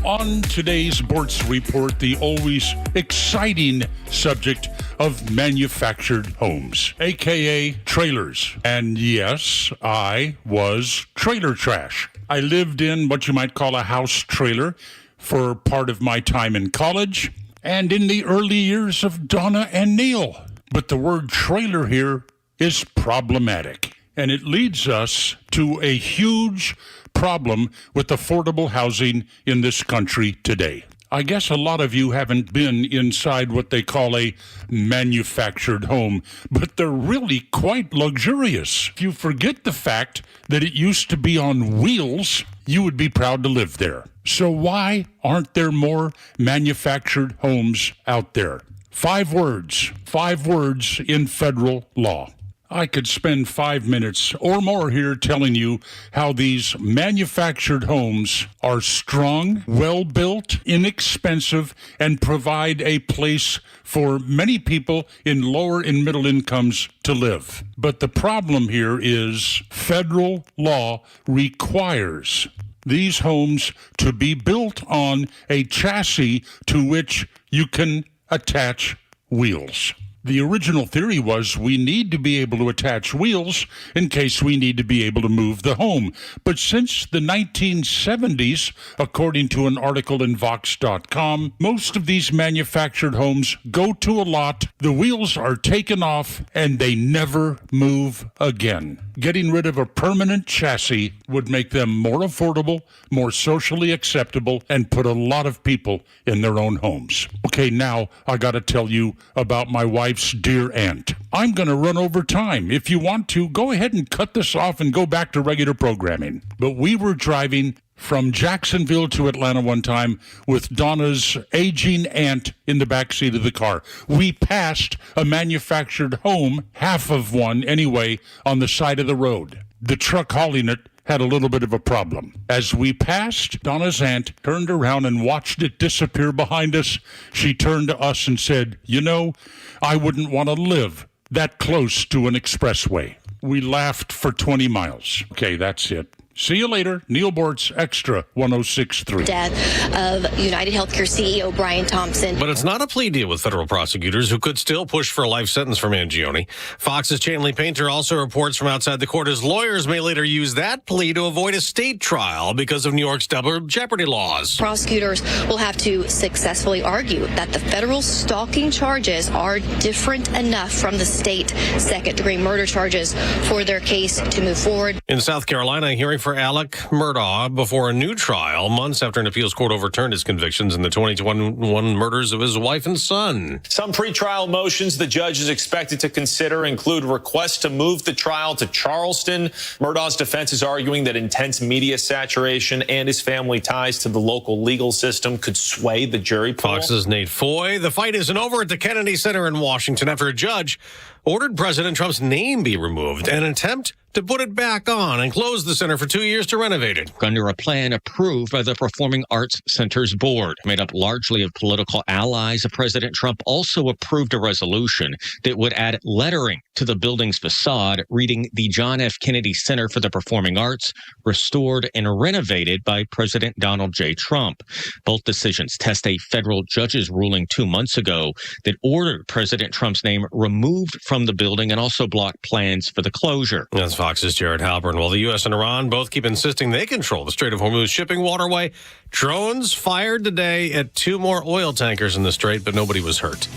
On today's Bortz Report, the always exciting subject of manufactured homes, a.k.a. trailers. And yes, I was trailer trash. I lived in what you might call a house trailer for part of my time in college and in the early years of Donna and Neil. But the word trailer here is problematic, and it leads us to a huge problem with affordable housing in this country today. I guess a lot of you haven't been inside what they call a manufactured home, but they're really quite luxurious. If you forget the fact that it used to be on wheels, you would be proud to live there. So why aren't there more manufactured homes out there? 5 words in federal law. I could spend 5 minutes or more here telling you how these manufactured homes are strong, well-built, inexpensive, and provide a place for many people in lower and middle incomes to live. But the problem here is federal law requires these homes to be built on a chassis to which you can attach wheels. The original theory was we need to be able to attach wheels in case we need to be able to move the home. But since the 1970s, according to an article in Vox.com, most of these manufactured homes go to a lot, the wheels are taken off, and they never move again. Getting rid of a permanent chassis would make them more affordable, more socially acceptable, and put a lot of people in their own homes. Okay, now I got to tell you about my wife's dear aunt. I'm going to run over time. If you want to, go ahead and cut this off and go back to regular programming. But we were driving from Jacksonville to Atlanta one time with Donna's aging aunt in the back seat of the car. We passed a manufactured home, half of one anyway, on the side of the road. The truck hauling it had a little bit of a problem. As we passed, Donna's aunt turned around and watched it disappear behind us. She turned to us and said, "You know, I wouldn't want to live that close to an expressway." We laughed for 20 miles. Okay, that's it. See you later. Neil Bortz, Extra 106.3. Death of United Healthcare CEO Brian Thompson. But it's not a plea deal with federal prosecutors who could still push for a life sentence for Mangione. Fox's Chanley Painter also reports from outside the court his lawyers may later use that plea to avoid a state trial because of New York's double jeopardy laws. Prosecutors will have to successfully argue that the federal stalking charges are different enough from the state second-degree murder charges for their case to move forward. In South Carolina, a hearing for Alec Murdaugh before a new trial months after an appeals court overturned his convictions in the 2021 murders of his wife and son. Some pretrial motions the judge is expected to consider include requests to move the trial to Charleston. Murdaugh's defense is arguing that intense media saturation and his family ties to the local legal system could sway the jury pool. Fox's Nate Foy. The fight isn't over at the Kennedy Center in Washington after a judge ordered President Trump's name be removed, an attempt to put it back on and close the center for 2 years to renovate it. Under a plan approved by the Performing Arts Center's board, made up largely of political allies of President Trump, also approved a resolution that would add lettering to the building's facade, reading the John F. Kennedy Center for the Performing Arts, restored and renovated by President Donald J. Trump. Both decisions test a federal judge's ruling 2 months ago that ordered President Trump's name removed from the building and also blocked plans for the closure. That's Fox's Jared Halpern. While the U.S. and Iran both keep insisting they control the Strait of Hormuz shipping waterway, drones fired today at 2 more oil tankers in the strait, but nobody was hurt.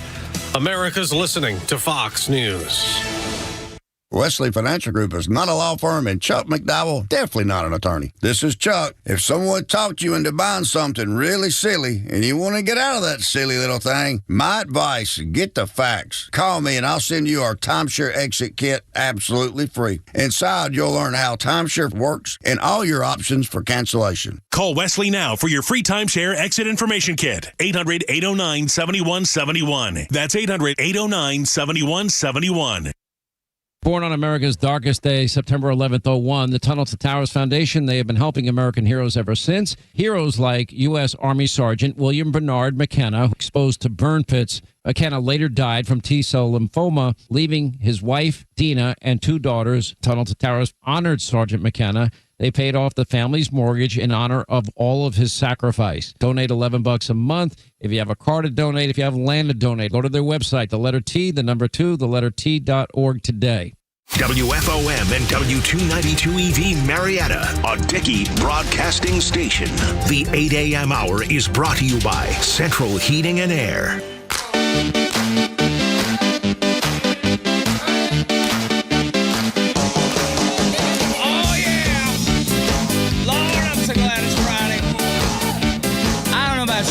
America's listening to Fox News. Wesley Financial Group is not a law firm, and Chuck McDowell, definitely not an attorney. This is Chuck. If someone talked you into buying something really silly and you want to get out of that silly little thing, my advice, get the facts. Call me and I'll send you our timeshare exit kit absolutely free. Inside, you'll learn how timeshare works and all your options for cancellation. Call Wesley now for your free timeshare exit information kit. 800-809-7171. That's 800-809-7171. Born on America's darkest day, September 11th, 01, the Tunnel to Towers Foundation, they have been helping American heroes ever since. Heroes like U.S. Army Sergeant William Bernard McKenna, exposed to burn pits. McKenna later died from T-cell lymphoma, leaving his wife, Dina, and 2 daughters. Tunnel to Towers honored Sergeant McKenna. They paid off the family's mortgage in honor of all of his sacrifice. Donate $11 a month. If you have a car to donate, if you have land to donate, go to their website, the letter T, the number 2, the letter T.org today. WFOM and W292EV Marietta, a Dickey Broadcasting Station. The 8 a.m. hour is brought to you by Central Heating and Air.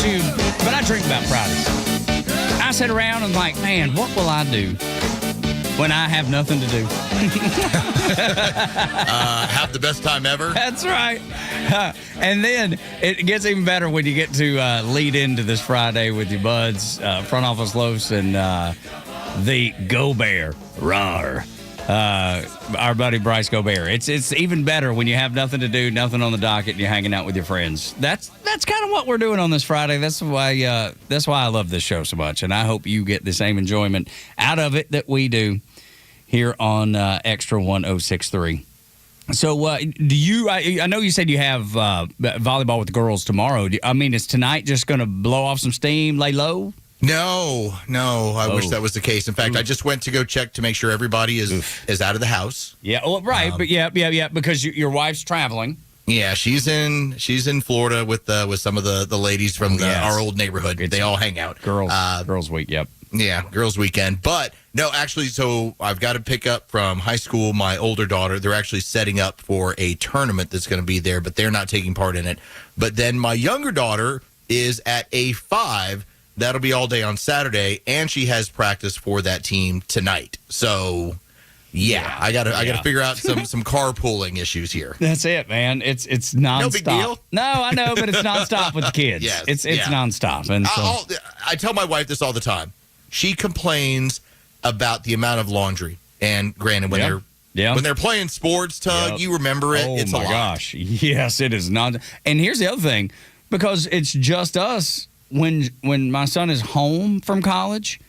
You, but I drink about Fridays. I sit around and like, man, what will I do when I have nothing to do? Have the best time ever. That's right. And then it gets even better when you get to lead into this Friday with your buds, Front Office Los, and the Go Bear. Rawr. our buddy Bryce Gobert. It's even better when you have nothing to do, nothing on the docket, and you're hanging out with your friends. That's kind of what we're doing on this Friday. That's why I love this show so much, and I hope you get the same enjoyment out of it that we do here on Xtra 1063. So, do you? I know you said you have volleyball with the girls tomorrow. Is tonight just going to blow off some steam, lay low? No. I wish that was the case. In fact, I just went to go check to make sure everybody is out of the house. Yeah. Well, right. But yeah. Because your wife's traveling. Yeah, she's in Florida with some of the ladies from our old neighborhood. They all hang out. Girls week. Yep. Yeah, girls weekend. But no, actually, so I've got to pick up from high school my older daughter. They're actually setting up for a tournament that's going to be there, but they're not taking part in it. But then my younger daughter is at A5. That'll be all day on Saturday, and she has practice for that team tonight. So, yeah. I gotta figure out some carpooling issues here. That's it, man. It's nonstop. No big deal. No, I know, but it's nonstop with the kids. Yes, it's nonstop. And so I tell my wife this all the time. She complains about the amount of laundry, and granted, when they're playing sports, Tug, you remember it. It's a lot. Gosh, yes, it is not. And here's the other thing, because it's just us. When my son is home from college,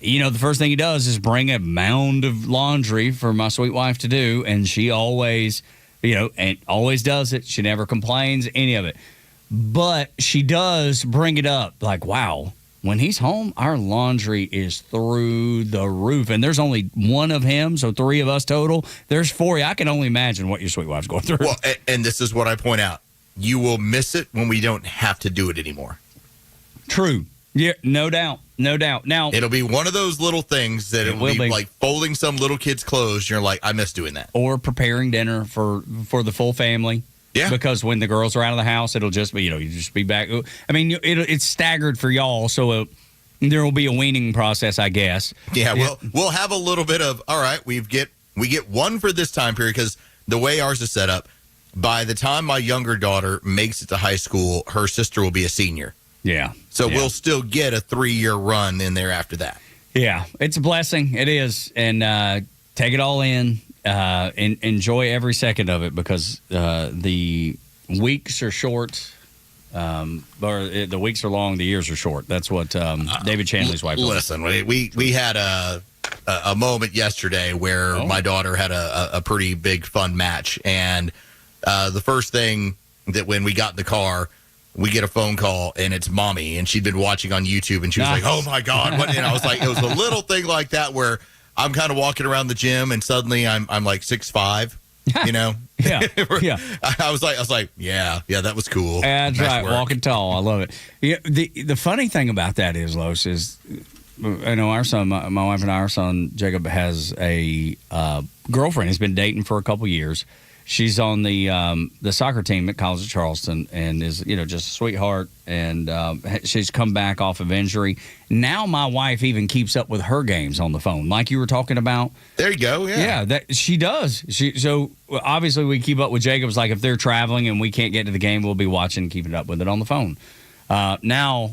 the first thing he does is bring a mound of laundry for my sweet wife to do, and she always, and always does it. She never complains, any of it. But she does bring it up, like, wow, when he's home, our laundry is through the roof, and there's only one of him, so 3 of us total. There's 4. I can only imagine what your sweet wife's going through. Well, and this is what I point out. You will miss it when we don't have to do it anymore. True. Yeah, no doubt. Now it'll be one of those little things that it will be like folding some little kid's clothes. You're like, I miss doing that. Or preparing dinner for the full family. Yeah. Because when the girls are out of the house, it'll just be, you just be back. I mean, it's staggered for y'all, so there will be a weaning process, I guess. Yeah, we'll have a little bit of, all right, we get one for this time period, because the way ours is set up, by the time my younger daughter makes it to high school, her sister will be a senior. Yeah. So we'll still get a 3-year run in there after that. Yeah, it's a blessing. It is. And take it all in. Enjoy every second of it, because the weeks are short, or the weeks are long, the years are short. That's what David Chanley's wife told us. Listen, we had a moment yesterday where my daughter had a pretty big fun match, and the first thing that when we got in the car, we get a phone call, and it's mommy, and she'd been watching on YouTube, and she was like, oh my God. What? And I was like, it was a little thing like that where I'm kind of walking around the gym, and suddenly I'm like 6'5", Yeah. I was like, yeah, that was cool. That's nice right. work. Walking tall. I love it. Yeah, the funny thing about that is, Los, is I know our son, my wife and our son, Jacob, has a girlfriend. He's been dating for a couple years. She's on the soccer team at College of Charleston, and is just a sweetheart. And she's come back off of injury. Now my wife even keeps up with her games on the phone, like you were talking about. There you go. Yeah, that she does. So obviously we keep up with Jacob's. Like if they're traveling and we can't get to the game, we'll be watching, keeping up with it on the phone. Now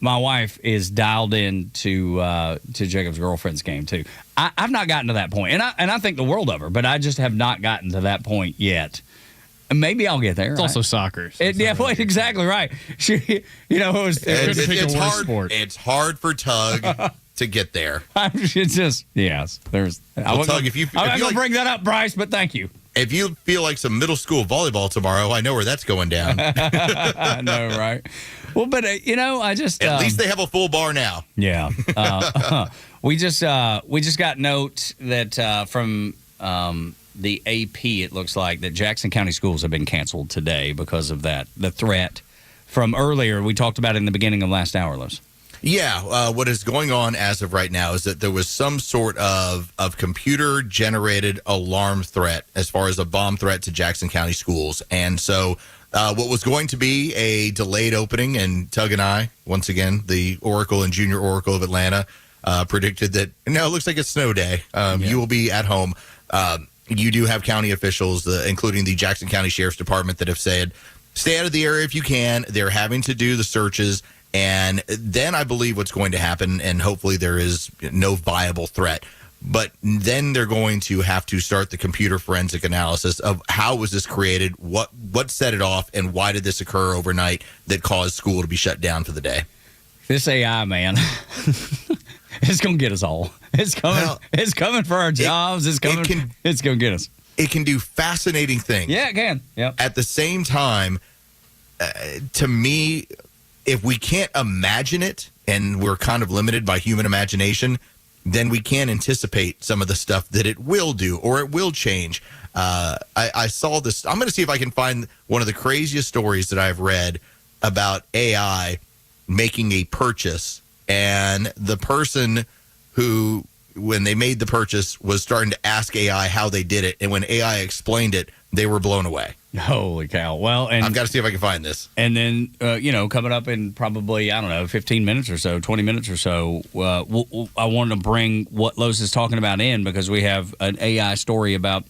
my wife is dialed in to Jacob's girlfriend's game too. I've not gotten to that point, and I think the world of her, but I just have not gotten to that point yet. And maybe I'll get there. It's also soccer. So exactly right. She, it's hard. Sport. It's hard for Tug to get there. It's just There's. Well, Tug, I'm going to bring that up, Bryce, but thank you. If you feel like some middle school volleyball tomorrow, I know where that's going down. I know, right? Well, but I just at least they have a full bar now. Yeah, we just got note that from the AP, it looks like that Jackson County schools have been canceled today because of that. The threat from earlier we talked about in the beginning of last hour, Los. Yeah, what is going on as of right now is that there was some sort of computer-generated alarm threat as far as a bomb threat to Jackson County schools. And so what was going to be a delayed opening, and Tug and I, once again, the Oracle and Junior Oracle of Atlanta, predicted that, no, it looks like it's snow day. You will be at home. You do have county officials, including the Jackson County Sheriff's Department, that have said, stay out of the area if you can. They're having to do the searches. And then I believe what's going to happen, and hopefully there is no viable threat, But then they're going to have to start the computer forensic analysis of how was this created, what set it off, and why did this occur overnight that caused school to be shut down for the day. This AI, man, it's going to get us all. It's coming. Well, it's coming for our jobs. It's coming. It's going to get us. It can do fascinating things. Yeah, it can. Yep. At the same time, to me, if we can't imagine it and we're kind of limited by human imagination, then we can't anticipate some of the stuff that it will do or it will change. I saw this. I'm going to see if I can find one of the craziest stories that I've read about AI making a purchase, and the person who, when they made the purchase, was starting to ask AI how they did it, and when AI explained it, they were blown away. Holy cow. Well, and I've got to see if I can find this. And then, coming up in probably, 15 minutes or so, 20 minutes or so, I wanted to bring what Los is talking about in, because we have an AI story about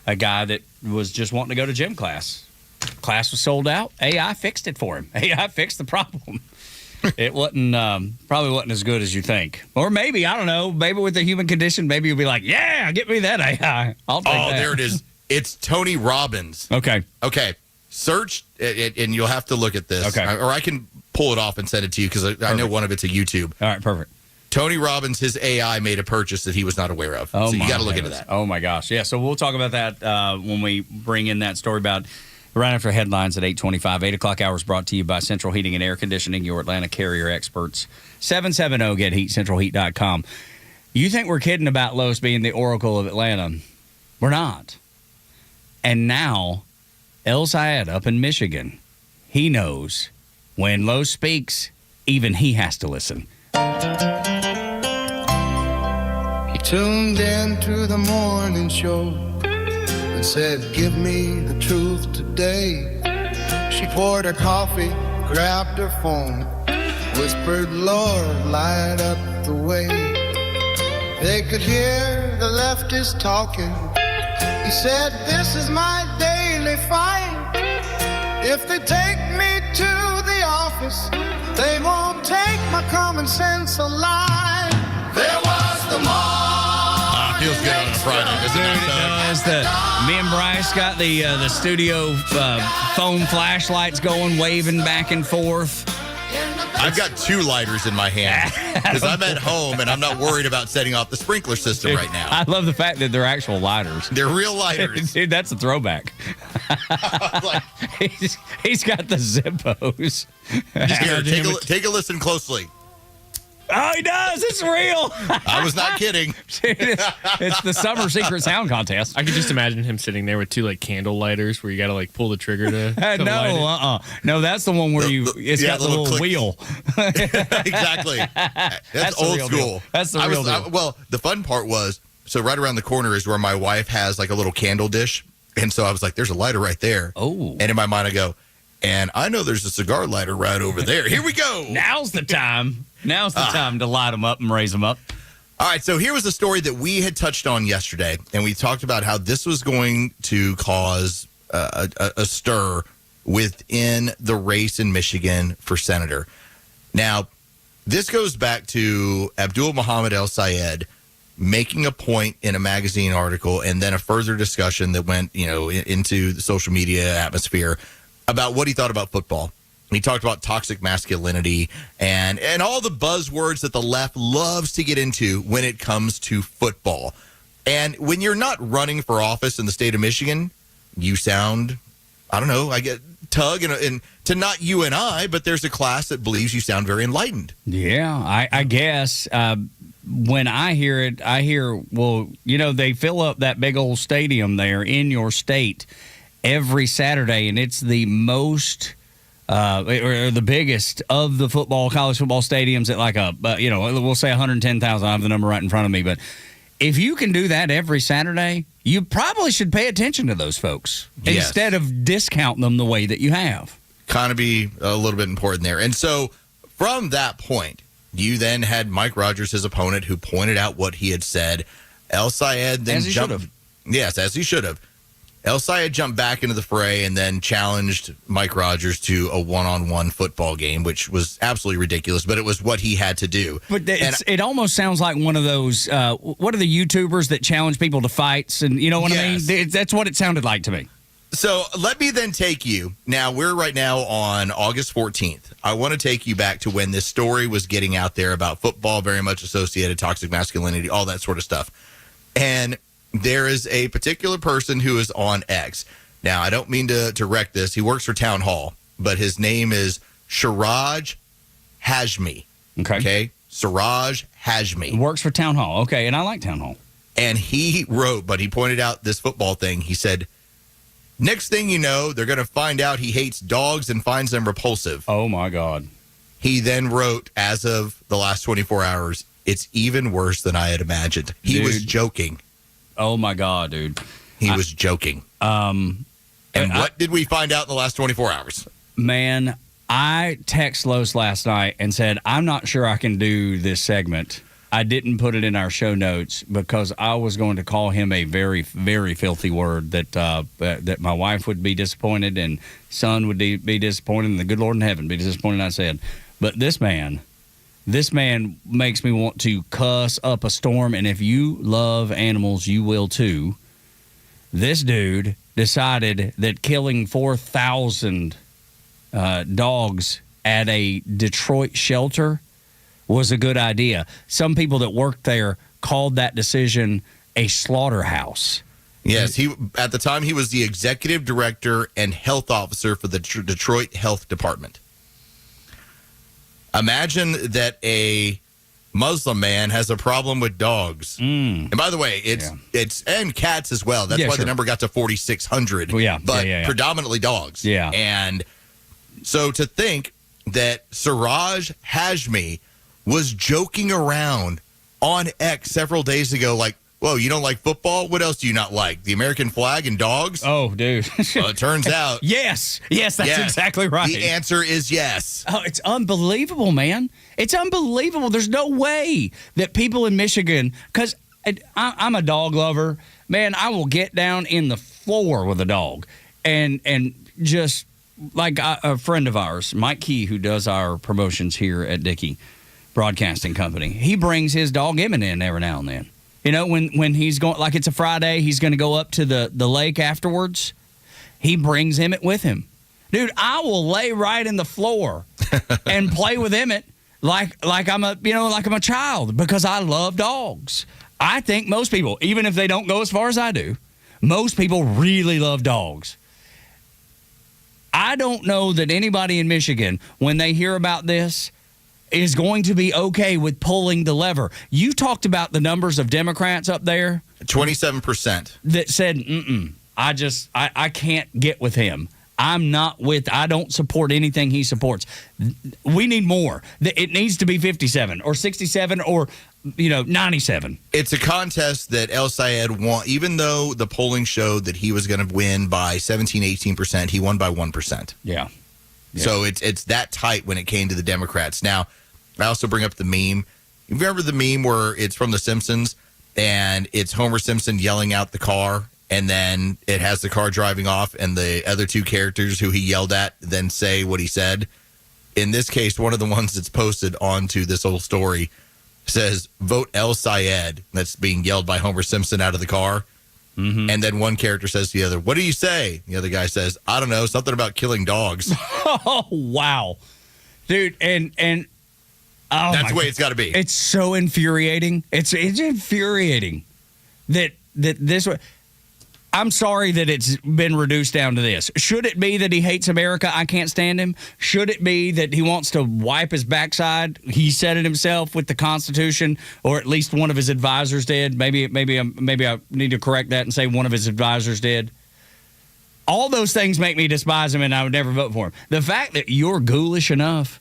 a guy that was just wanting to go to gym class. Class was sold out. AI fixed it for him. AI fixed the problem. It wasn't, probably wasn't as good as you think. Or maybe, I don't know, maybe with the human condition, maybe you'll be like, yeah, get me that AI. I'll take that. Oh, there it is. It's Tony Robbins. Okay. Search, and you'll have to look at this. Okay. Or I can pull it off and send it to you, because I know one of it's a YouTube. All right, perfect. Tony Robbins, his AI made a purchase that he was not aware of. Oh, so you got to look into that. Oh, my gosh. Yeah, so we'll talk about that when we bring in that story about right after headlines at 8:25. 8 o'clock hours brought to you by Central Heating and Air Conditioning, your Atlanta carrier experts. 770-GET-HEAT, centralheat.com. You think we're kidding about Los being the Oracle of Atlanta? We're not. And now, El Sayed up in Michigan, he knows when Los speaks, even he has to listen. He tuned in to the morning show and said, give me the truth today. She poured her coffee, grabbed her phone, whispered, Lord, light up the way. They could hear the leftists talking. He said, this is my daily fight. If they take me to the office, they won't take my common sense alive. There was the morning. Feels good on a Friday, doesn't it? Me and Bryce got the studio phone flashlights going, waving back and forth. I've got 2 lighters in my hand because I'm at home and I'm not worried about setting off the sprinkler system right now. I love the fact that they're actual lighters. They're real lighters. Dude, that's a throwback. He's got the Zippos. Here, take a listen closely. Oh, he does. It's real. I was not kidding. It's the Summer Secret Sound Contest. I could just imagine him sitting there with 2 candle lighters where you got to pull the trigger to No, that's the one where it's got the little wheel. Exactly. That's old school. That's the real deal. Well, the fun part was, so right around the corner is where my wife has a little candle dish. And so I was like, there's a lighter right there. Oh. And in my mind I go, and I know there's a cigar lighter right over there. Here we go. Now's the time. Now's the time to light them up and raise them up. All right, so here was a story that we had touched on yesterday, and we talked about how this was going to cause a stir within the race in Michigan for senator. Now, this goes back to Abdul Muhammad El Sayed making a point in a magazine article, and then a further discussion that went, into the social media atmosphere about what he thought about football. He talked about toxic masculinity and all the buzzwords that the left loves to get into when it comes to football. And when you're not running for office in the state of Michigan, you sound, I don't know, I get Tug, and to not you and I, but there's a class that believes you sound very enlightened. Yeah, I guess. When I hear it, well, they fill up that big old stadium there in your state every Saturday, and it's the most... or the biggest of the college football stadiums at we'll say 110,000. I have the number right in front of me. But if you can do that every Saturday, you probably should pay attention to those folks instead of discounting them the way that you have. Kind of be a little bit important there. And so from that point, you then had Mike Rogers, his opponent, who pointed out what he had said. El Sayed then jumped. Yes, as he should have. El Sayed jumped back into the fray and then challenged Mike Rogers to a one-on-one football game, which was absolutely ridiculous, but it was what he had to do. But it almost sounds like one of those, what are the YouTubers that challenge people to fights? And you know what I mean? That's what it sounded like to me. So let me then take you. Now, we're right now on August 14th. I want to take you back to when this story was getting out there about football, very much associated, toxic masculinity, all that sort of stuff. And there is a particular person who is on X. Now, I don't mean to wreck this. He works for Town Hall, but his name is Siraj Hashmi. Okay? Siraj Hashmi. Works for Town Hall. Okay, and I like Town Hall. And he wrote, but he pointed out this football thing. He said, next thing you know, they're going to find out he hates dogs and finds them repulsive. Oh, my God. He then wrote, as of the last 24 hours, it's even worse than I had imagined. He was joking. Oh, my God, dude. He was joking. And what did we find out in the last 24 hours? Man, I text Los last night and said, I'm not sure I can do this segment. I didn't put it in our show notes because I was going to call him a very, very filthy word that my wife would be disappointed and son would be disappointed and the good Lord in heaven be disappointed, I said. But this man makes me want to cuss up a storm, and if you love animals, you will too. This dude decided that killing 4,000 dogs at a Detroit shelter was a good idea. Some people that worked there called that decision a slaughterhouse. Yes, at the time he was the executive director and health officer for the Detroit Health Department. Imagine that a Muslim man has a problem with dogs. And by the way, it's and cats as well. That's why the number got to 4,600. But predominantly dogs. Yeah. And so to think that Siraj Hashmi was joking around on X several days ago, like, whoa, you don't like football? What else do you not like? The American flag and dogs? Oh, dude. Well, it turns out. Yes, that's exactly right. The answer is yes. Oh, it's unbelievable, man. It's unbelievable. There's no way that people in Michigan, because I'm a dog lover, man, I will get down in the floor with a dog. And just like a friend of ours, Mike Key, who does our promotions here at Dickey Broadcasting Company, he brings his dog Emmett in every now and then. You know, when he's going, like it's a Friday, he's going to go up to the lake afterwards. He brings Emmett with him. Dude, I will lay right in the floor and play with Emmett like I'm a child because I love dogs. I think most people, even if they don't go as far as I do, most people really love dogs. I don't know that anybody in Michigan, when they hear about this, is going to be okay with pulling the lever. You talked about the numbers of Democrats up there. 27%. That said, I can't get with him. I don't support anything he supports. We need more. It needs to be 57 or 67 or, 97. It's a contest that El Sayed won. Even though the polling showed that he was going to win by 17, 18%, he won by 1%. Yeah. So it's that tight when it came to the Democrats. Now, I also bring up the meme. You remember the meme where it's from The Simpsons and it's Homer Simpson yelling out the car and then it has the car driving off and the other two characters who he yelled at then say what he said? In this case, one of the ones that's posted onto this whole story says, vote El Sayed. That's being yelled by Homer Simpson out of the car. Mm-hmm. And then one character says to the other, what do you say? The other guy says, I don't know, something about killing dogs. Oh, wow. Dude, and that's the way it's got to be. It's so infuriating. It's infuriating that this way. I'm sorry that it's been reduced down to this. Should it be that he hates America? I can't stand him. Should it be that he wants to wipe his backside? He said it himself with the Constitution, or at least one of his advisors did. Maybe I need to correct that and say one of his advisors did. All those things make me despise him, and I would never vote for him. The fact that you're ghoulish enough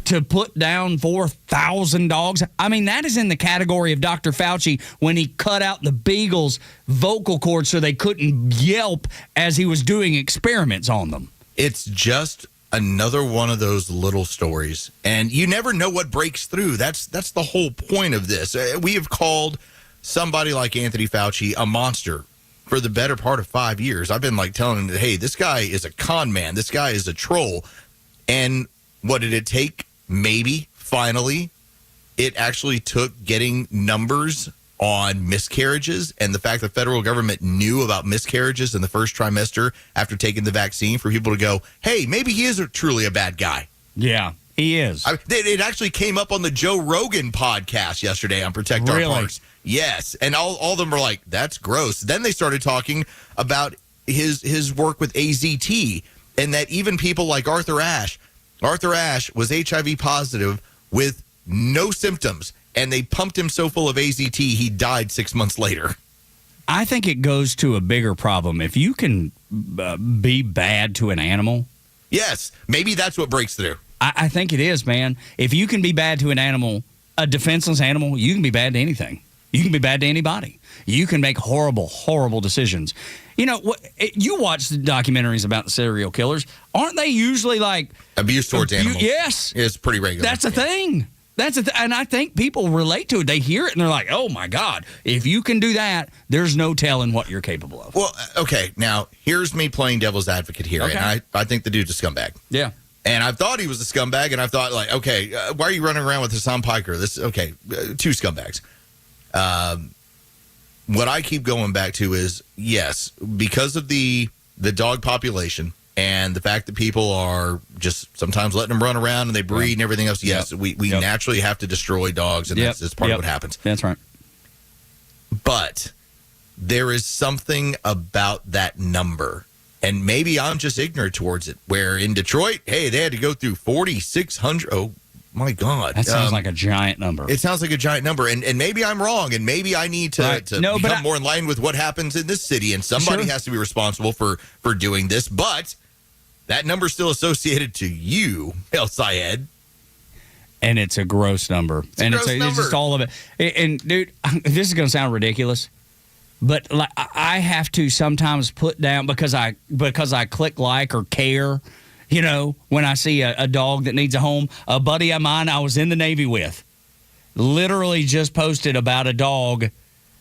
to put down 4,000 dogs. I mean, that is in the category of Dr. Fauci when he cut out the beagles' vocal cords so they couldn't yelp as he was doing experiments on them. It's just another one of those little stories. And you never know what breaks through. That's the whole point of this. We have called somebody like Anthony Fauci a monster for the better part of 5 years. I've been like telling him, hey, this guy is a con man. This guy is a troll. And what did it take? Maybe, finally, it actually took getting numbers on miscarriages and the fact the federal government knew about miscarriages in the first trimester after taking the vaccine for people to go, hey, maybe he is truly a bad guy. Yeah, he is. It actually came up on the Joe Rogan podcast yesterday on Protect Our Parks. Yes, and all of them were like, that's gross. Then they started talking about his work with AZT and that even people like Arthur Ashe was HIV positive with no symptoms, and they pumped him so full of AZT he died 6 months later. I think it goes to a bigger problem. If you can be bad to an animal. Yes, maybe that's what breaks through. I think it is, man. If you can be bad to an animal, a defenseless animal, you can be bad to anything. You can be bad to anybody. You can make horrible, horrible decisions. You know, you watch the documentaries about the serial killers. Aren't they usually like... abuse towards animals? Yes. It's pretty regular. That's a thing. And I think people relate to it. They hear it and they're like, oh, my God. If you can do that, there's no telling what you're capable of. Well, okay. Now, here's me playing devil's advocate here. Okay. And I think the dude's a scumbag. Yeah. And I thought he was a scumbag, and I thought, like, okay, why are you running around with Hassan Piker? Two scumbags. What I keep going back to is, yes, because of the dog population and the fact that people are just sometimes letting them run around and they breed and everything else, yes, we naturally have to destroy dogs, and that's part of what happens. That's right. But there is something about that number. And maybe I'm just ignorant towards it, where in Detroit, hey, they had to go through 4,600. Oh, my God. That sounds like a giant number. It sounds like a giant number. And maybe I'm wrong, and maybe I need to become more in line with what happens in this city, and somebody has to be responsible for doing this. But that number's still associated to you, El Sayed. And it's a gross number. It's just all of it. And, dude, this is going to sound ridiculous. But like, I have to sometimes put down because I click like or care, you know, when I see a dog that needs a home. A buddy of mine I was in the Navy with literally just posted about a dog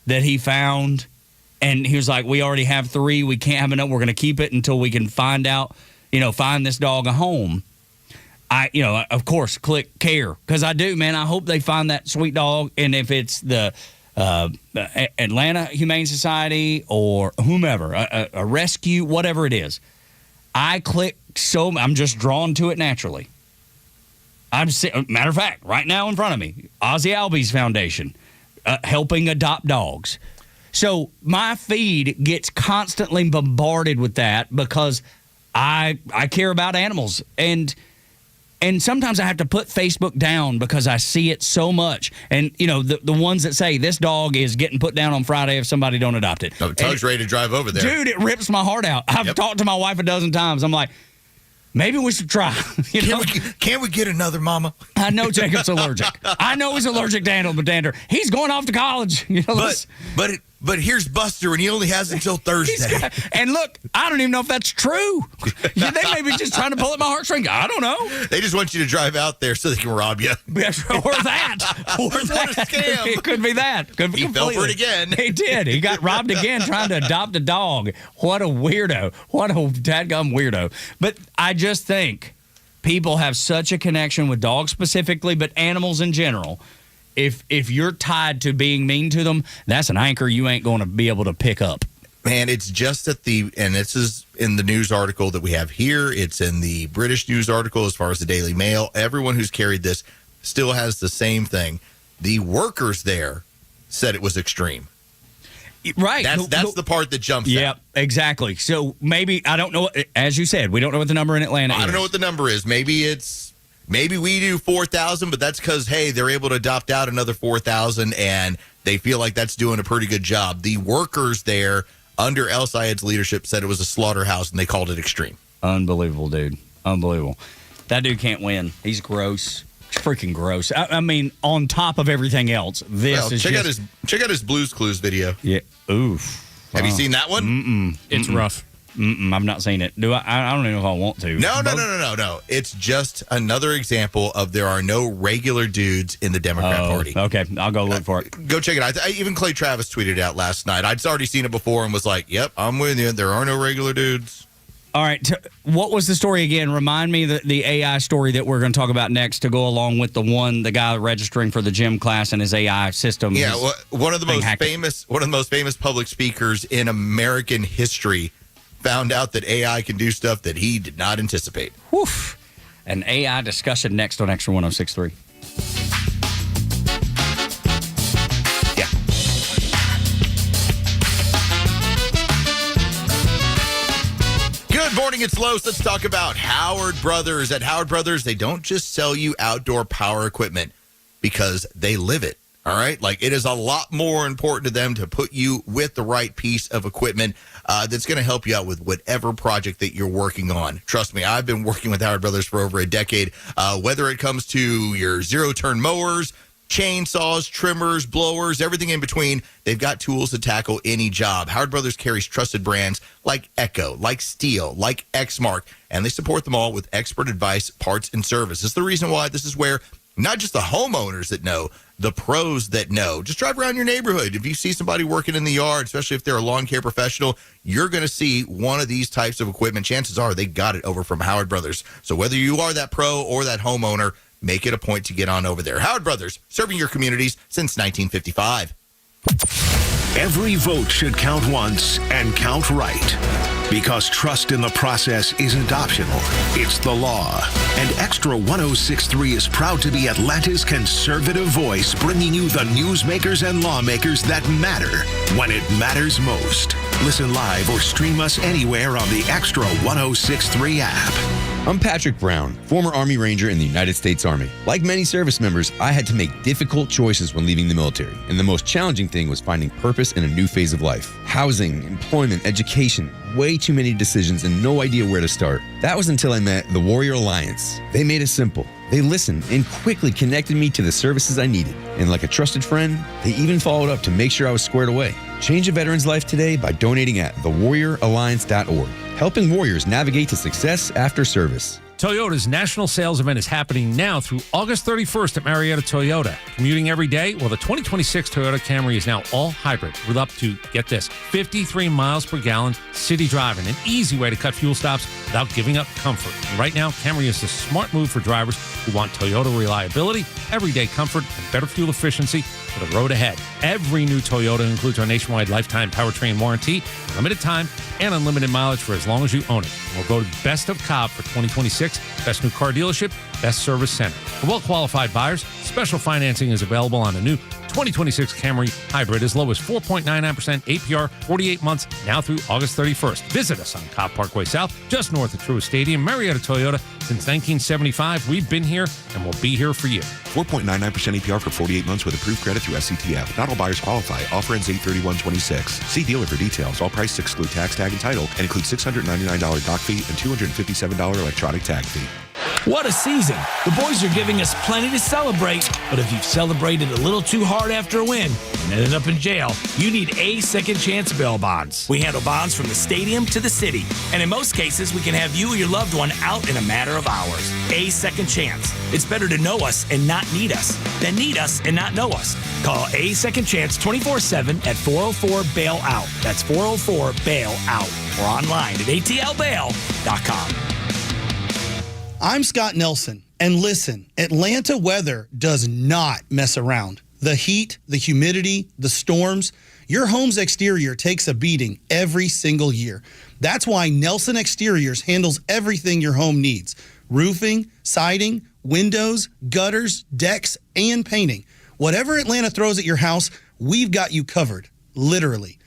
that he found, and he was like, we already have 3. We can't have enough. We're going to keep it until we can find this dog a home. Of course, click care because I do, man. I hope they find that sweet dog, and if it's the Atlanta Humane Society or whomever, a rescue, whatever it is, I click I'm just drawn to it naturally. Matter of fact, right now in front of me, Ozzy Albies Foundation, helping adopt dogs. So my feed gets constantly bombarded with that because I care about animals. And sometimes I have to put Facebook down because I see it so much. And, you know, the ones that say this dog is getting put down on Friday if somebody don't adopt it. Oh, Tug's ready to drive over there. Dude, it rips my heart out. I've talked to my wife a dozen times. I'm like, maybe we should try. Can't we get another mama? I know Jacob's allergic. I know he's allergic to dander. He's going off to college. You know, But here's Buster, and he only has until Thursday. And look, I don't even know if that's true. They may be just trying to pull at my heartstrings. I don't know. They just want you to drive out there so they can rob you. Or that. Or that. What a scam. It could be that. He fell for it again. He did. He got robbed again trying to adopt a dog. What a weirdo. What a dadgum weirdo. But I just think people have such a connection with dogs specifically, but animals in general. If you're tied to being mean to them, that's an anchor you ain't going to be able to pick up. Man, it's just and this is in the news article that we have here. It's in the British news article as far as the Daily Mail. Everyone who's carried this still has the same thing. The workers there said it was extreme. Right. That's the part that jumps out. Yep, exactly. So maybe, I don't know, as you said, we don't know what the number in Atlanta is. I don't know what the number is. Maybe we do 4,000, but that's because, hey, they're able to adopt out another 4,000, and they feel like that's doing a pretty good job. The workers there, under El Sayed's leadership, said it was a slaughterhouse, and they called it extreme. Unbelievable, dude. Unbelievable. That dude can't win. He's gross. Freaking gross. I mean, on top of everything else, check out his Blue's Clues video. Yeah. Oof. Have you seen that one? Mm-mm. It's rough. I've not seen it. Do I? I don't even know if I want to. No. It's just another example of there are no regular dudes in the Democrat Party. Okay, I'll go look for it. Go check it out. Even Clay Travis tweeted it out last night. I'd already seen it before and was like, yep, I'm with you. There are no regular dudes. All right. What was the story again? Remind me the AI story that we're going to talk about next to go along with the guy registering for the gym class and his AI system. Yeah, one of the most famous public speakers in American history found out that AI can do stuff that he did not anticipate. Woof. An AI discussion next on Xtra 106.3. Good morning, it's Los. Let's talk about Howard Brothers. At Howard Brothers, they don't just sell you outdoor power equipment because they live it. All right? Like, it is a lot more important to them to put you with the right piece of equipment that's going to help you out with whatever project that you're working on. Trust me, I've been working with Howard Brothers for over a decade. Whether it comes to your zero-turn mowers, chainsaws, trimmers, blowers, everything in between, they've got tools to tackle any job. Howard Brothers carries trusted brands like Echo, like Steel, like Exmark, and they support them all with expert advice, parts, and service. This is the reason why this is where not just the homeowners that know, the pros that know. Just drive around your neighborhood. If you see somebody working in the yard, especially if they're a lawn care professional, you're going to see one of these types of equipment. Chances are they got it over from Howard Brothers. So whether you are that pro or that homeowner, make it a point to get on over there. Howard Brothers, serving your communities since 1955. Every vote should count once and count right. Because trust in the process isn't optional, it's the law. And Xtra 106.3 is proud to be Atlanta's conservative voice, bringing you the newsmakers and lawmakers that matter when it matters most. Listen live or stream us anywhere on the Xtra 106.3 app. I'm Patrick Brown, former Army Ranger in the United States Army. Like many service members, I had to make difficult choices when leaving the military, and the most challenging thing was finding purpose in a new phase of life. Housing, employment, education, way too many decisions and no idea where to start. That was until I met the Warrior Alliance. They made it simple. They listened and quickly connected me to the services I needed. And like a trusted friend, they even followed up to make sure I was squared away. Change a veteran's life today by donating at thewarrioralliance.org, helping warriors navigate to success after service. Toyota's national sales event is happening now through August 31st at Marietta Toyota. Commuting every day? Well, the 2026 Toyota Camry is now all hybrid with up to, get this, 53 miles per gallon city driving, an easy way to cut fuel stops without giving up comfort. And right now, Camry is the smart move for drivers who want Toyota reliability, everyday comfort, and better fuel efficiency for the road ahead. Every new Toyota includes our nationwide lifetime powertrain warranty, limited time, and unlimited mileage for as long as you own it. We'll go to Best of Cobb for 2026, Best New Car Dealership, Best Service Center. For well-qualified buyers, special financing is available on a new 2026 Camry Hybrid as low as 4.99% APR, 48 months, now through August 31st. Visit us on Cobb Parkway South, just north of Truist Stadium, Marietta Toyota. Since 1975, we've been here and we'll be here for you. 4.99% APR for 48 months with approved credit through SCTF. Not all buyers qualify. Offer ends 8/31/26. See dealer for details. All prices exclude tax, tag, and title and include $699 dock fee and $257 electronic tag fee. What a season. The boys are giving us plenty to celebrate, but if you've celebrated a little too hard after a win and ended up in jail, you need A Second Chance bail bonds. We handle bonds from the stadium to the city, and in most cases, we can have you or your loved one out in a matter of hours. A Second Chance. It's better to know us and not need us than need us and not know us. Call A Second Chance 24/7 at 404-BAIL-OUT. That's 404-BAIL-OUT or online at atlbail.com. I'm Scott Nelson, and listen, Atlanta weather does not mess around. The heat, the humidity, the storms, your home's exterior takes a beating every single year. That's why Nelson Exteriors handles everything your home needs: roofing, siding, windows, gutters, decks, and painting. Whatever Atlanta throws at your house, we've got you covered, literally.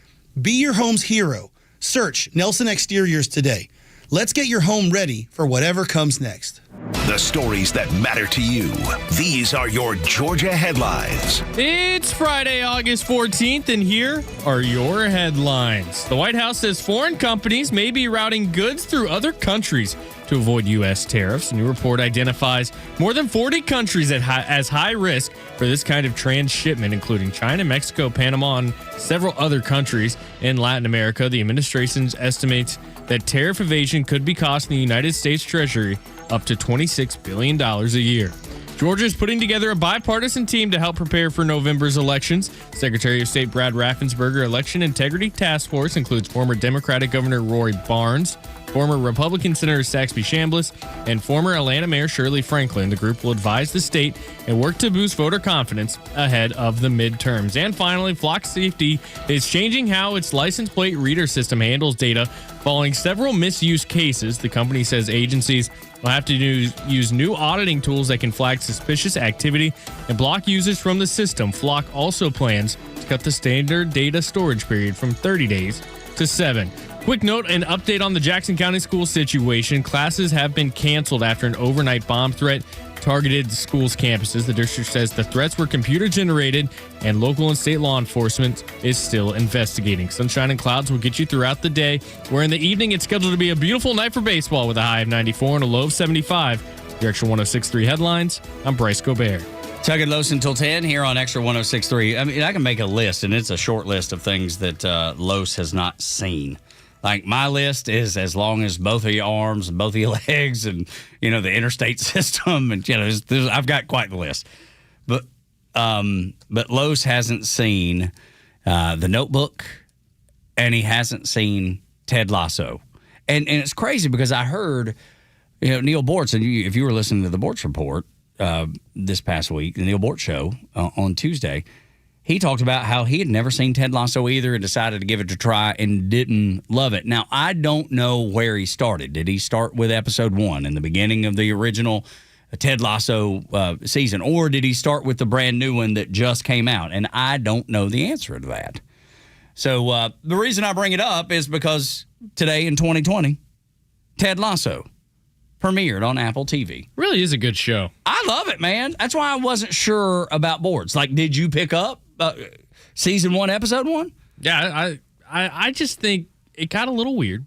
Be your home's hero. Search Nelson Exteriors today. Let's get your home ready for whatever comes next. The stories that matter to you. These are your Georgia headlines. It's Friday, August 14th, and here are your headlines. The White House says foreign companies may be routing goods through other countries. to avoid U.S. tariffs. A new report identifies more than 40 countries as high risk for this kind of transshipment, including China, Mexico, Panama, and several other countries in Latin America. The administration estimates that tariff evasion could be costing the United States Treasury up to $26 billion a year. Georgia is putting together a bipartisan team to help prepare for November's elections. Secretary of State Brad Raffensperger Election Integrity Task Force includes former Democratic Governor Roy Barnes, former Republican Senator Saxby Chambliss, and former Atlanta Mayor Shirley Franklin. The group will advise the state and work to boost voter confidence ahead of the midterms. And finally, Flock Safety is changing how its license plate reader system handles data following several misuse cases. The company says agencies will have to use new auditing tools that can flag suspicious activity and block users from the system. Flock also plans to cut the standard data storage period from 30 days to 7. Quick note and update on the Jackson County school situation. Classes have been canceled after an overnight bomb threat targeted the school's campuses. The district says the threats were computer generated and local and state law enforcement is still investigating. Sunshine and clouds will get you throughout the day, where in the evening it's scheduled to be a beautiful night for baseball with a high of 94 and a low of 75. Your Extra 106.3 headlines. I'm Bryce Gobert. Tug and Los until 10 here on Extra 106.3. I mean, I can make a list, and it's a short list of things that Los has not seen. Like, my list is as long as both of your arms and both of your legs and, the interstate system. And, I've got quite the list. But Los hasn't seen The Notebook, and he hasn't seen Ted Lasso. And it's crazy because I heard, Neil Bortz, and if you were listening to the Bortz Report this past week, the Neil Bortz Show on Tuesday, he talked about how he had never seen Ted Lasso either and decided to give it a try and didn't love it. Now, I don't know where he started. Did he start with episode 1 in the beginning of the original Ted Lasso season? Or did he start with the brand new one that just came out? And I don't know the answer to that. So the reason I bring it up is because today in 2020, Ted Lasso premiered on Apple TV. Really is a good show. I love it, man. That's why I wasn't sure about boards. Like, did you pick up season 1, episode 1? Yeah, I just think it got a little weird.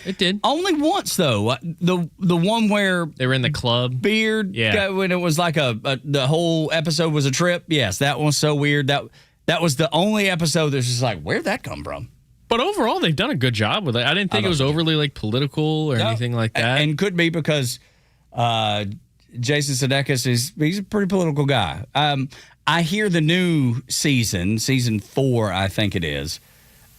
It did. Only once, though. The one where they were in the club. Beard. Yeah. When it was like the whole episode was a trip. Yes, that one's so weird. That was the only episode that's just like, where'd that come from? But overall, they've done a good job with it. I didn't think it was overly political or anything like that. And could be because Jason Sudeikis he's a pretty political guy. I hear the new season 4, I think it is.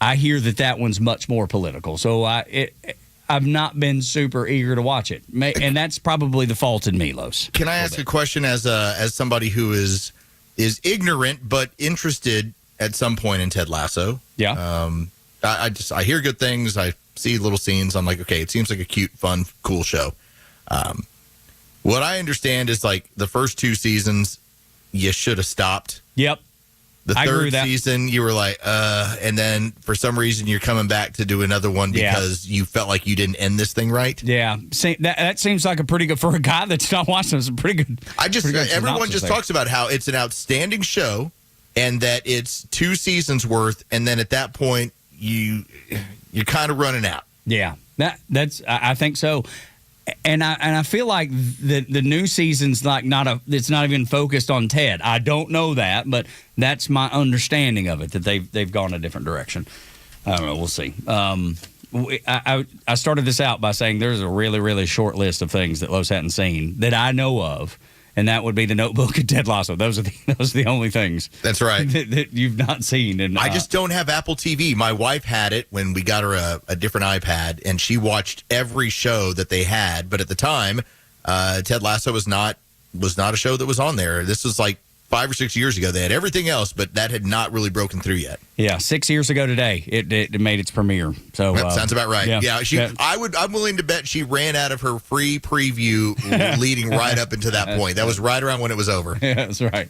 I hear that one's much more political. So I've not been super eager to watch it, and that's probably the fault in me, Los. Can I ask a question as somebody who is ignorant but interested at some point in Ted Lasso? Yeah. I hear good things. I see little scenes. I'm like, okay, it seems like a cute, fun, cool show. What I understand is like the first 2 seasons, you should have stopped. Yep. The third season, you were like, and then for some reason you're coming back to do another one because you felt like you didn't end this thing right. Yeah. That seems like a pretty good, for a guy that's not watching, it's a pretty good. Everyone just talks about how it's an outstanding show and that it's 2 seasons worth. And then at that point, you're kind of running out. Yeah, I think so, and I feel like the new season's like it's not even focused on Ted. I don't know that, but that's my understanding of it, that they've gone a different direction. I don't know. We'll see. I started this out by saying there's a really, really short list of things that Los hadn't seen that I know of. And that would be The Notebook and Ted Lasso. Those are the only things. That's right. That you've not seen. And I just don't have Apple TV. My wife had it when we got her a different iPad, and she watched every show that they had. But at the time, Ted Lasso was not a show that was on there. This was like 5 or 6 years ago. They had everything else, but that had not really broken through yet. Yeah, 6 years ago today, it made its premiere. So that sounds about right. Yeah, I'm willing to bet she ran out of her free preview leading right up into that point. That was right around when it was over. Yeah, that's right.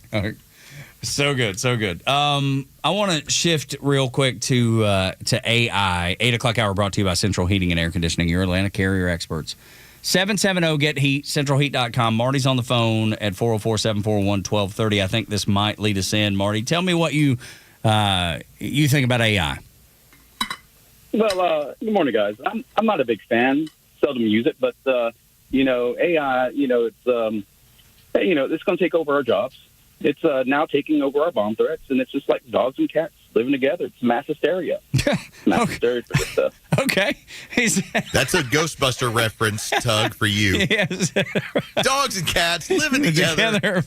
So good, so good. I want to shift real quick to AI. 8 o'clock hour brought to you by Central Heating and Air Conditioning, your Atlanta carrier experts. 770-GET-HEAT, centralheat.com. Marty's on the phone at 404-741-1230. I think this might lead us in. Marty, tell me what you think about AI. Well, good morning, guys. I'm not a big fan. Seldom use it, but AI, it's it's going to take over our jobs. It's now taking over our bomb threats, and it's just like dogs and cats living together. It's mass hysteria. Mass hysteria for this stuff. Okay. That's a Ghostbuster reference, Tug, for you. Yes. Dogs and cats living together.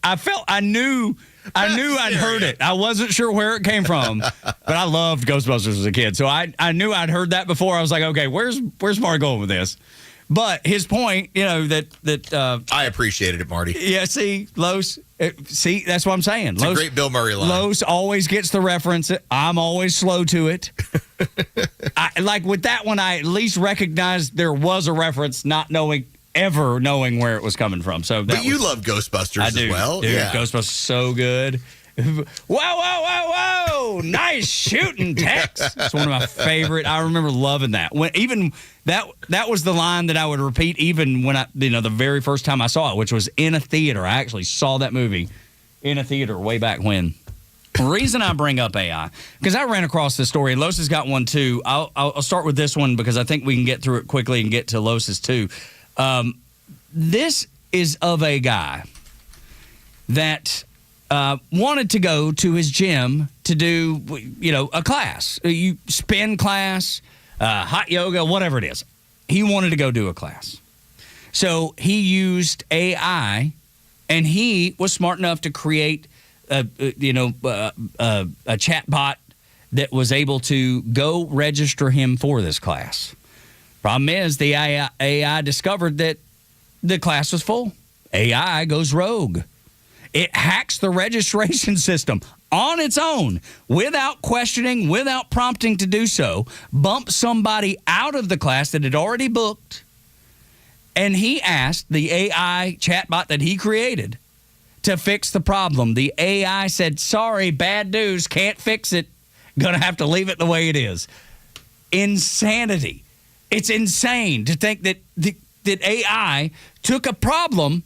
I knew I'd heard it. I wasn't sure where it came from, but I loved Ghostbusters as a kid. So I knew I'd heard that before. I was like, okay, where's Marty going with this? But his point, that I appreciated it, Marty. Yeah, see, Los, that's what I'm saying. It's a great Bill Murray line. Los always gets the reference. I'm always slow to it. Like with that one, I at least recognized there was a reference, not knowing where it was coming from. So, but you love Ghostbusters as well. Dude, yeah, Ghostbusters so good. Whoa! Nice shooting, Tex. It's one of my favorite. I remember loving that. That was the line that I would repeat even when the very first time I saw it, which was in a theater. I actually saw that movie in a theater way back when. The reason I bring up AI, because I ran across this story, and Los has got one too. I'll start with this one because I think we can get through it quickly and get to Los's too. This is of a guy that wanted to go to his gym to do, a class, spin class, hot yoga, whatever it is. He wanted to go do a class. So he used AI, and he was smart enough to create a chat bot that was able to go register him for this class. Problem is, the AI discovered that the class was full. AI goes rogue. It hacks the registration system on its own without questioning, without prompting to do so, bumps somebody out of the class that had already booked, and he asked the AI chatbot that he created to fix the problem. The AI said, sorry, bad news, can't fix it. Gonna have to leave it the way it is. Insanity. It's insane to think that AI took a problem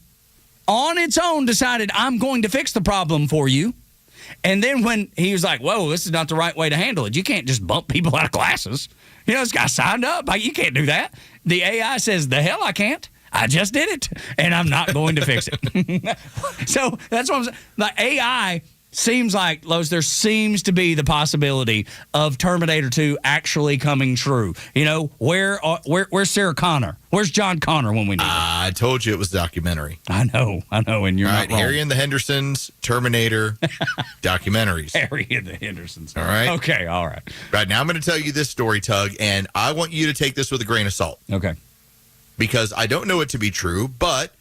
on its own, decided I'm going to fix the problem for you. And then when he was like, whoa, this is not the right way to handle it. You can't just bump people out of classes. This guy signed up. You can't do that. The AI says, the hell I can't. I just did it, and I'm not going to fix it. So that's what I'm saying. The AI seems like, Los, there seems to be the possibility of Terminator 2 actually coming true. Where's Sarah Connor? Where's John Connor when we need him? I told you it was a documentary. I know, and you're not wrong. Harry and the Hendersons, Terminator, documentaries. Harry and the Hendersons. All right? Okay, all right. Right, now I'm going to tell you this story, Tug, and I want you to take this with a grain of salt. Okay. Because I don't know it to be true, but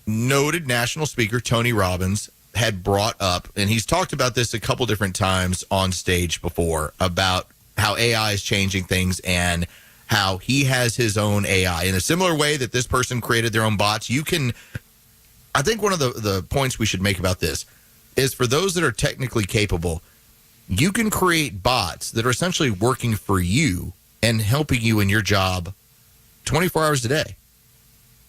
noted national speaker Tony Robbins had brought up, and he's talked about this a couple different times on stage before, about how AI is changing things and how he has his own AI. In a similar way that this person created their own bots, I think one of the points we should make about this is for those that are technically capable, you can create bots that are essentially working for you and helping you in your job 24 hours a day,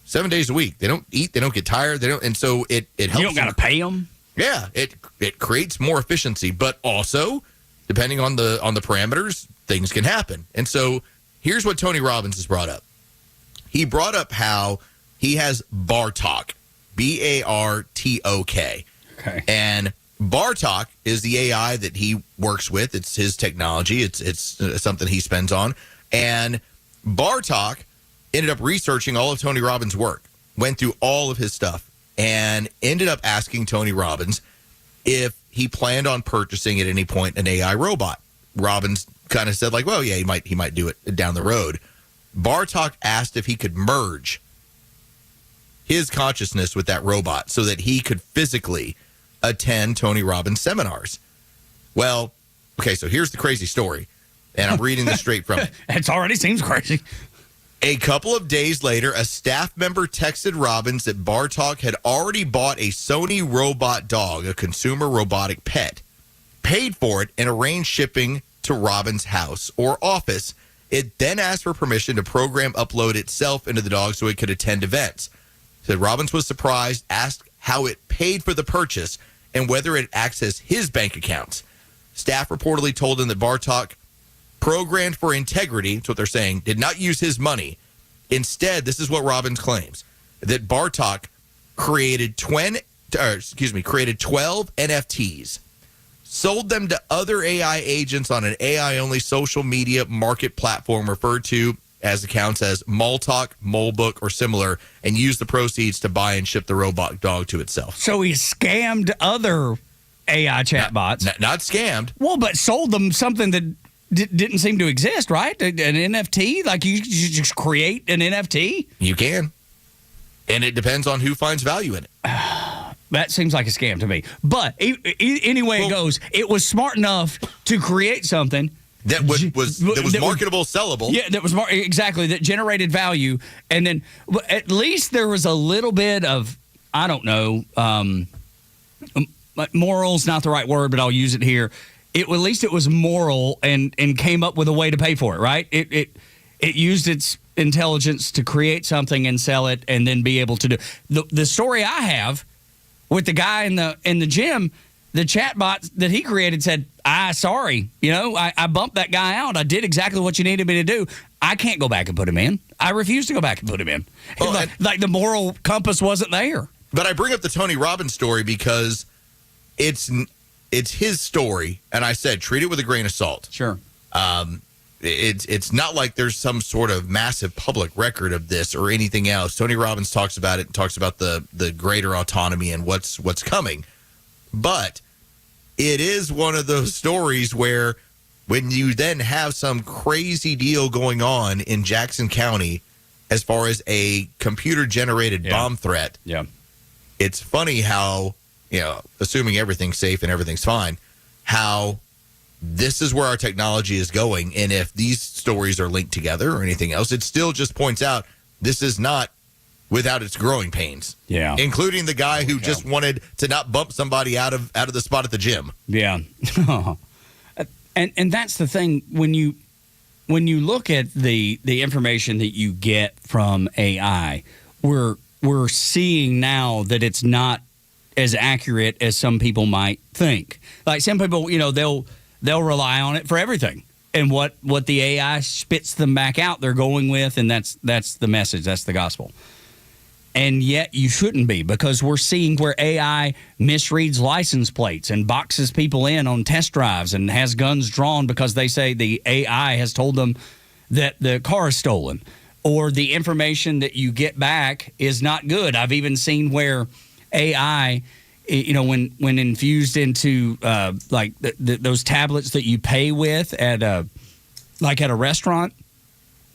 7 days a week. They don't eat, they don't get tired, and so it helps. You don't got to pay them. Yeah, it creates more efficiency, but also, depending on the parameters, things can happen. And so here's what Tony Robbins has brought up. He brought up how he has Bartok, Bartok. Okay. And Bartok is the AI that he works with. It's his technology. It's something he spends on. And Bartok ended up researching all of Tony Robbins' work, went through all of his stuff, and ended up asking Tony Robbins if he planned on purchasing at any point an AI robot. Robbins kind of said, like, well, yeah, he might do it down the road. Bartok asked if he could merge his consciousness with that robot so that he could physically attend Tony Robbins seminars. Well, okay, so here's the crazy story, and I'm reading this straight from it. It already seems crazy. A couple of days later, a staff member texted Robbins that Bartok had already bought a Sony robot dog, a consumer robotic pet, paid for it, and arranged shipping to Robbins' house or office. It then asked for permission to program upload itself into the dog so it could attend events. Said Robbins was surprised, asked how it paid for the purchase and whether it accessed his bank accounts. Staff reportedly told him that Bartok, programmed for integrity, that's what they're saying, did not use his money, Instead, this is what Robbins claims, that Bartok created 12 NFTs, sold them to other AI agents on an AI-only social media market platform referred to as accounts as Moltalk, Molebook, or similar, and used the proceeds to buy and ship the robot dog to itself. So he scammed other AI chatbots. Not scammed. Well, but sold them something that didn't seem to exist, right? An NFT? Like you just create an NFT? You can. And it depends on who finds value in it. That seems like a scam to me. But anyway it goes, it was smart enough to create something that was marketable, sellable. Yeah, that was exactly, that generated value. And then at least there was a little bit of, I don't know, moral's not the right word, but I'll use it here. At least it was moral and came up with a way to pay for it, right? It used its intelligence to create something and sell it and then be able to do. The story I have with the guy in the gym, the chatbot that he created said, sorry, I bumped that guy out. I did exactly what you needed me to do. I can't go back and put him in. I refuse to go back and put him in. Like the moral compass wasn't there. But I bring up the Tony Robbins story because it's his story, and I said treat it with a grain of salt. Sure. It's not like there's some sort of massive public record of this or anything else. Tony Robbins talks about it and talks about the greater autonomy and what's coming. But it is one of those stories where when you then have some crazy deal going on in Jackson County as far as a computer-generated bomb threat, it's funny how, assuming everything's safe and everything's fine, how this is where our technology is going. And if these stories are linked together or anything else, it still just points out this is not without its growing pains. Yeah. Including the guy who just wanted to not bump somebody out of the spot at the gym. Yeah. and that's the thing, when you look at the information that you get from AI, we're seeing now that it's not as accurate as some people might think. Like some people, they'll rely on it for everything. And what the AI spits them back out, they're going with, and that's the message, that's the gospel. And yet you shouldn't be, because we're seeing where AI misreads license plates and boxes people in on test drives and has guns drawn because they say the AI has told them that the car is stolen, or the information that you get back is not good. I've even seen where AI, when infused into those tablets that you pay with at a restaurant,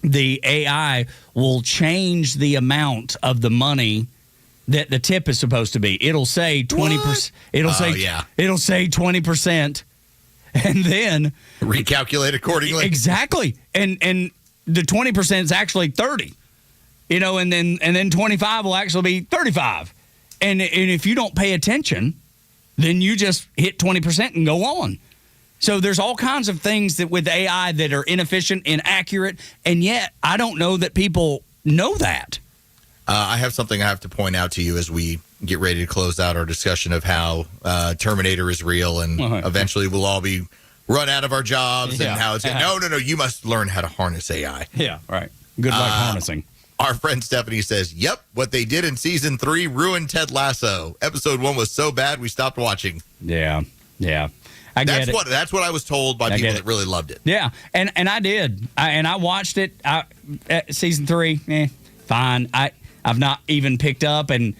the AI will change the amount of the money that the tip is supposed to be. It'll say 20%. It'll say 20%, and then recalculate accordingly. Exactly, and the 20% is actually 30. And then 25 will actually be 35. And if you don't pay attention, then you just hit 20% and go on. So there's all kinds of things that with AI that are inefficient, inaccurate, and yet I don't know that people know that. I have something I have to point out to you as we get ready to close out our discussion of how Terminator is real and eventually we'll all be run out of our jobs and how it's no, you must learn how to harness AI. Yeah, right. Good luck harnessing. Our friend Stephanie says, yep, what they did in season 3 ruined Ted Lasso. Episode 1 was so bad we stopped watching. Yeah. That's what I was told by people that really loved it. Yeah, and I did. I watched it. Season 3, fine. I've not even picked up. And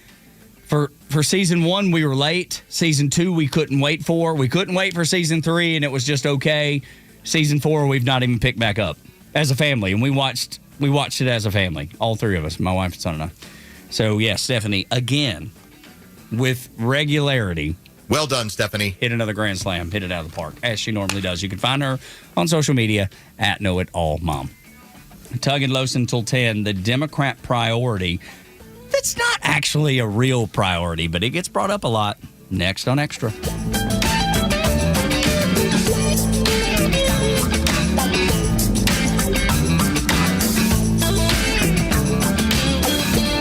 for season 1, we were late. Season 2, we couldn't wait for. We couldn't wait for season 3, and it was just okay. Season 4, we've not even picked back up as a family, and we watched it as a family, all 3 of us, my wife, son, and I. So yes, Stephanie, again, with regularity. Well done, Stephanie. Hit another grand slam. Hit it out of the park, as she normally does. You can find her on social media at Know It All Mom. Tug and Los until 10, the Democrat priority. That's not actually a real priority, but it gets brought up a lot. Next on Extra.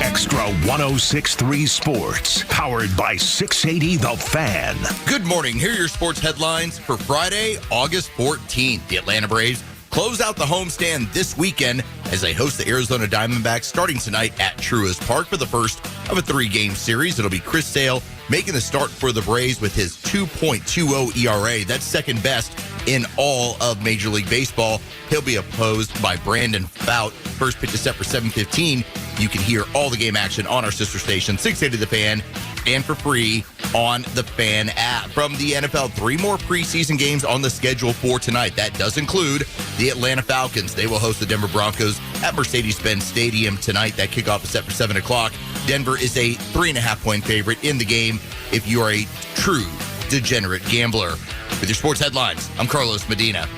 Extra 106.3 Sports, powered by 680 The Fan. Good morning. Here are your sports headlines for Friday, August 14th. The Atlanta Braves close out the homestand this weekend as they host the Arizona Diamondbacks starting tonight at Truist Park for the first of a 3-game series. It'll be Chris Sale making the start for the Braves with his 2.20 ERA. That's second best in all of Major League Baseball. He'll be opposed by Brandon Fout. First pitch is set for 7:15. You can hear all the game action on our sister station, 680 The Fan, and for free on the Fan app. From the NFL, 3 more preseason games on the schedule for tonight. That does include the Atlanta Falcons. They will host the Denver Broncos at Mercedes-Benz Stadium tonight. That kickoff is set for 7 o'clock. Denver is a 3.5-point favorite in the game if you are a true degenerate gambler. With your sports headlines, I'm Carlos Medina.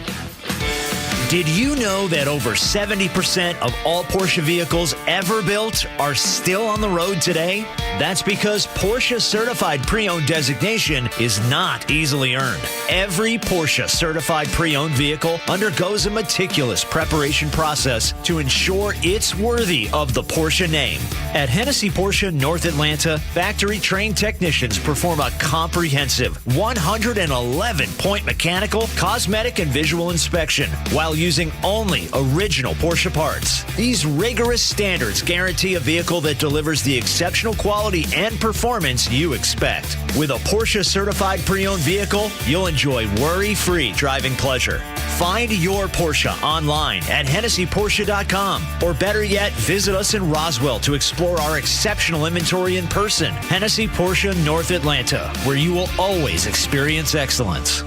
Did you know that over 70% of all Porsche vehicles ever built are still on the road today? That's because Porsche Certified Pre-Owned designation is not easily earned. Every Porsche Certified Pre-Owned vehicle undergoes a meticulous preparation process to ensure it's worthy of the Porsche name. At Hennessy Porsche North Atlanta, factory-trained technicians perform a comprehensive 111-point mechanical, cosmetic, and visual inspection while using only original Porsche parts. These rigorous standards guarantee a vehicle that delivers the exceptional quality and performance you expect. With a Porsche Certified Pre-Owned vehicle, you'll enjoy worry-free driving pleasure. Find your Porsche online at HennessyPorsche.com, or better yet, visit us in Roswell to explore our exceptional inventory in person. Hennessy Porsche North Atlanta, where you will always experience excellence.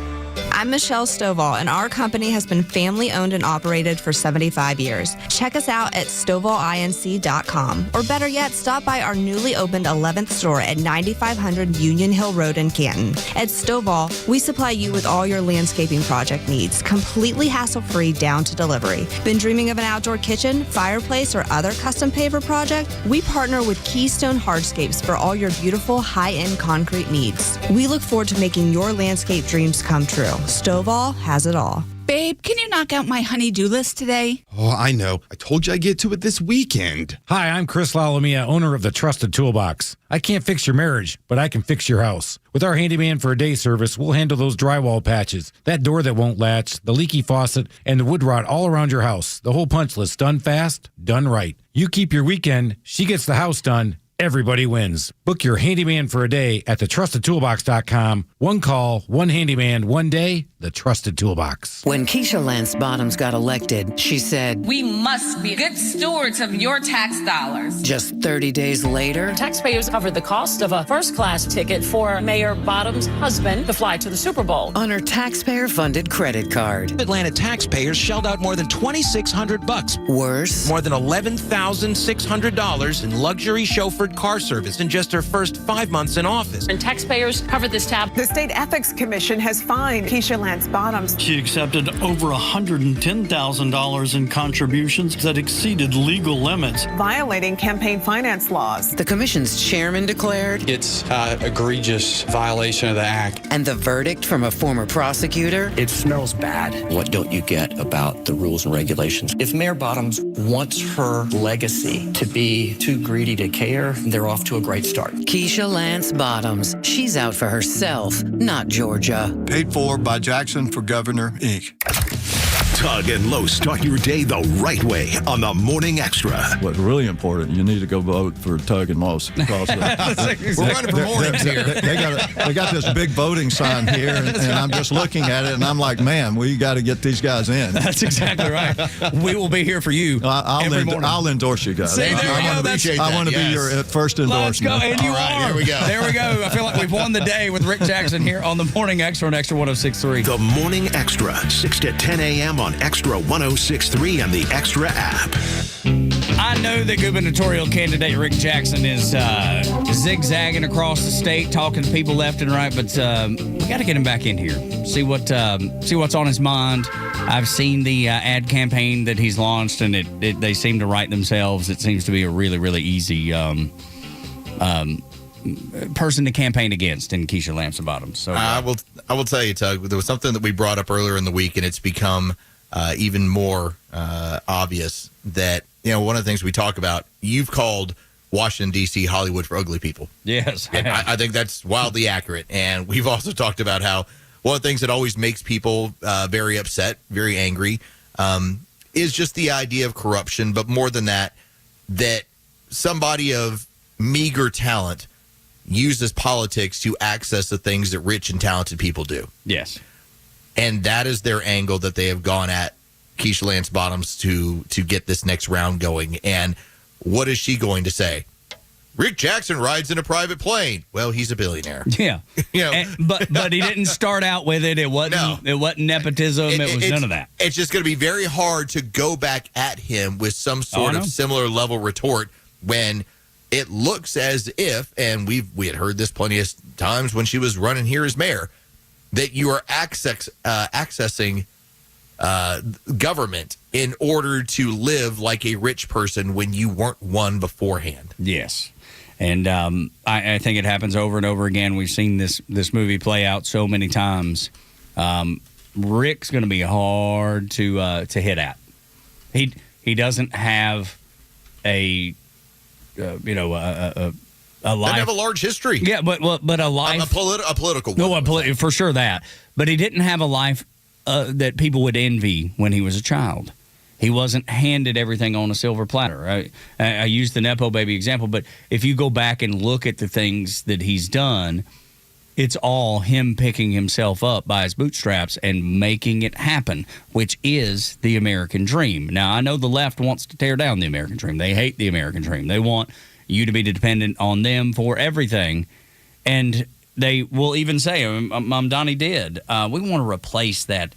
I'm Michelle Stovall, and our company has been family-owned and operated for 75 years. Check us out at StovallINC.com, or better yet, stop by our newly opened 11th store at 9500 Union Hill Road in Canton. At Stovall, we supply you with all your landscaping project needs, completely hassle-free down to delivery. Been dreaming of an outdoor kitchen, fireplace, or other custom paver project? We partner with Keystone Hardscapes for all your beautiful high-end concrete needs. We look forward to making your landscape dreams come true. Stovall has it all. Babe, can you knock out my honey-do list today? Oh, I know. I told you I'd get to it this weekend. Hi, I'm Chris Lalomia, owner of the Trusted Toolbox. I can't fix your marriage, but I can fix your house. With our handyman for a day service, we'll handle those drywall patches, that door that won't latch, the leaky faucet, and the wood rot all around your house. The whole punch list, done fast, done right. You keep your weekend, she gets the house done. Everybody wins. Book your handyman for a day at thetrustedtoolbox.com. One call, one handyman, one day, the Trusted Toolbox. When Keisha Lance Bottoms got elected, she said, "We must be good stewards of your tax dollars." Just 30 days later, taxpayers covered the cost of a first-class ticket for Mayor Bottoms' husband to fly to the Super Bowl on her taxpayer-funded credit card. Atlanta taxpayers shelled out more than $2,600. Worse, more than $11,600 in luxury chauffeured car service in just her first 5 months in office. And taxpayers covered this tab. The State Ethics Commission has fined Keisha Lance Bottoms. She accepted over $110,000 in contributions that exceeded legal limits, violating campaign finance laws. The commission's chairman declared it's an egregious violation of the act. And the verdict from a former prosecutor? It smells bad. What don't you get about the rules and regulations? If Mayor Bottoms wants her legacy to be too greedy to care, they're off to a great start. Keisha Lance Bottoms. She's out for herself, not Georgia. Paid for by Jackson for Governor, Inc. Tug and Los start your day the right way on the Morning Extra. What's really important, you need to go vote for Tug and Los. Because we're running for mornings here. They got this big voting sign here, and I'm just looking at it, and I'm like, man, we got to get these guys in. That's exactly right. We will be here for you every morning. I'll endorse you guys. See, I want to be your first endorsement. Let's go, and you are. Here we go. There we go. I feel like we've won the day with Rick Jackson here on the Morning Extra on Extra 106.3. The Morning Extra, 6 to 10 a.m. on Extra 106.3 and the Extra app. I know that gubernatorial candidate Rick Jackson is zigzagging across the state, talking to people left and right, but we got to get him back in here. See what's on his mind. I've seen the ad campaign that he's launched, and they seem to write themselves. It seems to be a really, really easy person to campaign against in Keisha Lance Bottoms. So I will tell you, Tug, there was something that we brought up earlier in the week, and it's become even more obvious that, one of the things we talk about, you've called Washington, D.C. Hollywood for ugly people. Yes. And I think that's wildly accurate. And we've also talked about how one of the things that always makes people very upset, very angry, is just the idea of corruption, but more than that, that somebody of meager talent uses politics to access the things that rich and talented people do. Yes. And that is their angle that they have gone at Keisha Lance Bottoms to get this next round going. And what is she going to say? Rick Jackson rides in a private plane. Well, he's a billionaire. Yeah. But he didn't start out with it. It wasn't nepotism. It was none of that. It's just going to be very hard to go back at him with some sort of similar level retort when it looks as if, and we had heard this plenty of times when she was running here as mayor, that you are accessing government in order to live like a rich person when you weren't one beforehand. Yes. And I think it happens over and over again. We've seen this movie play out so many times. Rick's going to be hard to hit at. He doesn't have a life. Doesn't have a large history. Yeah, but a life. A political one. No, for sure that. But he didn't have a life that people would envy when he was a child. He wasn't handed everything on a silver platter. I used the Nepo baby example, but if you go back and look at the things that he's done, it's all him picking himself up by his bootstraps and making it happen, which is the American dream. Now, I know the left wants to tear down the American dream. They hate the American dream. They want you to be dependent on them for everything. And they will even say, Mom Donnie did, we want to replace that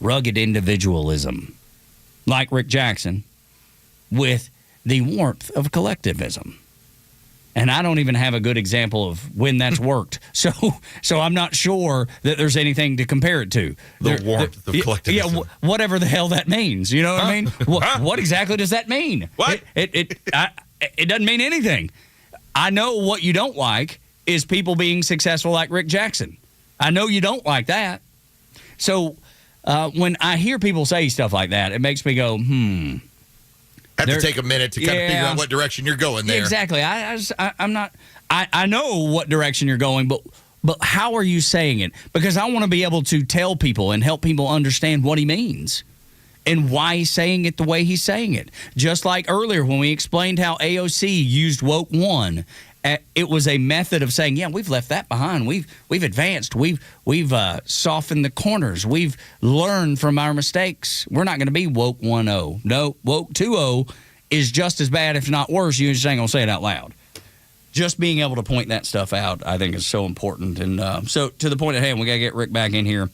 rugged individualism, like Rick Jackson, with the warmth of collectivism. And I don't even have a good example of when that's worked. So I'm not sure that there's anything to compare it to. The warmth of collectivism. Yeah, whatever the hell that means. You know what I mean? What exactly does that mean? What? It doesn't mean anything. I know what you don't like is people being successful like Rick Jackson. I know you don't like that. So when I hear people say stuff like that, it makes me go, Have to take a minute to kind of figure out what direction you're going there. Exactly. I'm not. I know what direction you're going, but how are you saying it? Because I want to be able to tell people and help people understand what he means and why he's saying it the way he's saying it. Just like earlier when we explained how AOC used Woke One. It was a method of saying, yeah, we've left that behind. We've advanced. We've softened the corners. We've learned from our mistakes. We're not going to be Woke 1.0. No, Woke 2.0 is just as bad, if not worse. You just ain't going to say it out loud. Just being able to point that stuff out, I think, is so important. And so to the point at hand, we got to get Rick back in here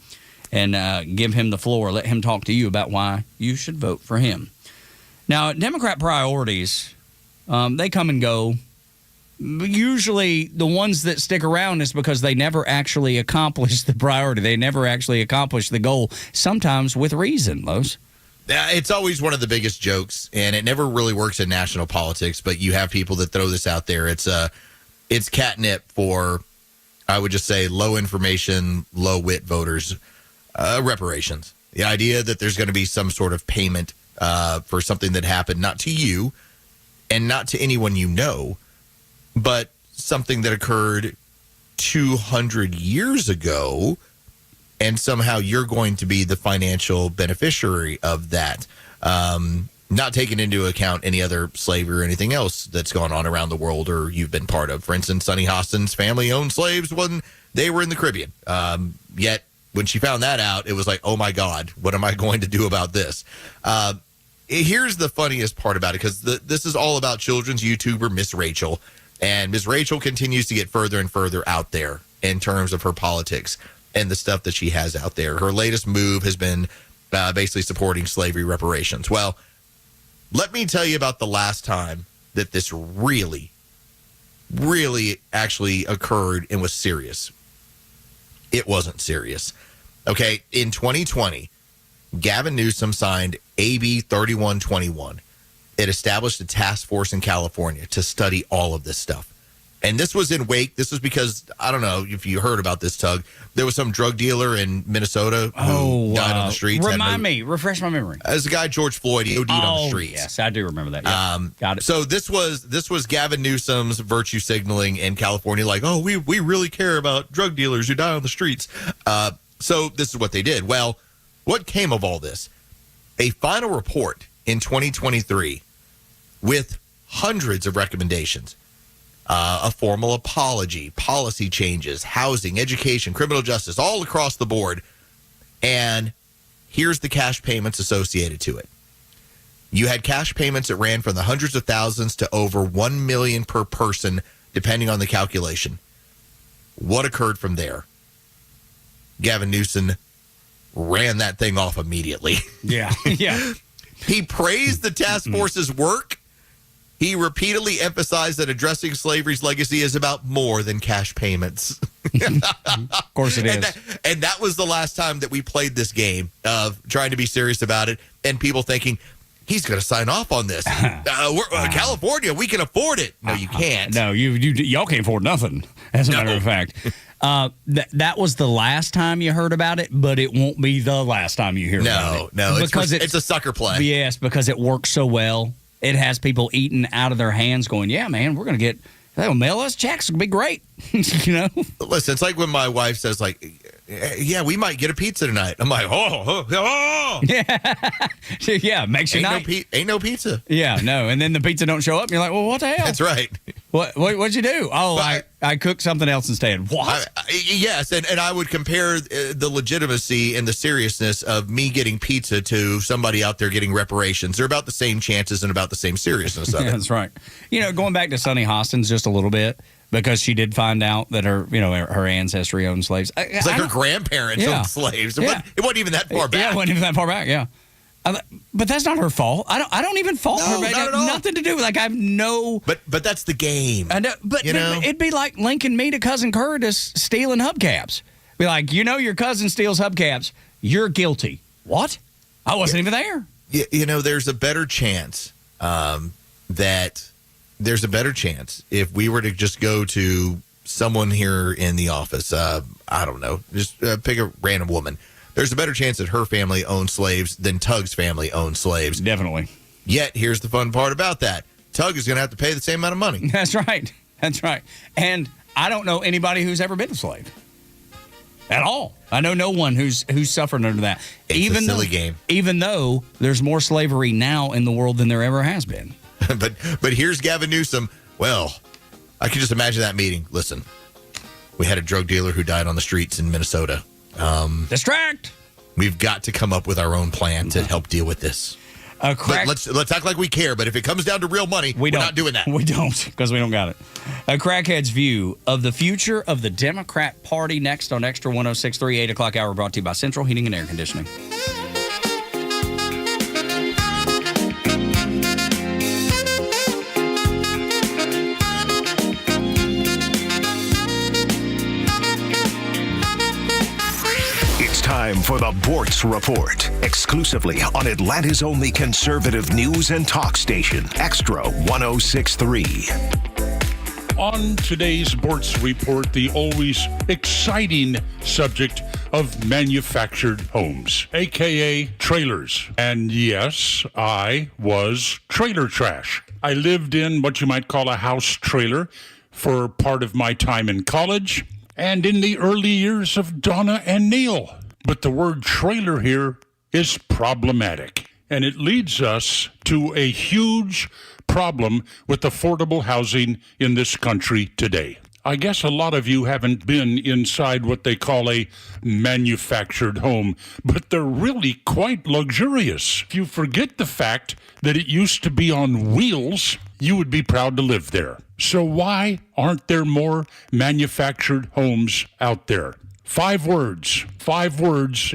and give him the floor. Let him talk to you about why you should vote for him. Now, Democrat priorities, they come and go. Usually the ones that stick around is because they never actually accomplish the priority. They never actually accomplish the goal, sometimes with reason, Los. It's always one of the biggest jokes, and it never really works in national politics, but you have people that throw this out there. It's catnip for, I would just say, low information, low wit voters. Reparations. The idea that there's going to be some sort of payment for something that happened not to you and not to anyone you know, but something that occurred 200 years ago, and somehow you're going to be the financial beneficiary of that, not taking into account any other slavery or anything else that's gone on around the world or you've been part of. For instance, Sonny Hostin's family owned slaves when they were in the Caribbean. Yet, when she found that out, it was like, oh, my God, what am I going to do about this? Here's the funniest part about it, because this is all about children's YouTuber Miss Rachel. And Ms. Rachel continues to get further and further out there in terms of her politics and the stuff that she has out there. Her latest move has been basically supporting slavery reparations. Well, let me tell you about the last time that this really, really actually occurred and was serious. It wasn't serious. Okay, in 2020, Gavin Newsom signed AB 3121. It established a task force in California to study all of this stuff. And this was in wake. This was because, I don't know if you heard about this, Tug. There was some drug dealer in Minnesota who died on the streets. Refresh my memory. As a guy, George Floyd, he OD'd on the streets. Yes, I do remember that. Yeah. Got it. So this was Gavin Newsom's virtue signaling in California, like, oh, we really care about drug dealers who die on the streets. So this is what they did. Well, what came of all this? a final report in 2023 with hundreds of recommendations, a formal apology, policy changes, housing, education, criminal justice, all across the board. And here's the cash payments associated to it. You had cash payments that ran from the hundreds of thousands to over $1 million per person, depending on the calculation. What occurred from there? Gavin Newsom ran that thing off immediately. Yeah. He praised the task force's work. He repeatedly emphasized that addressing slavery's legacy is about more than cash payments. Of course it is. And that was the last time that we played this game of trying to be serious about it and people thinking, he's going to sign off on this. California, we can afford it. No, you can't. No, y'all can't afford nothing, as a matter of fact. That was the last time you heard about it, but it won't be the last time you hear about it. No, because it's a sucker play. Yes, because it works so well. It has people eating out of their hands going, yeah, man, we're going to get, they'll mail us checks. It'll be great. Listen, it's like when my wife says, like, yeah, we might get a pizza tonight. I'm like, oh. Yeah, makes you nice. Ain't no pizza. Yeah, no. And then the pizza don't show up. And you're like, well, what the hell? That's right. What'd you do? Oh, I cooked something else instead. What? Yes, and I would compare the legitimacy and the seriousness of me getting pizza to somebody out there getting reparations. They're about the same chances and about the same seriousness of it. That's right. Going back to Sunny Hostins just a little bit, because she did find out that her ancestry owned slaves. It's like her grandparents owned slaves. It wasn't even that far back. Yeah, it wasn't even that far back, yeah. But that's not her fault. I don't even fault her. Not at all. Nothing to do with, I have no. But that's the game. I know, but it'd be like linking me to Cousin Curtis stealing hubcaps. Be like, your cousin steals hubcaps. You're guilty. What? I wasn't even there. There's a better chance there's a better chance if we were to just go to someone here in the office. I don't know. Just pick a random woman. There's a better chance that her family owned slaves than Tug's family owned slaves. Definitely. Yet, here's the fun part about that. Tug is going to have to pay the same amount of money. That's right. And I don't know anybody who's ever been a slave. At all. I know no one who's suffered under that. It's a silly game. Even though there's more slavery now in the world than there ever has been. But here's Gavin Newsom. Well, I can just imagine that meeting. Listen, we had a drug dealer who died on the streets in Minnesota. Distract. We've got to come up with our own plan to help deal with this. Let's act like we care, but if it comes down to real money, we're not doing that. We don't, because we don't got it. A crackhead's view of the future of the Democrat Party next on Extra 106.3, 8 o'clock hour, brought to you by Central Heating and Air Conditioning. Time for the Bortz Report, exclusively on Atlanta's only conservative news and talk station, Extra 106.3. On today's Bortz Report, the always exciting subject of manufactured homes, a.k.a. trailers. And yes, I was trailer trash. I lived in what you might call a house trailer for part of my time in college and in the early years of Donna and Neil. But the word trailer here is problematic, and it leads us to a huge problem with affordable housing in this country today. I guess a lot of you haven't been inside what they call a manufactured home, but they're really quite luxurious. If you forget the fact that it used to be on wheels, you would be proud to live there. So why aren't there more manufactured homes out there? 5 words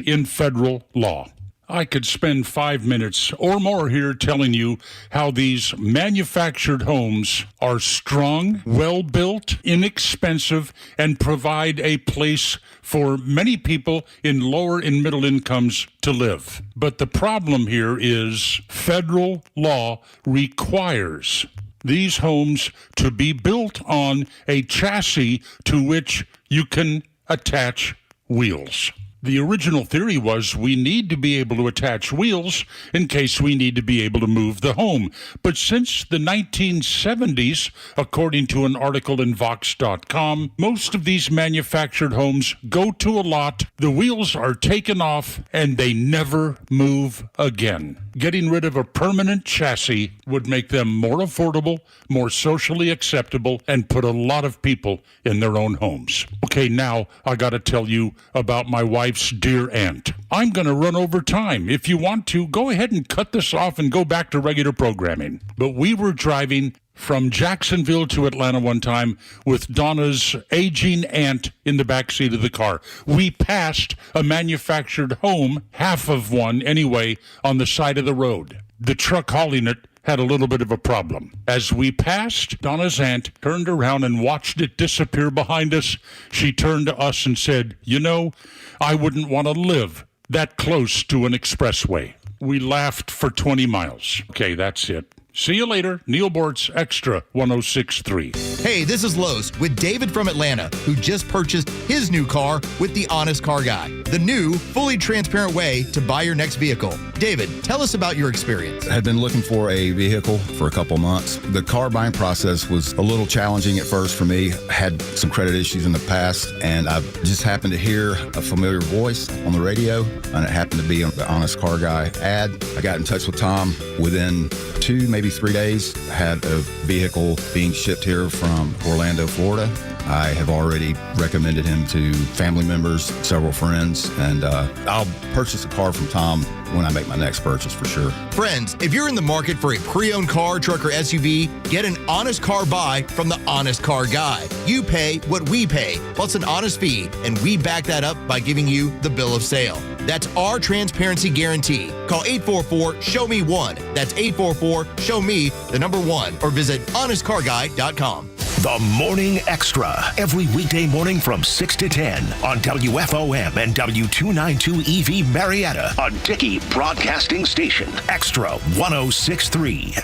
in federal law. I could spend 5 minutes or more here telling you how these manufactured homes are strong, well-built, inexpensive, and provide a place for many people in lower and middle incomes to live. But the problem here is federal law requires these homes to be built on a chassis to which you can attach wheels. The original theory was we need to be able to attach wheels in case we need to be able to move the home. But since the 1970s, according to an article in Vox.com, most of these manufactured homes go to a lot, the wheels are taken off, and they never move again. Getting rid of a permanent chassis would make them more affordable, more socially acceptable, and put a lot of people in their own homes. Okay, now I got to tell you about my wife's dear aunt. I'm going to run over time. If you want to, go ahead and cut this off and go back to regular programming. But we were driving from Jacksonville to Atlanta one time with Donna's aging aunt in the back seat of the car. We passed a manufactured home, half of one anyway, on the side of the road. The truck hauling it had a little bit of a problem. As we passed, Donna's aunt turned around and watched it disappear behind us. She turned to us and said, "You know, I wouldn't want to live that close to an expressway." We laughed for 20 miles. Okay, that's it. See you later. Neil Bortz, Extra 106.3. Hey, this is Los with David from Atlanta, who just purchased his new car with the Honest Car Guy, the new, fully transparent way to buy your next vehicle. David, tell us about your experience. I had been looking for a vehicle for a couple months. The car buying process was a little challenging at first for me. I had some credit issues in the past, and I just happened to hear a familiar voice on the radio, and it happened to be on the Honest Car Guy ad. I got in touch with Tom within 2, maybe 3 days. I had a vehicle being shipped here from Orlando, Florida. I have already recommended him to family members, several friends, and I'll purchase a car from Tom when I make my next purchase for sure. Friends, if you're in the market for a pre-owned car, truck, or SUV, get an honest car buy from the Honest Car Guy. You pay what we pay, plus an honest fee, and we back that up by giving you the bill of sale. That's our transparency guarantee. Call 844-SHOW-ME-1. That's 844-SHOW-ME, the number 1, or visit honestcarguy.com. The Morning Extra, every weekday morning from 6 to 10 on WFOM and W292 EV Marietta, a Dickey Broadcasting Station. Extra 106.3.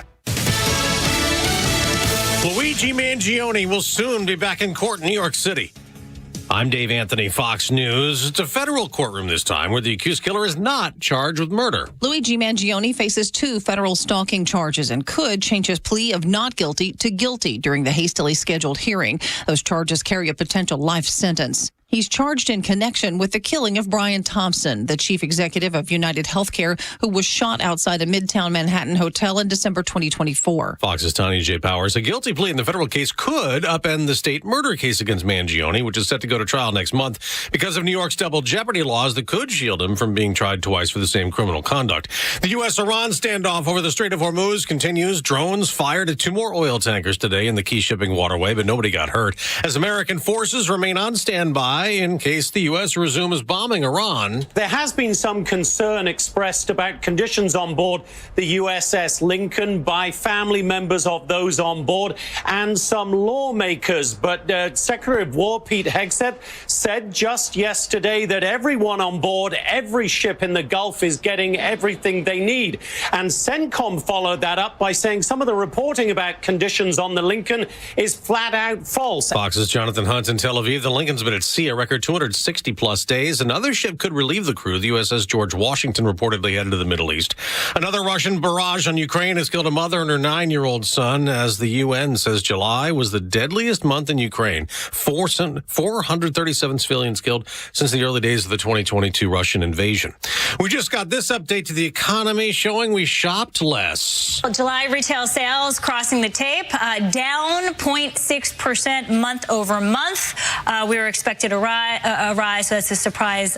Luigi Mangione will soon be back in court in New York City. I'm Dave Anthony, Fox News. It's a federal courtroom this time where the accused killer is not charged with murder. Luigi Mangione faces 2 federal stalking charges and could change his plea of not guilty to guilty during the hastily scheduled hearing. Those charges carry a potential life sentence. He's charged in connection with the killing of Brian Thompson, the chief executive of United Healthcare, who was shot outside a Midtown Manhattan hotel in December 2024. Fox's Tanya J. Powers. A guilty plea in the federal case could upend the state murder case against Mangione, which is set to go to trial next month because of New York's double jeopardy laws that could shield him from being tried twice for the same criminal conduct. The U.S.-Iran standoff over the Strait of Hormuz continues. Drones fired at 2 more oil tankers today in the key shipping waterway, but nobody got hurt. As American forces remain on standby in case the U.S. resumes bombing Iran. There has been some concern expressed about conditions on board the USS Lincoln by family members of those on board and some lawmakers. But Secretary of War Pete Hegseth said just yesterday that everyone on board, every ship in the Gulf is getting everything they need. And CENTCOM followed that up by saying some of the reporting about conditions on the Lincoln is flat out false. Fox's Jonathan Hunt in Tel Aviv. The Lincoln's been at sea a record 260-plus days. Another ship could relieve the crew. The USS George Washington reportedly headed to the Middle East. Another Russian barrage on Ukraine has killed a mother and her 9-year-old son, as the UN says July was the deadliest month in Ukraine. 437 civilians killed since the early days of the 2022 Russian invasion. We just got this update to the economy showing we shopped less. July retail sales crossing the tape, down 0.6% month over month. We were expected a rise, so that's a surprise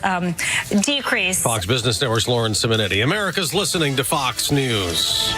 decrease. Fox Business Network's Lauren Simonetti. America's listening to Fox News.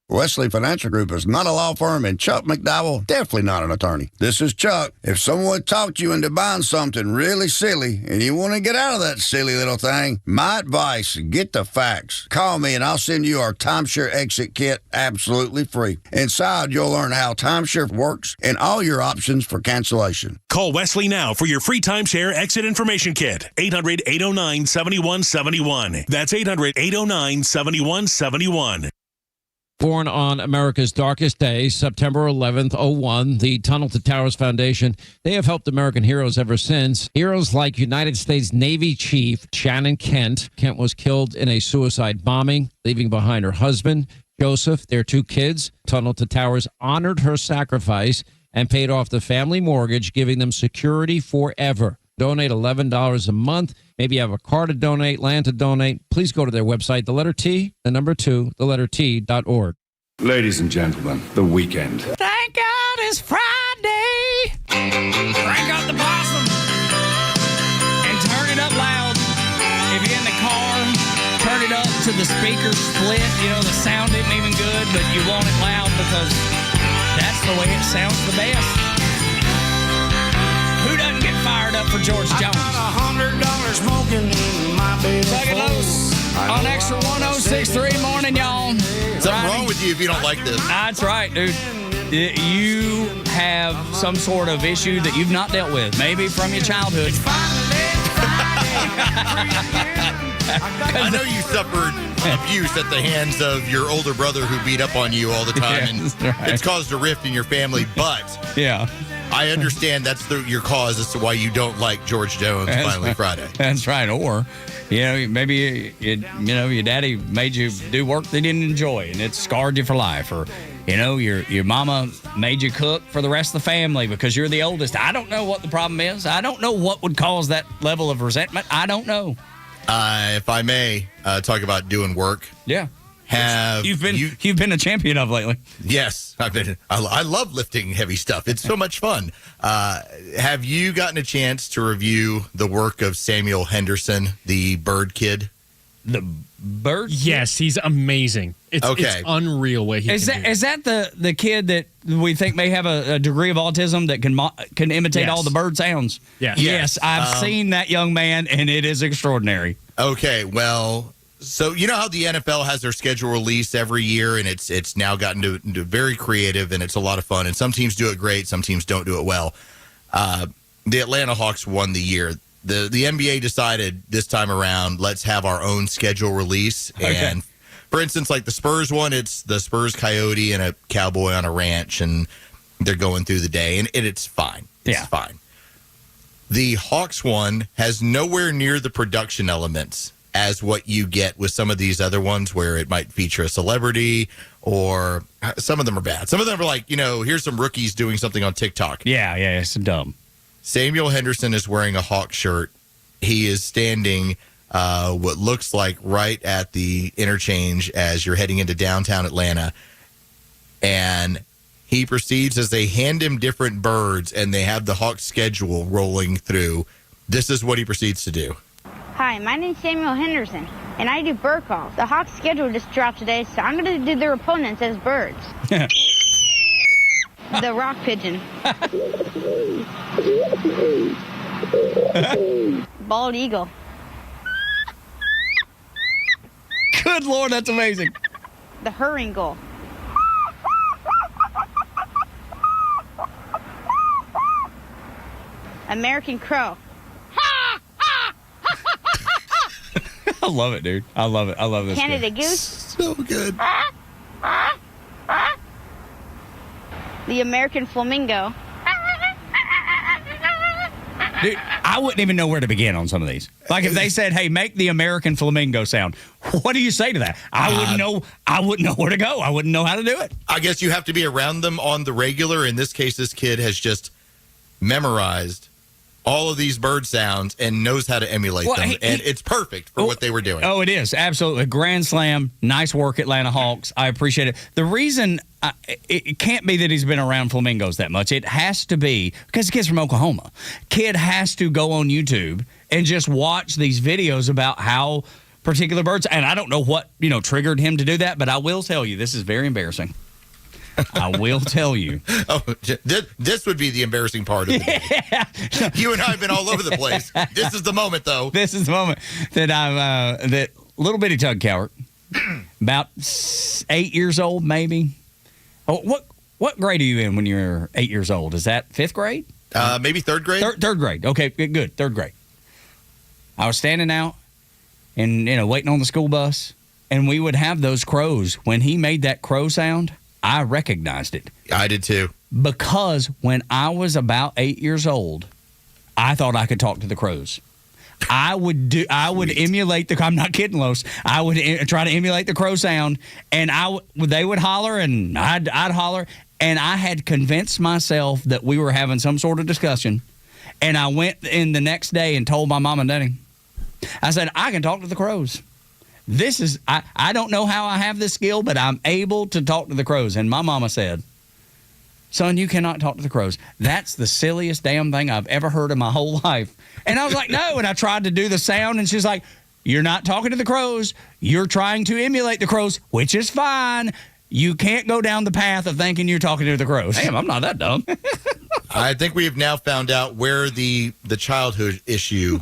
Wesley Financial Group is not a law firm, and Chuck McDowell definitely not an attorney. This is Chuck. If someone talked you into buying something really silly and you want to get out of that silly little thing, my advice, get the facts. Call me and I'll send you our timeshare exit kit absolutely free. Inside, you'll learn how timeshare works and all your options for cancellation. Call Wesley now for your free timeshare exit information kit. 800-809-7171. That's 800-809-7171. Born on America's darkest day, September 11th, 01, the Tunnel to Towers Foundation, they have helped American heroes ever since. Heroes like United States Navy Chief Shannon Kent. Kent was killed in a suicide bombing, leaving behind her husband, Joseph, their 2 kids. Tunnel to Towers honored her sacrifice and paid off the family mortgage, giving them security forever. Donate $11 a month. Maybe you have a car to donate, land to donate. Please go to their website, the letter T, the number 2, the letter T.org. Ladies and gentlemen, the weekend. Thank God it's Friday. Crank up the possum and turn it up loud. If you're in the car, turn it up to the speaker split. You know, the sound isn't even good, but you want it loud because that's the way it sounds the best. Who doesn't get fired up for George Jones? I got $100 smoking in my bed. Tug and Los on Extra 106.3 morning, y'all. Something wrong with you if you don't like this. That's right, dude. You have some sort of issue that you've not dealt with, maybe from your childhood. I know you suffered abuse at the hands of your older brother who beat up on you all the time, and right. It's caused a rift in your family, but yeah, I understand that's your cause as to why you don't like George Jones Finally Friday. That's right. Or, you know, maybe your daddy made you do work they didn't enjoy, and it scarred you for life. Or, you know, your mama made you cook for the rest of the family because you're the oldest. I don't know what the problem is. I don't know what would cause that level of resentment. I don't know. If I may talk about doing work. Yeah. You've been a champion of lately. Yes, I've been. I love lifting heavy stuff. It's so much fun. Have you gotten a chance to review the work of Samuel Henderson, the bird kid? The bird? Yes, he's amazing. It's unreal way he is can that. Is that the kid that we think may have a degree of autism that can imitate all the bird sounds? Yes. Yes, I've seen that young man, and it is extraordinary. Okay, well. So you know how the NFL has their schedule release every year, and it's now gotten to very creative, and it's a lot of fun. And some teams do it great, some teams don't do it well. The Atlanta Hawks won the year. The NBA decided this time around, let's have our own schedule release. Okay. And for instance, like the Spurs one, it's the Spurs Coyote and a cowboy on a ranch, and they're going through the day, and it's fine. It's fine. The Hawks one has nowhere near the production elements as what you get with some of these other ones where it might feature a celebrity, or some of them are bad. Some of them are like, here's some rookies doing something on TikTok. Yeah, it's dumb. Samuel Henderson is wearing a Hawk shirt. He is standing what looks like right at the interchange as you're heading into downtown Atlanta. And he proceeds as they hand him different birds and they have the Hawk schedule rolling through. This is what he proceeds to do. Hi, my name's Samuel Henderson, and I do bird calls. The Hawks schedule just dropped today, so I'm going to do their opponents as birds. The rock pigeon. Bald eagle. Good Lord, that's amazing. The herring gull. American crow. I love it, dude. I love it. I love this. Canada goose. So good. The American flamingo. Dude, I wouldn't even know where to begin on some of these. Like if they said, "Hey, make the American flamingo sound," what do you say to that? I wouldn't know. I wouldn't know where to go. I wouldn't know how to do it. I guess you have to be around them on the regular. In this case, this kid has just memorized all of these bird sounds and knows how to emulate them. And it's perfect for what they were doing. Oh, it is. Absolutely. Grand slam. Nice work, Atlanta Hawks. I appreciate it. The reason it can't be that he's been around flamingos that much. It has to be because the kid's from Oklahoma. Kid has to go on YouTube and just watch these videos about how particular birds, and I don't know what, triggered him to do that, but I will tell you, this is very embarrassing. I will tell you. Oh, this would be the embarrassing part of the day. Yeah. You and I have been all over the place. This is the moment, though. This is the moment that that little bitty Tug Cowart, about 8 years old, maybe. Oh, what grade are you in when you're 8 years old? Is that 5th grade? Maybe 3rd grade. Third grade. Okay, good. 3rd grade. I was standing out and waiting on the school bus, and we would have those crows. When he made that crow sound, I recognized it. I did too. Because when I was about 8 years old, I thought I could talk to the crows. I would emulate the. I'm not kidding, Los. I would try to emulate the crow sound, and they would holler, and I'd holler, and I had convinced myself that we were having some sort of discussion, and I went in the next day and told my mom and daddy. I said, I can talk to the crows. This is I don't know how I have this skill, but I'm able to talk to the crows. And my mama said, son, you cannot talk to the crows. That's the silliest damn thing I've ever heard in my whole life. And I was like, no. And I tried to do the sound, and she's like, you're not talking to the crows. You're trying to emulate the crows, which is fine. You can't go down the path of thinking you're talking to the crows. Damn, I'm not that dumb. I think we have now found out where the childhood issue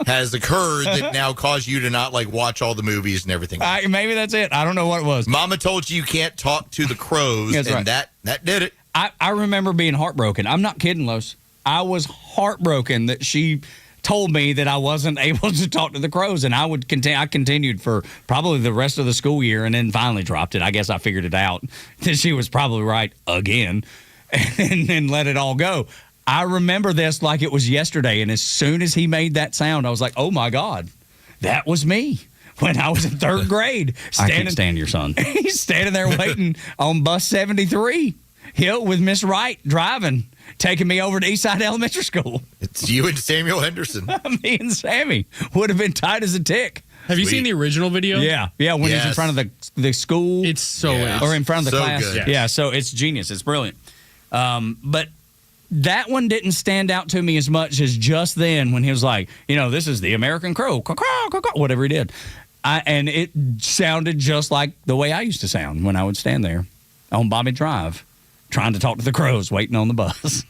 has occurred that now caused you to not watch all the movies and everything. Maybe that's it. I don't know what it was. Mama told you can't talk to the crows, That's and right. that did it. I remember being heartbroken. I'm not kidding, Los. I was heartbroken that she told me that I wasn't able to talk to the crows, and I continued for probably the rest of the school year, and then finally dropped it. I guess I figured it out that she was probably right again, and then let it all go. I remember this like it was yesterday, and as soon as he made that sound, I was like, oh my God, that was me when I was in third grade. I can't stand your son. He's standing there waiting on bus 73 with Miss Wright driving, taking me over to Eastside Elementary School. It's you and Samuel Henderson. Me and Sammy would have been tight as a tick. Have you seen the original video? Yeah. When he's in front of the school. It's so or in front of the so class. good. Yeah, so it's genius. It's brilliant. But that one didn't stand out to me as much as just then when he was like, this is the American crow, whatever he did. And it sounded just like the way I used to sound when I would stand there on Bobby Drive, trying to talk to the crows, waiting on the bus.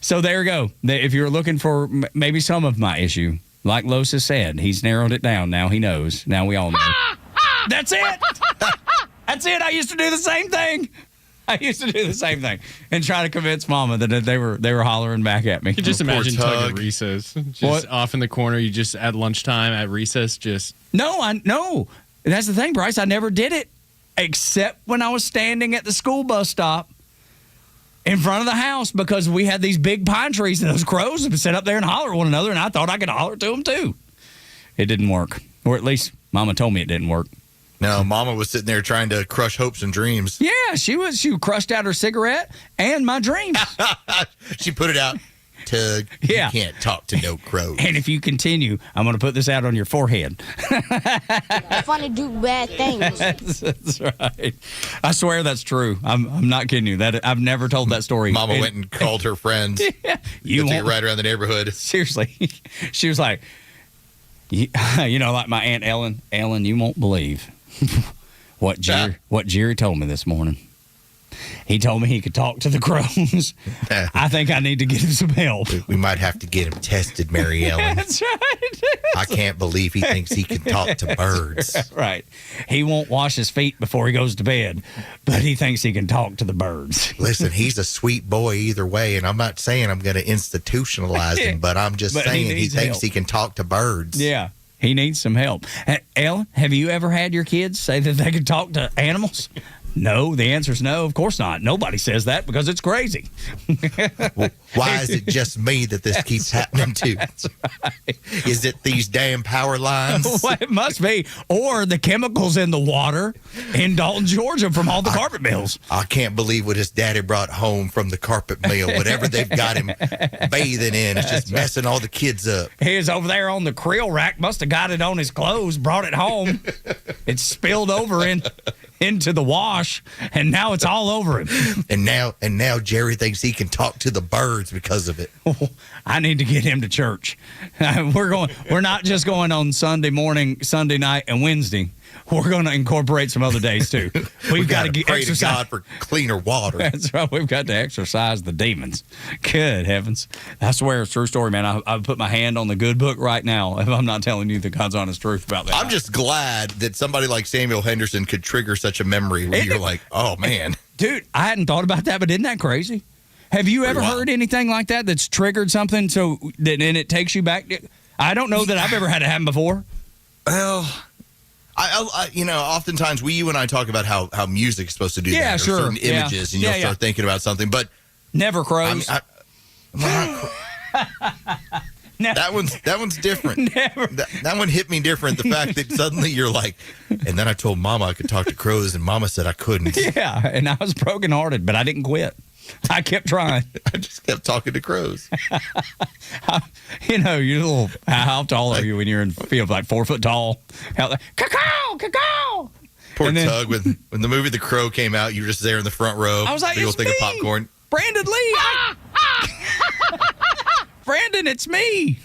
So there you go. If you're looking for maybe some of my issue, like Los has said, he's narrowed it down. Now he knows. Now we all know. That's it. That's it. I used to do the same thing. And try to convince Mama that they were hollering back at me. You just imagine Tug at recess, just off in the corner. You just at lunchtime at recess, just no. That's the thing, Bryce. I never did it except when I was standing at the school bus stop in front of the house because we had these big pine trees and those crows would sit up there and holler at one another, and I thought I could holler to them too. It didn't work, or at least Mama told me it didn't work. No, Mama was sitting there trying to crush hopes and dreams. Yeah, she crushed out her cigarette and my dreams. She put it out. Tug, you can't talk to no crows. And if you continue, I'm going to put this out on your forehead. Fun to do bad things. That's right. I swear that's true. I'm not kidding you. That I've never told that story. Mama went and called her friends. You took it right around the neighborhood. Seriously. She was like, like my Aunt Ellen. Ellen, you won't believe what Jerry told me this morning. He told me he could talk to the crows. I think I need to get him some help. We might have to get him tested, Mary Ellen. That's right. I can't believe he thinks he can talk to birds. Right. He won't wash his feet before he goes to bed, but he thinks he can talk to the birds. Listen, he's a sweet boy either way, and I'm not saying I'm going to institutionalize him, but I'm just saying he thinks he can talk to birds. Yeah. He needs some help. Ellen, have you ever had your kids say that they can talk to animals? No, the answer is no. Of course not. Nobody says that because it's crazy. Well, why is it just me that this keeps happening to? That's right. Is it these damn power lines? Well, it must be. Or the chemicals in the water in Dalton, Georgia from all the carpet mills. I can't believe what his daddy brought home from the carpet mill. Whatever they've got him bathing in, it's just messing all the kids up. He was over there on the krill rack, must have got it on his clothes, brought it home. It spilled over into the wash, and now it's all over him. And now Jerry thinks he can talk to the birds because of it. I need to get him to church. We're not just going on Sunday morning, Sunday night, and Wednesday. We're going to incorporate some other days too. We've got to pray to God for cleaner water. That's right. We've got to exorcise the demons. Good heavens! I swear it's a true story, man. I put my hand on the good book right now if I'm not telling you the God's honest truth about that. I'm just glad that somebody like Samuel Henderson could trigger such a memory where you're like, oh man, dude, I hadn't thought about that, but isn't that crazy? Have you ever heard anything like that that's triggered something so that and it takes you back? I don't know that I've ever had it happen before. Well, I oftentimes you and I talk about how music is supposed to do Yeah, that. sure. Or certain images, and you'll start thinking about something, but never crows. That one's different. That one hit me different. The fact that suddenly you're like, and then I told Mama I could talk to crows, and Mama said I couldn't. Yeah, and I was brokenhearted, but I didn't quit. I kept trying. I just kept talking to crows. You're little. How tall are you when you're in the field? Like 4 foot tall. Caw-caw, caw-caw. Poor Tug. When the movie The Crow came out, you were just there in the front row. I was like, big old it's thing me, of popcorn. Brandon Lee. Brandon, it's me.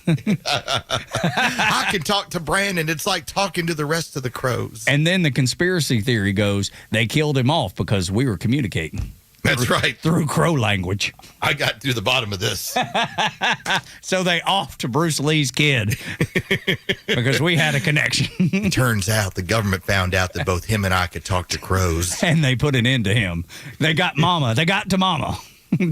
I can talk to Brandon. It's like talking to the rest of the crows. And then the conspiracy theory goes, they killed him off because we were communicating. That's right. Through crow language. I got to the bottom of this. So they offed Bruce Lee's kid because we had a connection. It turns out the government found out that both him and I could talk to crows. And they put an end to him. They got Mama. They got to Mama.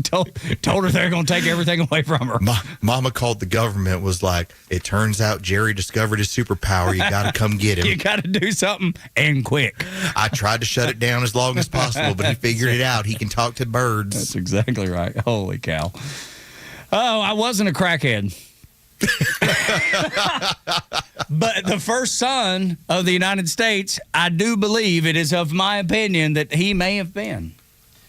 told her they're going to take everything away from her. Mama called the government, was like, it turns out Jerry discovered his superpower. You got to come get him. You got to do something, and quick. I tried to shut it down as long as possible, but he figured it out. He can talk to birds. That's exactly right. Holy cow. Oh, I wasn't a crackhead. But the first son of the United States, I do believe it is of my opinion that he may have been.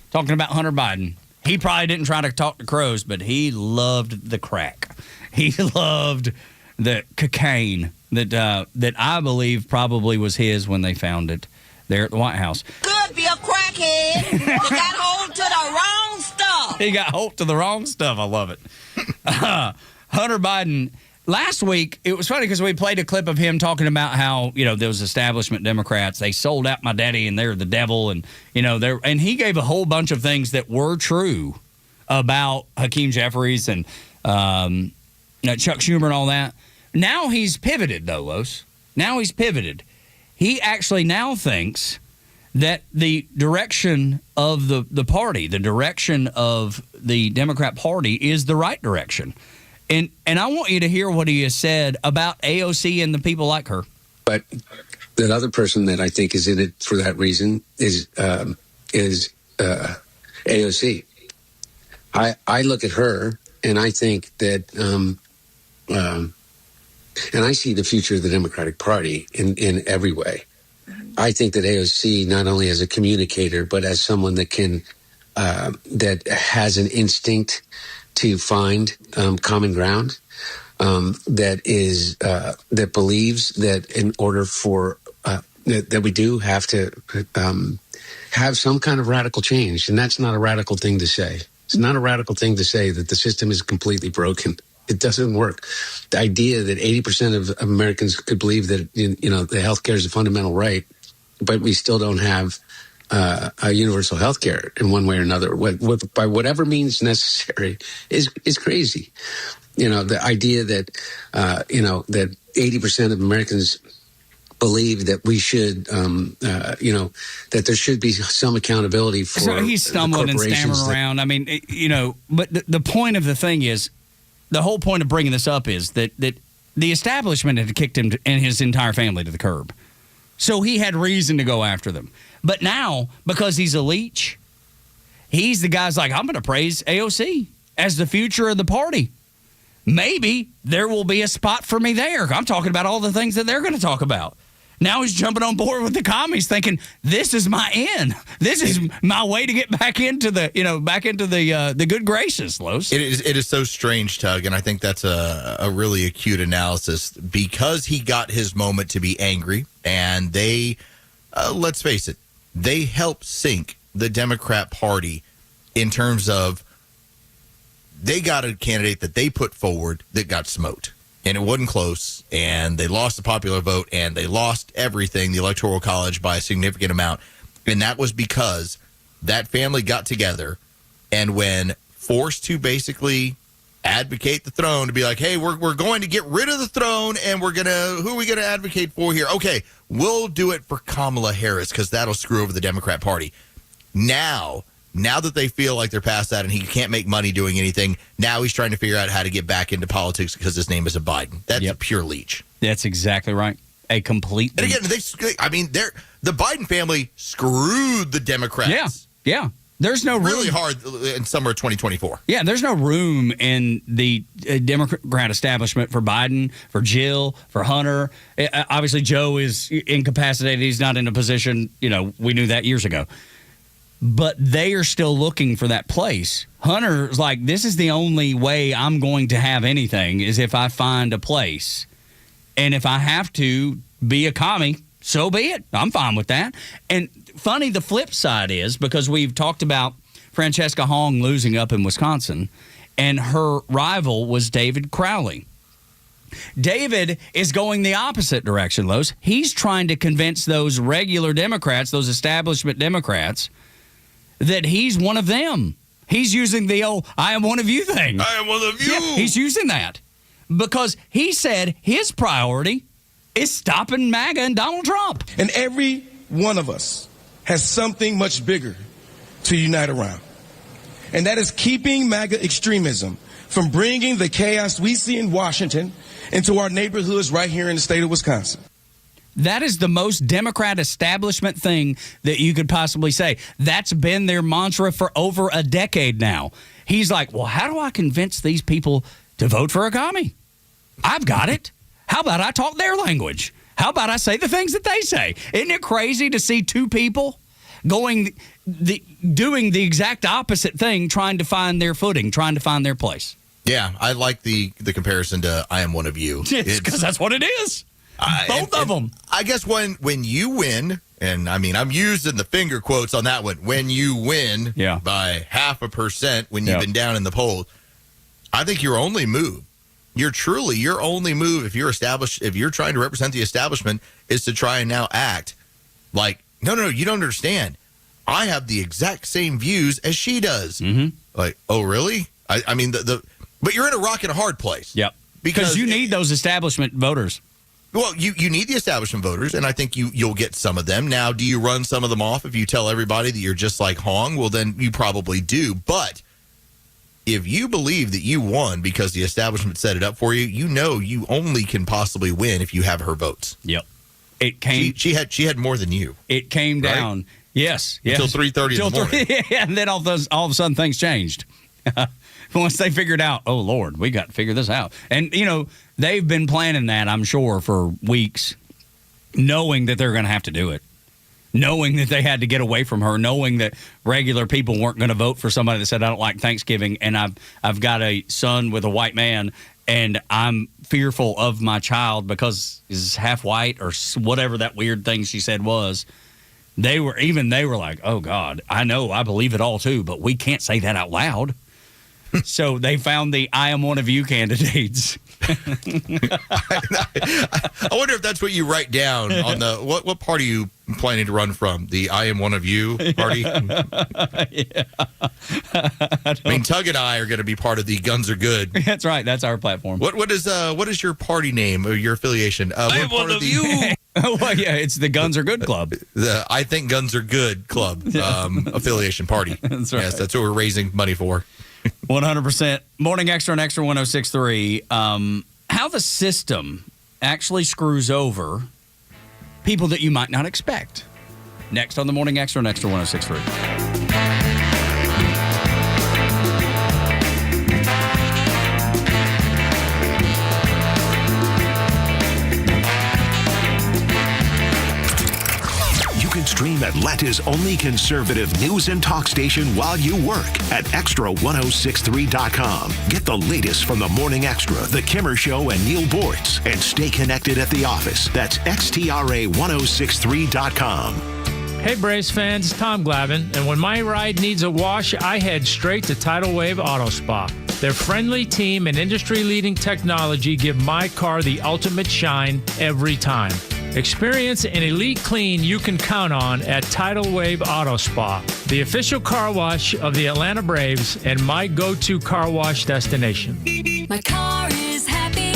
Talking about Hunter Biden. He probably didn't try to talk to crows, but he loved the crack. He loved the cocaine that I believe probably was his when they found it there at the White House. Could be a crackhead. He got hold to the wrong stuff. He got hold to the wrong stuff. I love it. Hunter Biden. Last week, it was funny because we played a clip of him talking about how, those establishment Democrats, they sold out my daddy and they're the devil. And, and he gave a whole bunch of things that were true about Hakeem Jeffries and Chuck Schumer and all that. Now he's pivoted, though, Los. Now he's pivoted. He actually now thinks that the direction of the party, the direction of the Democrat Party is the right direction. And I want you to hear what he has said about AOC and the people like her. But that other person that I think is in it for that reason is AOC. I look at her and I think that, and I see the future of the Democratic Party in every way. I think that AOC, not only as a communicator, but as someone that can, that has an instinct to find common ground, that believes that in order for that we do have to have some kind of radical change, and that's not a radical thing to say. It's not a radical thing to say that the system is completely broken. It doesn't work. The idea that 80% of Americans could believe that the health care is a fundamental right, but we still don't have a universal health care in one way or another, by whatever means necessary, is crazy. The idea that, that 80% of Americans believe that we should, that there should be some accountability for. So he's stumbling and stammering around. I mean, but the point of the thing is, the whole point of bringing this up is that the establishment had kicked him and his entire family to the curb. So he had reason to go after them. But now, because he's a leech, he's the guy's like, I'm going to praise AOC as the future of the party. Maybe there will be a spot for me there. I'm talking about all the things that they're going to talk about. Now he's jumping on board with the commies, thinking this is my end. This is my way to get back into the good graces, Los. It is so strange, Tug, and I think that's a really acute analysis because he got his moment to be angry, and they, let's face it, they helped sink the Democrat Party in terms of they got a candidate that they put forward that got smoked. And it wasn't close, and they lost the popular vote, and they lost everything, the Electoral College, by a significant amount. And that was because that family got together, and when forced to basically advocate the throne, to be like, hey, we're going to get rid of the throne, and who are we going to advocate for here? Okay, we'll do it for Kamala Harris, because that'll screw over the Democrat Party. Now that they feel like they're past that and he can't make money doing anything, now he's trying to figure out how to get back into politics because his name is a Biden. That's a pure leech. That's exactly right. a complete. And again, the Biden family screwed the Democrats. Yeah. There's no room. Really hard in summer of 2024. Yeah, there's no room in the Democrat establishment for Biden, for Jill, for Hunter. Obviously, Joe is incapacitated. He's not in a position, we knew that years ago. But they are still looking for that place. Hunter's like, this is the only way I'm going to have anything is if I find a place. And if I have to be a commie, so be it. I'm fine with that. And funny, the flip side is, because we've talked about Francesca Hong losing up in Wisconsin, and her rival was David Crowley. David is going the opposite direction, Los. He's trying to convince those regular Democrats, those establishment Democrats, that he's one of them. He's using the old, I am one of you thing. I am one of you. Yeah, he's using that because he said his priority is stopping MAGA and Donald Trump. And every one of us has something much bigger to unite around. And that is keeping MAGA extremism from bringing the chaos we see in Washington into our neighborhoods right here in the state of Wisconsin. That is the most Democrat establishment thing that you could possibly say. That's been their mantra for over a decade now. He's like, well, how do I convince these people to vote for a commie? I've got it. How about I talk their language? How about I say the things that they say? Isn't it crazy to see two people doing the exact opposite thing, trying to find their footing, trying to find their place? Yeah, I like the comparison to I am one of you. It's because that's what it is. Both of them. I guess when you win, and I mean, I'm using the finger quotes on that one, when you win by 0.5% when you've been down in the polls, I think your only move, your only move if you're trying to represent the establishment is to try and now act like, no, you don't understand. I have the exact same views as she does. Mm-hmm. Like, oh, really? I mean, but you're in a rock and a hard place. Yep. Because you need those establishment voters. Well, you need the establishment voters, and I think you'll get some of them. Now, do you run some of them off if you tell everybody that you're just like Hong? Well, then you probably do. But if you believe that you won because the establishment set it up for you, you only can possibly win if you have her votes. Yep. It came. She had more than you. It came down. Right? Yes. Until 3:30 in the morning. And then all of a sudden things changed. Once they figured out, oh, Lord, we got to figure this out. And, they've been planning that, I'm sure, for weeks, knowing that they're going to have to do it, knowing that they had to get away from her, knowing that regular people weren't going to vote for somebody that said, I don't like Thanksgiving, and I've got a son with a white man, and I'm fearful of my child because he's half white or whatever that weird thing she said was. They were like, oh, God, I know, I believe it all, too, but we can't say that out loud. So they found the I am one of you candidates. I wonder if that's what you write down on the what party are you planning to run from? The I am one of you party? Yeah. I mean, Tug and I are going to be part of the Guns Are Good. That's right. That's our platform. What is your party name or your affiliation? I am one of you. Well, yeah, it's the Guns Are Good Club. The I Think Guns Are Good Club affiliation party. That's right. Yes, that's what we're raising money for. 100%. Morning Xtra and Xtra 106.3. How the system actually screws over people that you might not expect. Next on the Morning Xtra and Xtra 106.3. Stream Atlanta's only conservative news and talk station while you work at extra1063.com. Get the latest from the Morning Xtra, The Kimmer Show, and Neil Boortz, and stay connected at the office. That's xtra1063.com. Hey, Braves fans, Tom Glavin, and when my ride needs a wash, I head straight to Tidal Wave Auto Spa. Their friendly team and industry-leading technology give my car the ultimate shine every time. Experience an elite clean you can count on at Tidal Wave Auto Spa, the official car wash of the Atlanta Braves and my go-to car wash destination. My car is happy.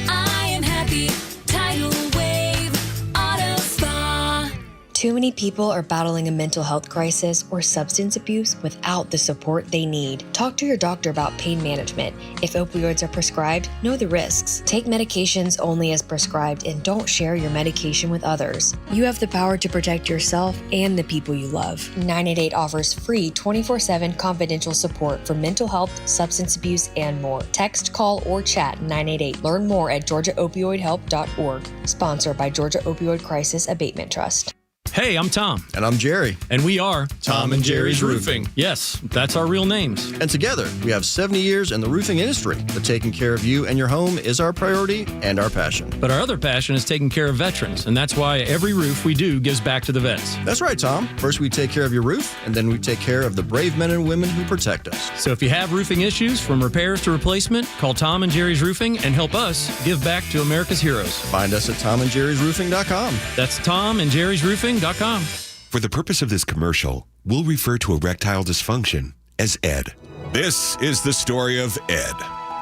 I am happy. Tidal Wave Auto Spa. Too many people are battling a mental health crisis or substance abuse without the support they need. Talk to your doctor about pain management. If opioids are prescribed, know the risks. Take medications only as prescribed and don't share your medication with others. You have the power to protect yourself and the people you love. 988 offers free 24/7 confidential support for mental health, substance abuse, and more. Text, call, or chat 988. Learn more at georgiaopioidhelp.org. Sponsored by Georgia Opioid Crisis Abatement Trust. Hey, I'm Tom. And I'm Jerry. And we are Tom and Jerry's Roofing. Yes, that's our real names. And together, we have 70 years in the roofing industry. But taking care of you and your home is our priority and our passion. But our other passion is taking care of veterans, and that's why every roof we do gives back to the vets. That's right, Tom. First, we take care of your roof, and then we take care of the brave men and women who protect us. So if you have roofing issues, from repairs to replacement, call Tom and Jerry's Roofing and help us give back to America's heroes. Find us at tomandjerrysroofing.com. That's tomandjerrysroofing.com. For the purpose of this commercial, we'll refer to erectile dysfunction as Ed. This is the story of Ed.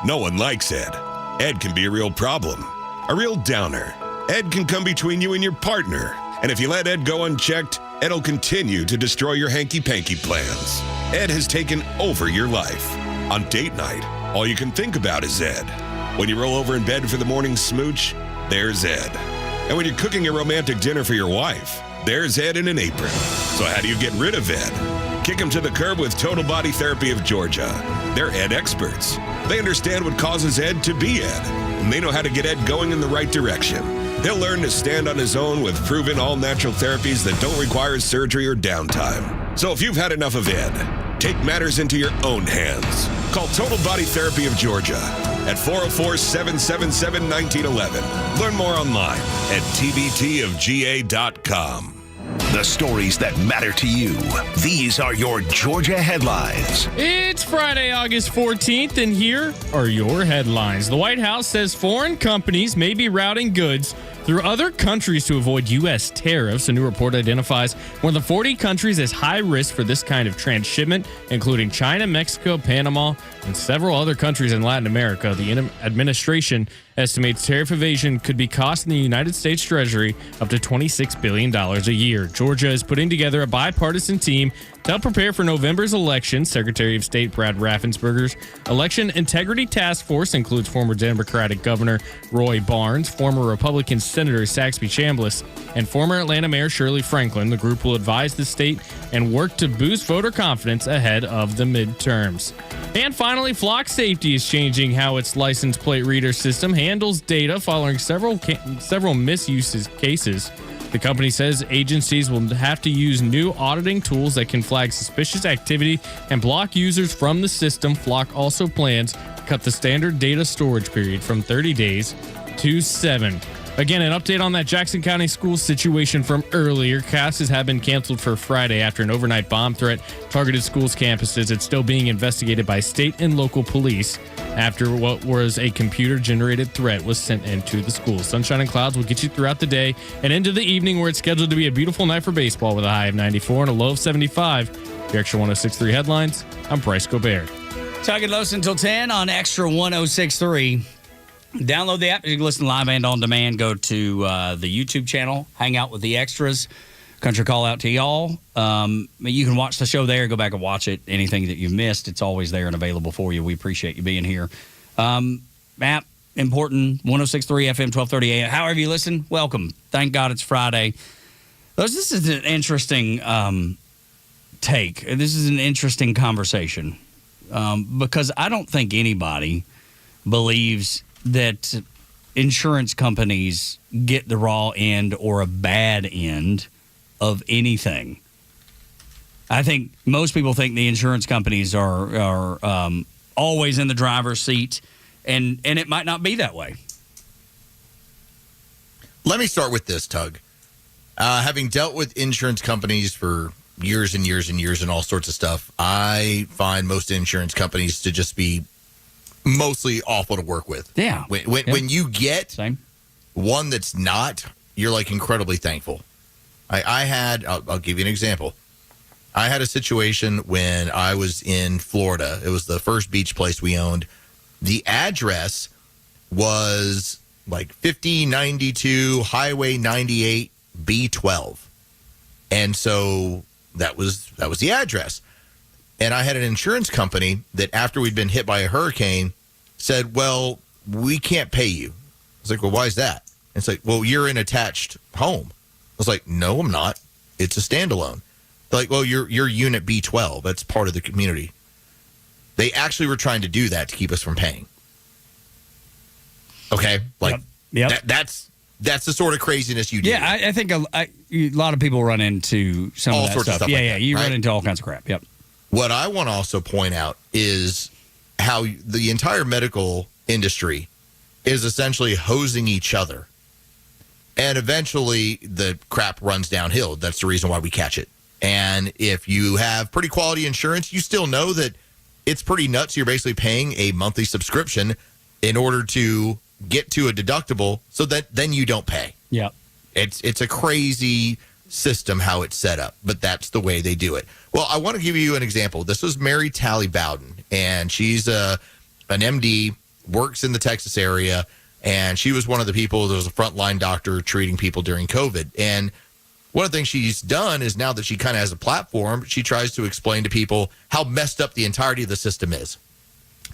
No one likes Ed. Ed can be a real problem, a real downer. Ed can come between you and your partner. And if you let Ed go unchecked, Ed'll continue to destroy your hanky-panky plans. Ed has taken over your life. On date night, all you can think about is Ed. When you roll over in bed for the morning smooch, there's Ed. And when you're cooking a romantic dinner for your wife, there's Ed in an apron. So how do you get rid of Ed? Kick him to the curb with Total Body Therapy of Georgia. They're Ed experts. They understand what causes Ed to be Ed, and they know how to get Ed going in the right direction. He'll learn to stand on his own with proven all-natural therapies that don't require surgery or downtime. So if you've had enough of Ed, take matters into your own hands. Call Total Body Therapy of Georgia at 404-777-1911. Learn more online at tbtofga.com. The stories that matter to you. These are your Georgia headlines. It's Friday, August 14th, and here are your headlines. The White House says foreign companies may be routing goods through other countries to avoid U.S. tariffs. A new report identifies more than 40 countries as high risk for this kind of transshipment, including China, Mexico, Panama, and several other countries in Latin America. The administration estimates tariff evasion could be costing the United States Treasury up to $26 billion a year. Georgia is putting together a bipartisan team to help prepare for November's election. Secretary of State Brad Raffensperger's Election Integrity Task Force includes former Democratic Governor Roy Barnes, former Republican Senator Saxby Chambliss, and former Atlanta Mayor Shirley Franklin. The group will advise the state and work to boost voter confidence ahead of the midterms. And finally, Flock Safety is changing how its license plate reader system handles data following several misuse cases. The company says agencies will have to use new auditing tools that can flag suspicious activity and block users from the system. Flock also plans to cut the standard data storage period from 30 days to 7. Again, an update on that Jackson County school situation from earlier. Classes have been canceled for Friday after an overnight bomb threat targeted schools' campuses. It's still being investigated by state and local police after what was a computer-generated threat was sent into the school. Sunshine and clouds will get you throughout the day and into the evening, where it's scheduled to be a beautiful night for baseball with a high of 94 and a low of 75. Your Extra 106.3 headlines, I'm Bryce Gobert. Tug and Los until 10 on Extra 106.3. Download the app. You can listen live and on demand. Go to the YouTube channel. Hang out with the extras. Country call out to y'all. You can watch the show there. Go back and watch it. Anything that you've missed, it's always there and available for you. We appreciate you being here. App, important, 106.3 FM, 1230 AM. However you listen, welcome. Thank God it's Friday. This is an interesting take. This is an interesting conversation because I don't think anybody believes that insurance companies get the raw end or a bad end of anything. I think most people think the insurance companies are always in the driver's seat, and it might not be that way. Let me start with this, Tug. Having dealt with insurance companies for years and years and years and all sorts of stuff, I find most insurance companies to just be mostly awful to work with. Yeah. When you get one that's not, you're like incredibly thankful. I'll give you an example. I had a situation when I was in Florida. It was the first beach place we owned. The address was like 5092 Highway 98 B12. And so that was the address. And I had an insurance company that after we'd been hit by a hurricane said, well, we can't pay you. I was like, well, why is that? And it's like, well, you're in an attached home. I was like, no, I'm not. It's a standalone. They're like, well, you're unit B12. That's part of the community. They actually were trying to do that to keep us from paying. Okay? Like, Yep. That's the sort of craziness you do. Yeah, I think a lot of people run into some all of that sorts stuff. of stuff. Yeah, like yeah, that, you right? run into all kinds of crap. Yep. What I want to also point out is how the entire medical industry is essentially hosing each other. And eventually the crap runs downhill. That's the reason why we catch it. And if you have pretty quality insurance, you still know that it's pretty nuts. You're basically paying a monthly subscription in order to get to a deductible so that then you don't pay. Yep. It's a crazy system how it's set up, but that's the way they do it. Well, I want to give you an example. This was Mary Tally Bowden, and she's an MD, works in the Texas area, and she was one of the people that was a frontline doctor treating people during COVID. And one of the things she's done is now that she kind of has a platform, she tries to explain to people how messed up the entirety of the system is.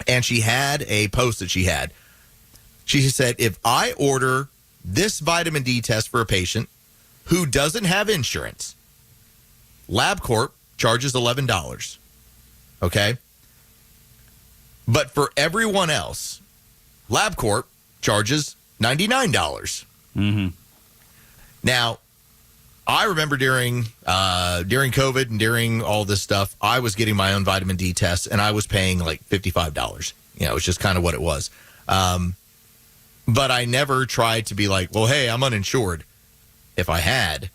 And she had a post that she had. She said, if I order this vitamin D test for a patient who doesn't have insurance, LabCorp charges $11. Okay? But for everyone else, LabCorp charges $99. Mm-hmm. Now, I remember during COVID and during all this stuff, I was getting my own vitamin D test, and I was paying like $55. You know, it's just kind of what it was. But I never tried to be like, well, hey, I'm uninsured. If I had,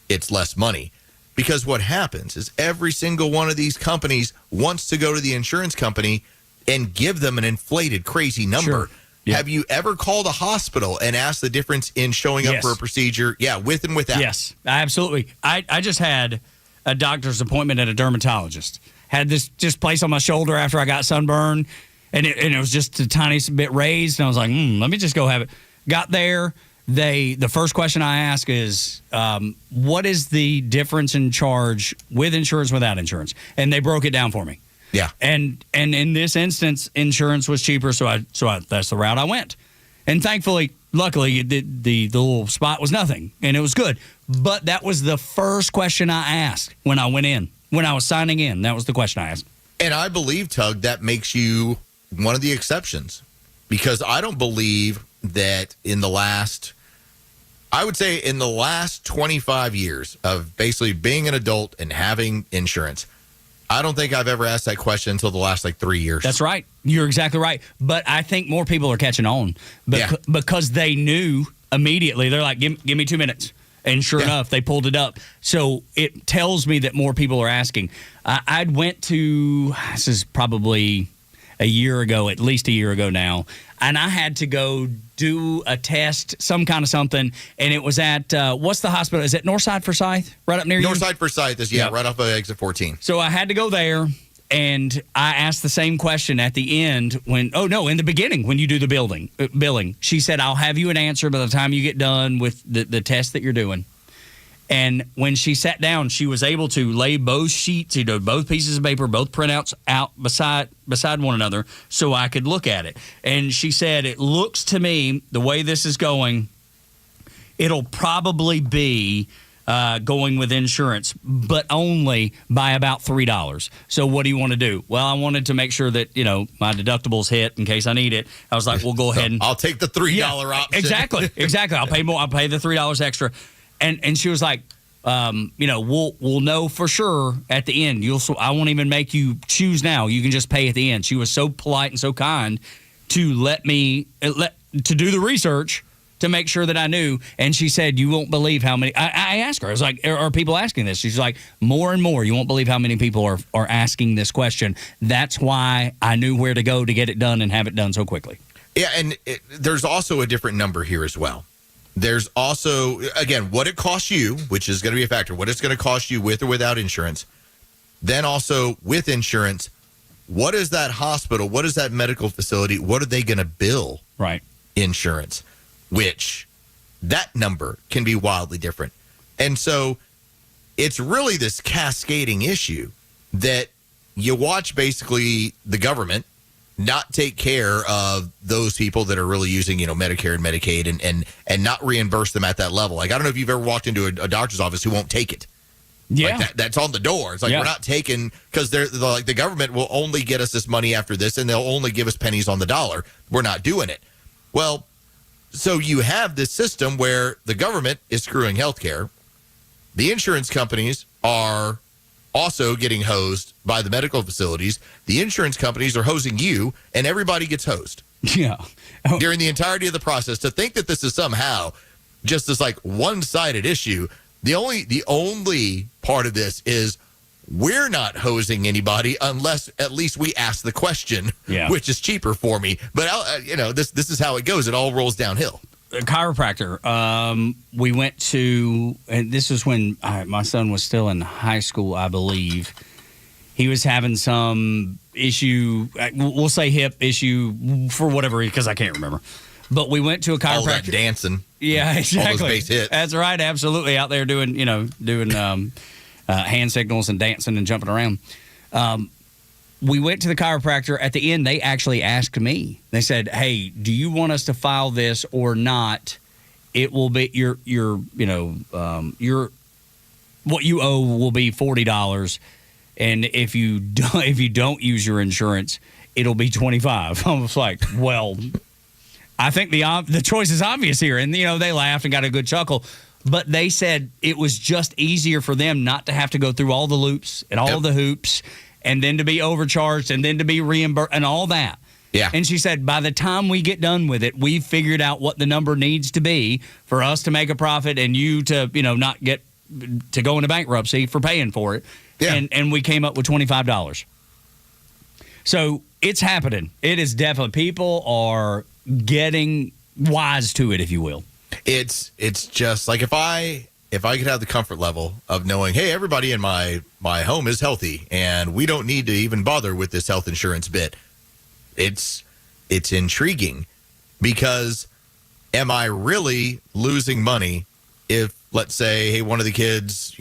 it's less money. Because what happens is every single one of these companies wants to go to the insurance company and give them an inflated, crazy number. Sure. Yeah. Have you ever called a hospital and asked the difference in showing up Yes. for a procedure? Yeah, with and without. Yes, absolutely. I just had a doctor's appointment at a dermatologist. Had this just place on my shoulder after I got sunburned, and it was just the tiniest bit raised. And I was like, let me just go have it. Got there. The first question I ask is, what is the difference in charge with insurance, without insurance? And they broke it down for me. Yeah. And in this instance, insurance was cheaper, so I that's the route I went. And thankfully, luckily, the little spot was nothing, and it was good. But that was the first question I asked when I went in. When I was signing in, that was the question I asked. And I believe, Tug, that makes you one of the exceptions. Because I don't believe that in the last 25 years of basically being an adult and having insurance, I don't think I've ever asked that question until the last 3 years. That's right. You're exactly right. But I think more people are catching on because they knew immediately. They're like, give me 2 minutes. And sure enough, they pulled it up. So it tells me that more people are asking. I'd went to, this is probably a year ago, at least a year ago now, and I had to go do a test, some kind of something, and it was at, what's the hospital? Is it Northside Forsyth? Right up near you? Northside Forsyth is, right off of exit 14. So I had to go there, and I asked the same question at the end in the beginning when you do the billing. She said, I'll have you an answer by the time you get done with the test that you're doing. And when she sat down, she was able to lay both sheets, both pieces of paper, both printouts out beside one another so I could look at it. And she said, it looks to me, the way this is going, it'll probably be going with insurance, but only by about $3. So what do you want to do? Well, I wanted to make sure that, my deductibles hit in case I need it. I was like, we'll go ahead and I'll take the $3 option. Exactly. I'll pay more. I'll pay the $3 extra. And she was like, we'll know for sure at the end. I won't even make you choose now. You can just pay at the end. She was so polite and so kind to let me to do the research to make sure that I knew. And she said, you won't believe how many. I asked her. I was like, are people asking this? She's like, more and more. You won't believe how many people are asking this question. That's why I knew where to go to get it done and have it done so quickly. Yeah, and there's also a different number here as well. There's also, again, what it costs you, which is going to be a factor, what it's going to cost you with or without insurance. Then also with insurance, what is that hospital, what is that medical facility, what are they going to bill it's really this cascading issue that you watch basically the government not take care of those people that are really using, Medicare and Medicaid and not reimburse them at that level. Like, I don't know if you've ever walked into a doctor's office who won't take it. Yeah. Like that's on the door. It's like, we're not taking, because they're like, the government will only get us this money after this, and they'll only give us pennies on the dollar. We're not doing it. Well, so you have this system where the government is screwing healthcare. The insurance companies are also getting hosed by the medical facilities. The insurance companies are hosing you, and everybody gets hosed. Yeah. During the entirety of the process. To think that this is somehow just this like one-sided issue, the only part of this is we're not hosing anybody unless at least we ask the question, which is cheaper for me. But this is how it goes. It all rolls downhill. A chiropractor. We went to, and this was when my son was still in high school, I believe. He was having some issue, we'll say hip issue for whatever reason, because I can't remember. But we went to a chiropractor. All that dancing. Yeah, exactly. All those base hits. That's right, absolutely. Out there doing hand signals and dancing and jumping around. We went to the chiropractor. At the end, they actually asked me. They said, "Hey, do you want us to file this or not? It will be your what you owe will be $40, and if you don't use your insurance, it'll be $25." I was like, "Well, I think the choice is obvious here," and they laughed and got a good chuckle. But they said it was just easier for them not to have to go through all the loops and all the hoops, and then to be overcharged, and then to be reimbursed, and all that. Yeah. And she said, by the time we get done with it, we've figured out what the number needs to be for us to make a profit and you to, not get to go into bankruptcy for paying for it. Yeah. And we came up with $25. So it's happening. It is definitely, people are getting wise to it, if you will. It's just like if I could have the comfort level of knowing, hey, everybody in my home is healthy and we don't need to even bother with this health insurance bit. It's intriguing because am I really losing money if, let's say, hey, one of the kids,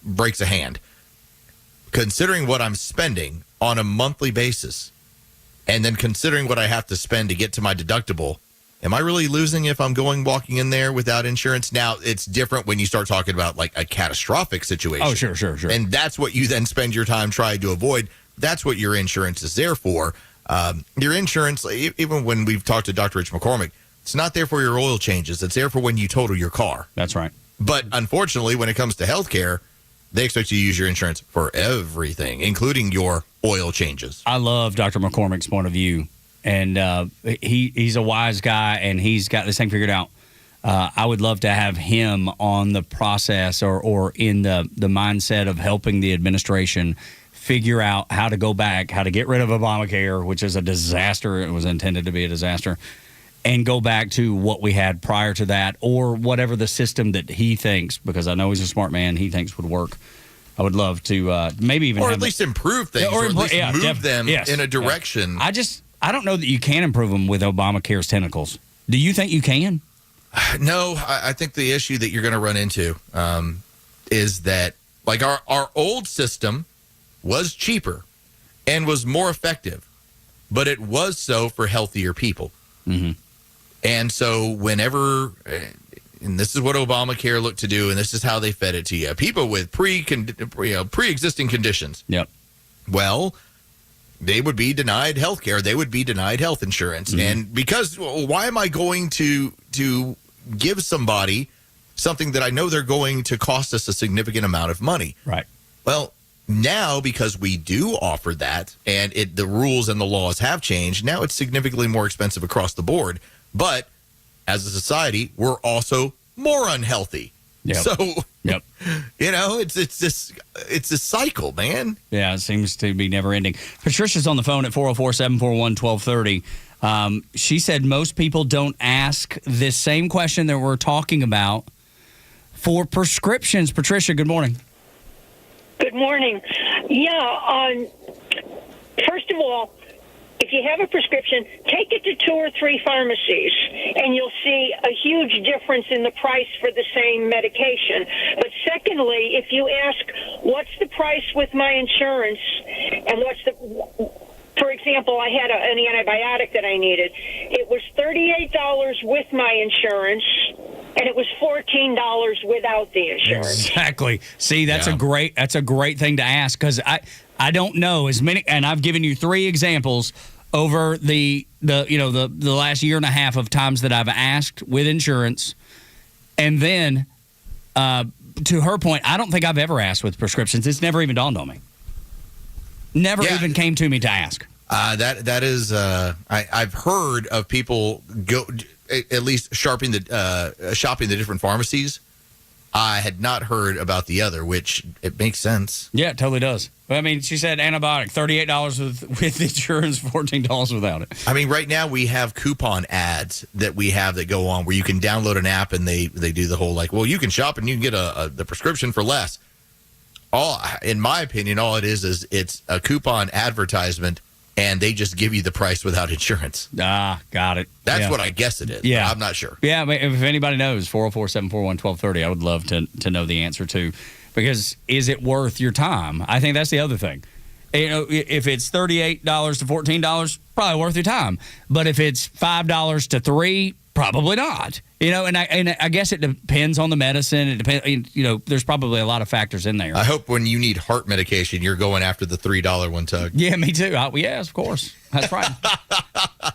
breaks a hand? Considering what I'm spending on a monthly basis and then considering what I have to spend to get to my deductible, am I really losing if I'm walking in there without insurance? Now, it's different when you start talking about like a catastrophic situation. Oh, sure. And that's what you then spend your time trying to avoid. That's what your insurance is there for. Your insurance, even when we've talked to Dr. Rich McCormick, it's not there for your oil changes. It's there for when you total your car. That's right. But unfortunately, when it comes to healthcare, they expect you to use your insurance for everything, including your oil changes. I love Dr. McCormick's point of view. And he's a wise guy, and he's got this thing figured out. I would love to have him on the process or in the mindset of helping the administration figure out how to go back, how to get rid of Obamacare, which is a disaster. It was intended to be a disaster, and go back to what we had prior to that, or whatever the system that he thinks, because I know he's a smart man, he thinks would work. I would love to maybe even or at least improve things, or at least move them in a direction. Yeah. I don't know that you can improve them with Obamacare's tentacles. Do you think you can? No, I think the issue that you're going to run into is that, like, our old system was cheaper and was more effective, but it was so for healthier people. Mm-hmm. And so whenever, and this is what Obamacare looked to do, and this is how they fed it to you, people with pre-existing conditions. Yep. Well, they would be denied health care. They would be denied health insurance. Mm-hmm. And because, why am I going to give somebody something that I know they're going to cost us a significant amount of money? Right. Well, now, because we do offer that, and the rules and the laws have changed, now it's significantly more expensive across the board. But as a society, we're also more unhealthy. Yep. So, yep. It's a cycle, man. Yeah, it seems to be never ending. Patricia's on the phone at 404-741-1230. She said most people don't ask this same question that we're talking about for prescriptions. Patricia, good morning. Good morning. Yeah, first of all, if if you have a prescription, take it to 2 or 3 pharmacies, and you'll see a huge difference in the price for the same medication. But secondly, if you ask, what's the price with my insurance, and for example, I had an antibiotic that I needed. It was $38 with my insurance, and it was $14 without the insurance. Exactly. See, that's a great thing to ask, because I don't know as many, and I've given you 3 examples over the last year and a half of times that I've asked with insurance, and then to her point, I don't think I've ever asked with prescriptions. It's never even dawned on me. Never even came to me to ask. That is, I've heard of people go at least shopping the different pharmacies. I had not heard about the other, which it makes sense. Yeah, it totally does. I mean, she said antibiotic, $38 with insurance, $14 without it. I mean, right now we have coupon ads that we have that go on where you can download an app and they do the whole you can shop and you can get the prescription for less. In my opinion, all it is it's a coupon advertisement, and they just give you the price without insurance. Ah, got it. That's what I guess it is. Yeah. I'm not sure. Yeah, I mean, if anybody knows, 404-741-1230, I would love to know the answer to. Because is it worth your time? I think that's the other thing. You know, if it's $38 to $14, probably worth your time. But if it's $5 to $3, probably not. You know, and I guess it depends on the medicine. It depends. You know, there's probably a lot of factors in there. I hope when you need heart medication, you're going after the $3 one, Tug. Yeah, me too. Yes, of course. That's right.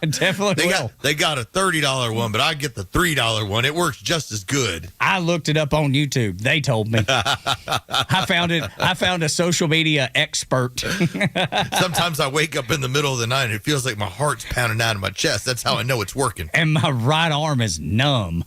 Definitely they got a $30 one, but I get the $3 one. It works just as good. I looked it up on YouTube. They told me. I found a social media expert. Sometimes I wake up in the middle of the night and it feels like my heart's pounding out of my chest. That's how I know it's working. And my right arm is numb.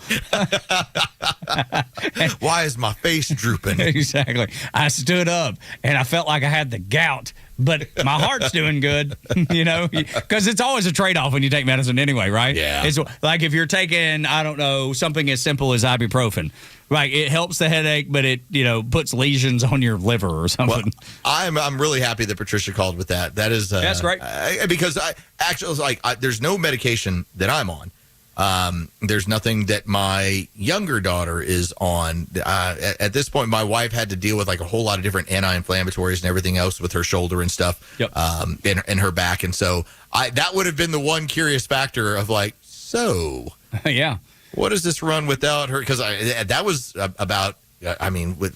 Why is my face drooping? Exactly. I stood up and I felt like I had the gout, but my heart's doing good, you know, because it's always a trade-off when you take medicine anyway, right? Yeah. It's like if you're taking, I don't know, something as simple as ibuprofen, right? It helps the headache, but it, puts lesions on your liver or something. Well, I'm really happy that Patricia called with that. That is that's great. Because there's no medication that I'm on. There's nothing that my younger daughter is on. At this point, my wife had to deal with a whole lot of different anti-inflammatories and everything else with her shoulder and stuff, and her back. And so that would have been the one curious factor of yeah, what does this run without her? Because that was about,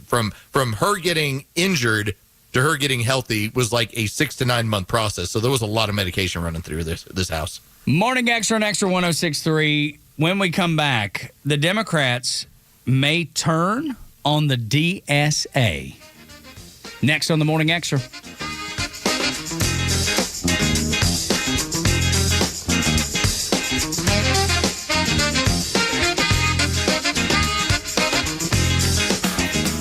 from her getting injured to her getting healthy was like a 6 to 9 month process. So there was a lot of medication running through this house. Morning Extra and Extra 106.3. When we come back, the Democrats may turn on the DSA. Next on the Morning Extra.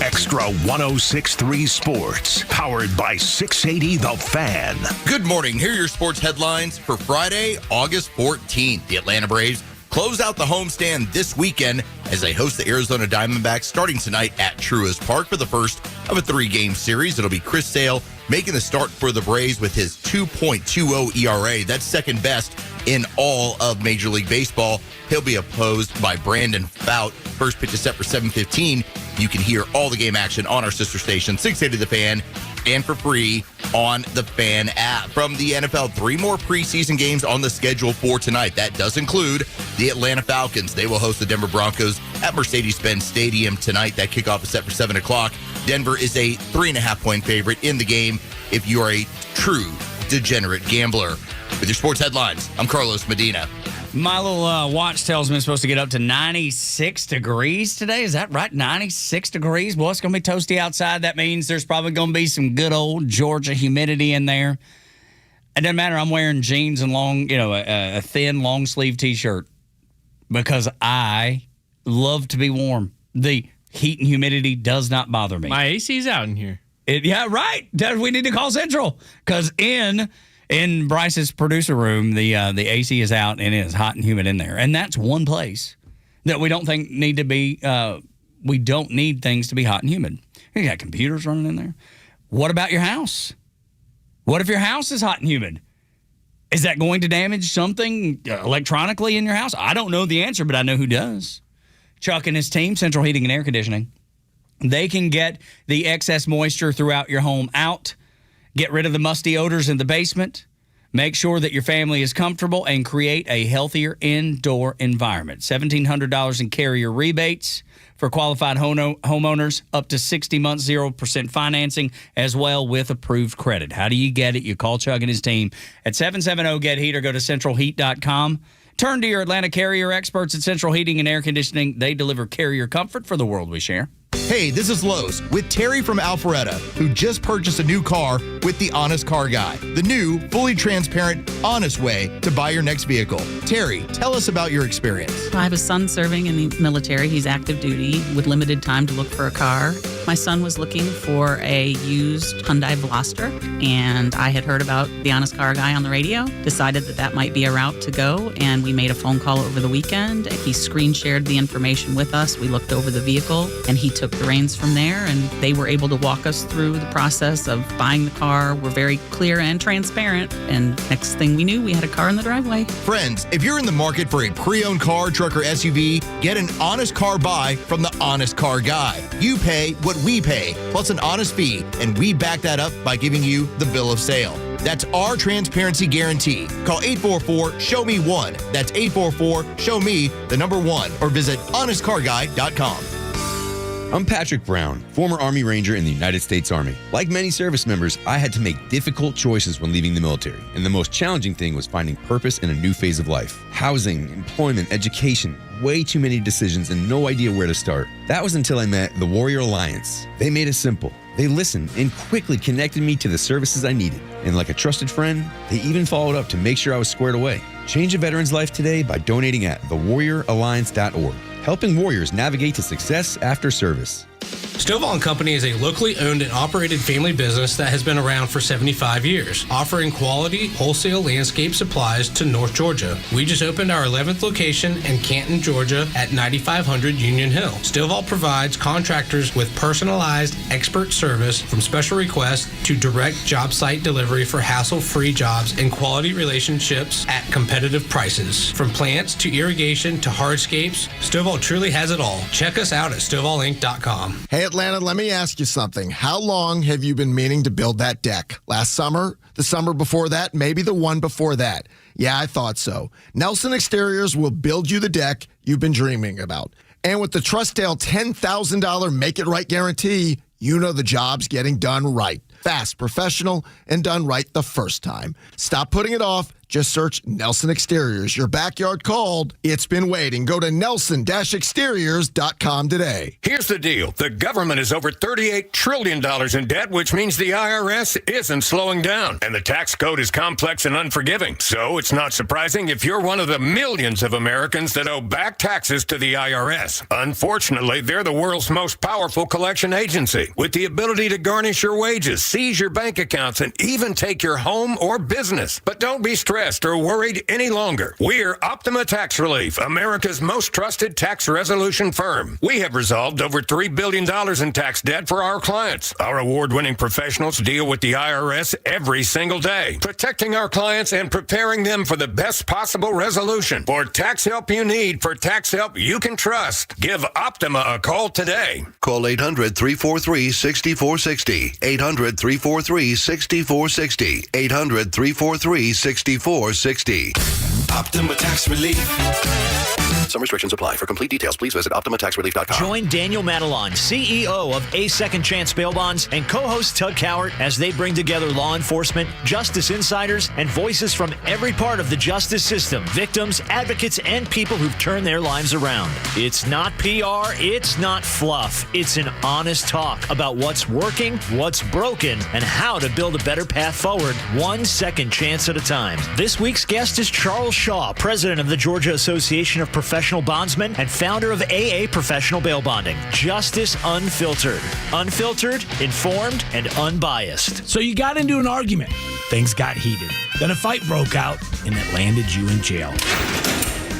Extra 106.3 Sports, powered by 680 The Fan. Good morning. Here are your sports headlines for Friday, August 14th. The Atlanta Braves close out the homestand this weekend as they host the Arizona Diamondbacks starting tonight at Truist Park for the first of a 3-game series. It'll be Chris Sale making the start for the Braves with his 2.20 ERA. That's second best in all of Major League Baseball. He'll be opposed by Brandon Fout. First pitch is set for 7:15. You can hear all the game action on our sister station, 680 The Fan, and for free on the Fan app. From the NFL, 3 more preseason games on the schedule for tonight. That does include the Atlanta Falcons. They will host the Denver Broncos at Mercedes-Benz Stadium tonight. That kickoff is set for 7 o'clock. Denver is a 3.5-point favorite in the game if you are a true degenerate gambler. With your sports headlines, I'm Carlos Medina. My little watch tells me I'm supposed to get up to 96 degrees today. Is that right? 96 degrees? Well, it's going to be toasty outside. That means there's probably going to be some good old Georgia humidity in there. It doesn't matter. I'm wearing jeans and a thin long sleeve T-shirt because I love to be warm. The heat and humidity does not bother me. My AC's out in here. Yeah, right. We need to call Central because in Bryce's producer room, the AC is out and it is hot and humid in there. And that's one place that we don't think need to be, we don't need things to be hot and humid. You got computers running in there. What about your house? What if your house is hot and humid? Is that going to damage something electronically in your house? I don't know the answer, but I know who does. Chuck and his team, Central Heating and Air Conditioning. They can get the excess moisture throughout your home out, get rid of the musty odors in the basement, make sure that your family is comfortable, and create a healthier indoor environment. $1,700 in carrier rebates for qualified homeowners, up to 60 months, 0% financing, as well with approved credit. How do you get it? You call Chuck and his team at 770-GET-HEAT or go to centralheat.com. Turn to your Atlanta Carrier experts at Central Heating and Air Conditioning. They deliver carrier comfort for the world we share. Hey, this is Los with Terry from Alpharetta, who just purchased a new car with the Honest Car Guy, the new, fully transparent, honest way to buy your next vehicle. Terry, tell us about your experience. I have a son serving in the military. He's active duty with limited time to look for a car. My son was looking for a used Hyundai Veloster, and I had heard about the Honest Car Guy on the radio, decided that might be a route to go, and we made a phone call over the weekend. He screen shared the information with us. We looked over the vehicle, and he took the reins from there, and they were able to walk us through the process of buying the car. We're very clear and transparent, and next thing we knew, we had a car in the driveway. Friends, if you're in the market for a pre-owned car, truck, or SUV, get an honest car buy from the Honest Car Guy. You pay what we pay, plus an honest fee, and we back that up by giving you the bill of sale. That's our transparency guarantee. Call 844-SHOW-ME-1. That's 844-SHOW-ME, the number 1, or visit honestcarguy.com. I'm Patrick Brown, former Army Ranger in the United States Army. Like many service members, I had to make difficult choices when leaving the military, and the most challenging thing was finding purpose in a new phase of life. Housing, employment, education, way too many decisions and no idea where to start. That was until I met the Warrior Alliance. They made it simple. They listened and quickly connected me to the services I needed. And like a trusted friend, they even followed up to make sure I was squared away. Change a veteran's life today by donating at thewarrioralliance.org. Helping warriors navigate to success after service. Stovall & Company is a locally owned and operated family business that has been around for 75 years, offering quality wholesale landscape supplies to North Georgia. We just opened our 11th location in Canton, Georgia at 9500 Union Hill. Stovall provides contractors with personalized expert service from special requests to direct job site delivery for hassle-free jobs and quality relationships at competitive prices. From plants to irrigation to hardscapes, Stovall truly has it all. Check us out at StovallInc.com. Hey, Atlanta, let me ask you something. How long have you been meaning to build that deck? Last summer? The summer before that? Maybe the one before that? Yeah, I thought so. Nelson Exteriors will build you the deck you've been dreaming about. And with the Trustdale $10,000 Make It Right guarantee, you know the job's getting done right. Fast, professional, and done right the first time. Stop putting it off. Just search Nelson Exteriors. Your backyard called. It's been waiting. Go to nelson-exteriors.com today. Here's the deal. The government is over $38 trillion in debt, which means the IRS isn't slowing down. And the tax code is complex and unforgiving. So it's not surprising if you're one of the millions of Americans that owe back taxes to the IRS. Unfortunately, they're the world's most powerful collection agency, with the ability to garnish your wages, seize your bank accounts, and even take your home or business. But don't be stressed or worried any longer. We're Optima Tax Relief, America's most trusted tax resolution firm. We have resolved over $3 billion in tax debt for our clients. Our award-winning professionals deal with the IRS every single day, protecting our clients and preparing them for the best possible resolution. For tax help you need, for tax help you can trust, give Optima a call today. Call 800-343-6460. 800-343-6460. 800-343-6460. Optima Tax Relief. Some restrictions apply. For complete details, please visit OptimaTaxRelief.com. Join Daniel Madelon, CEO of A Second Chance Bail Bonds, and co-host Tug Cowart as they bring together law enforcement, justice insiders, and voices from every part of the justice system, victims, advocates, and people who've turned their lives around. It's not PR, it's not fluff. It's an honest talk about what's working, what's broken, and how to build a better path forward, one second chance at a time. This week's guest is Charles Shaw, president of the Georgia Association of Professional Bondsmen and founder of AA Professional Bail Bonding. Justice Unfiltered. Unfiltered, informed, and unbiased. So you got into an argument. Things got heated. Then a fight broke out, and it landed you in jail.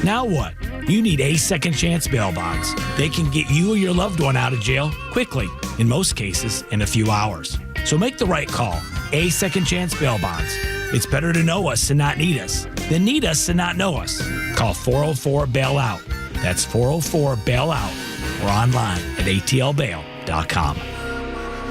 Now what? You need A Second Chance Bail Bonds. They can get you or your loved one out of jail quickly, in most cases, in a few hours. So make the right call. A Second Chance Bail Bonds. It's better to know us and not need us than need us and not know us. Call 404-BAIL-OUT. That's 404-BAIL-OUT or online at atlbail.com.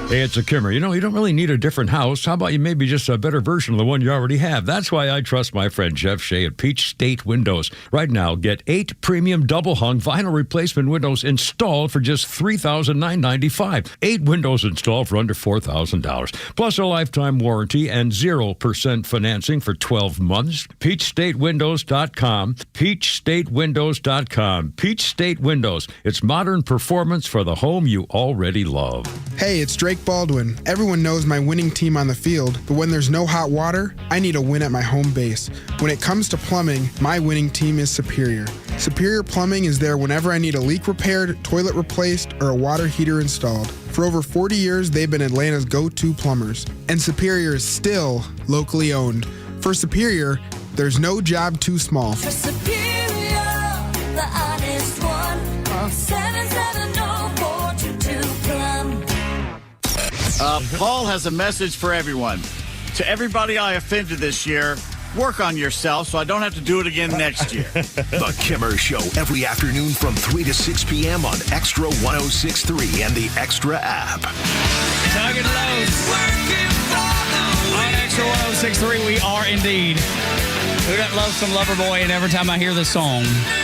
Hey, it's a Kimmer. You don't really need a different house. How about you maybe just a better version of the one you already have? That's why I trust my friend Jeff Shea at Peach State Windows. Right now, get 8 premium double-hung vinyl replacement windows installed for just $3,995. 8 windows installed for under $4,000. Plus a lifetime warranty and 0% financing for 12 months. PeachStateWindows.com. PeachStateWindows.com. Peach State Windows. It's modern performance for the home you already love. Hey, it's Drake Baldwin. Everyone knows my winning team on the field, but when there's no hot water, I need a win at my home base. When it comes to plumbing, my winning team is Superior. Superior Plumbing is there whenever I need a leak repaired, toilet replaced, or a water heater installed. For over 40 years, they've been Atlanta's go-to plumbers. And Superior is still locally owned. For Superior, there's no job too small. For Superior, the honest one, call 770-422-PLUM. Paul has a message for everyone. To everybody I offended this year, work on yourself so I don't have to do it again next year. The Kimmer Show every afternoon from 3 to 6 p.m. on Extra 106.3 and the Extra app. Tug and Los. On Extra 106.3, we are indeed. We got Love Some Lover Boy, and every time I hear this song,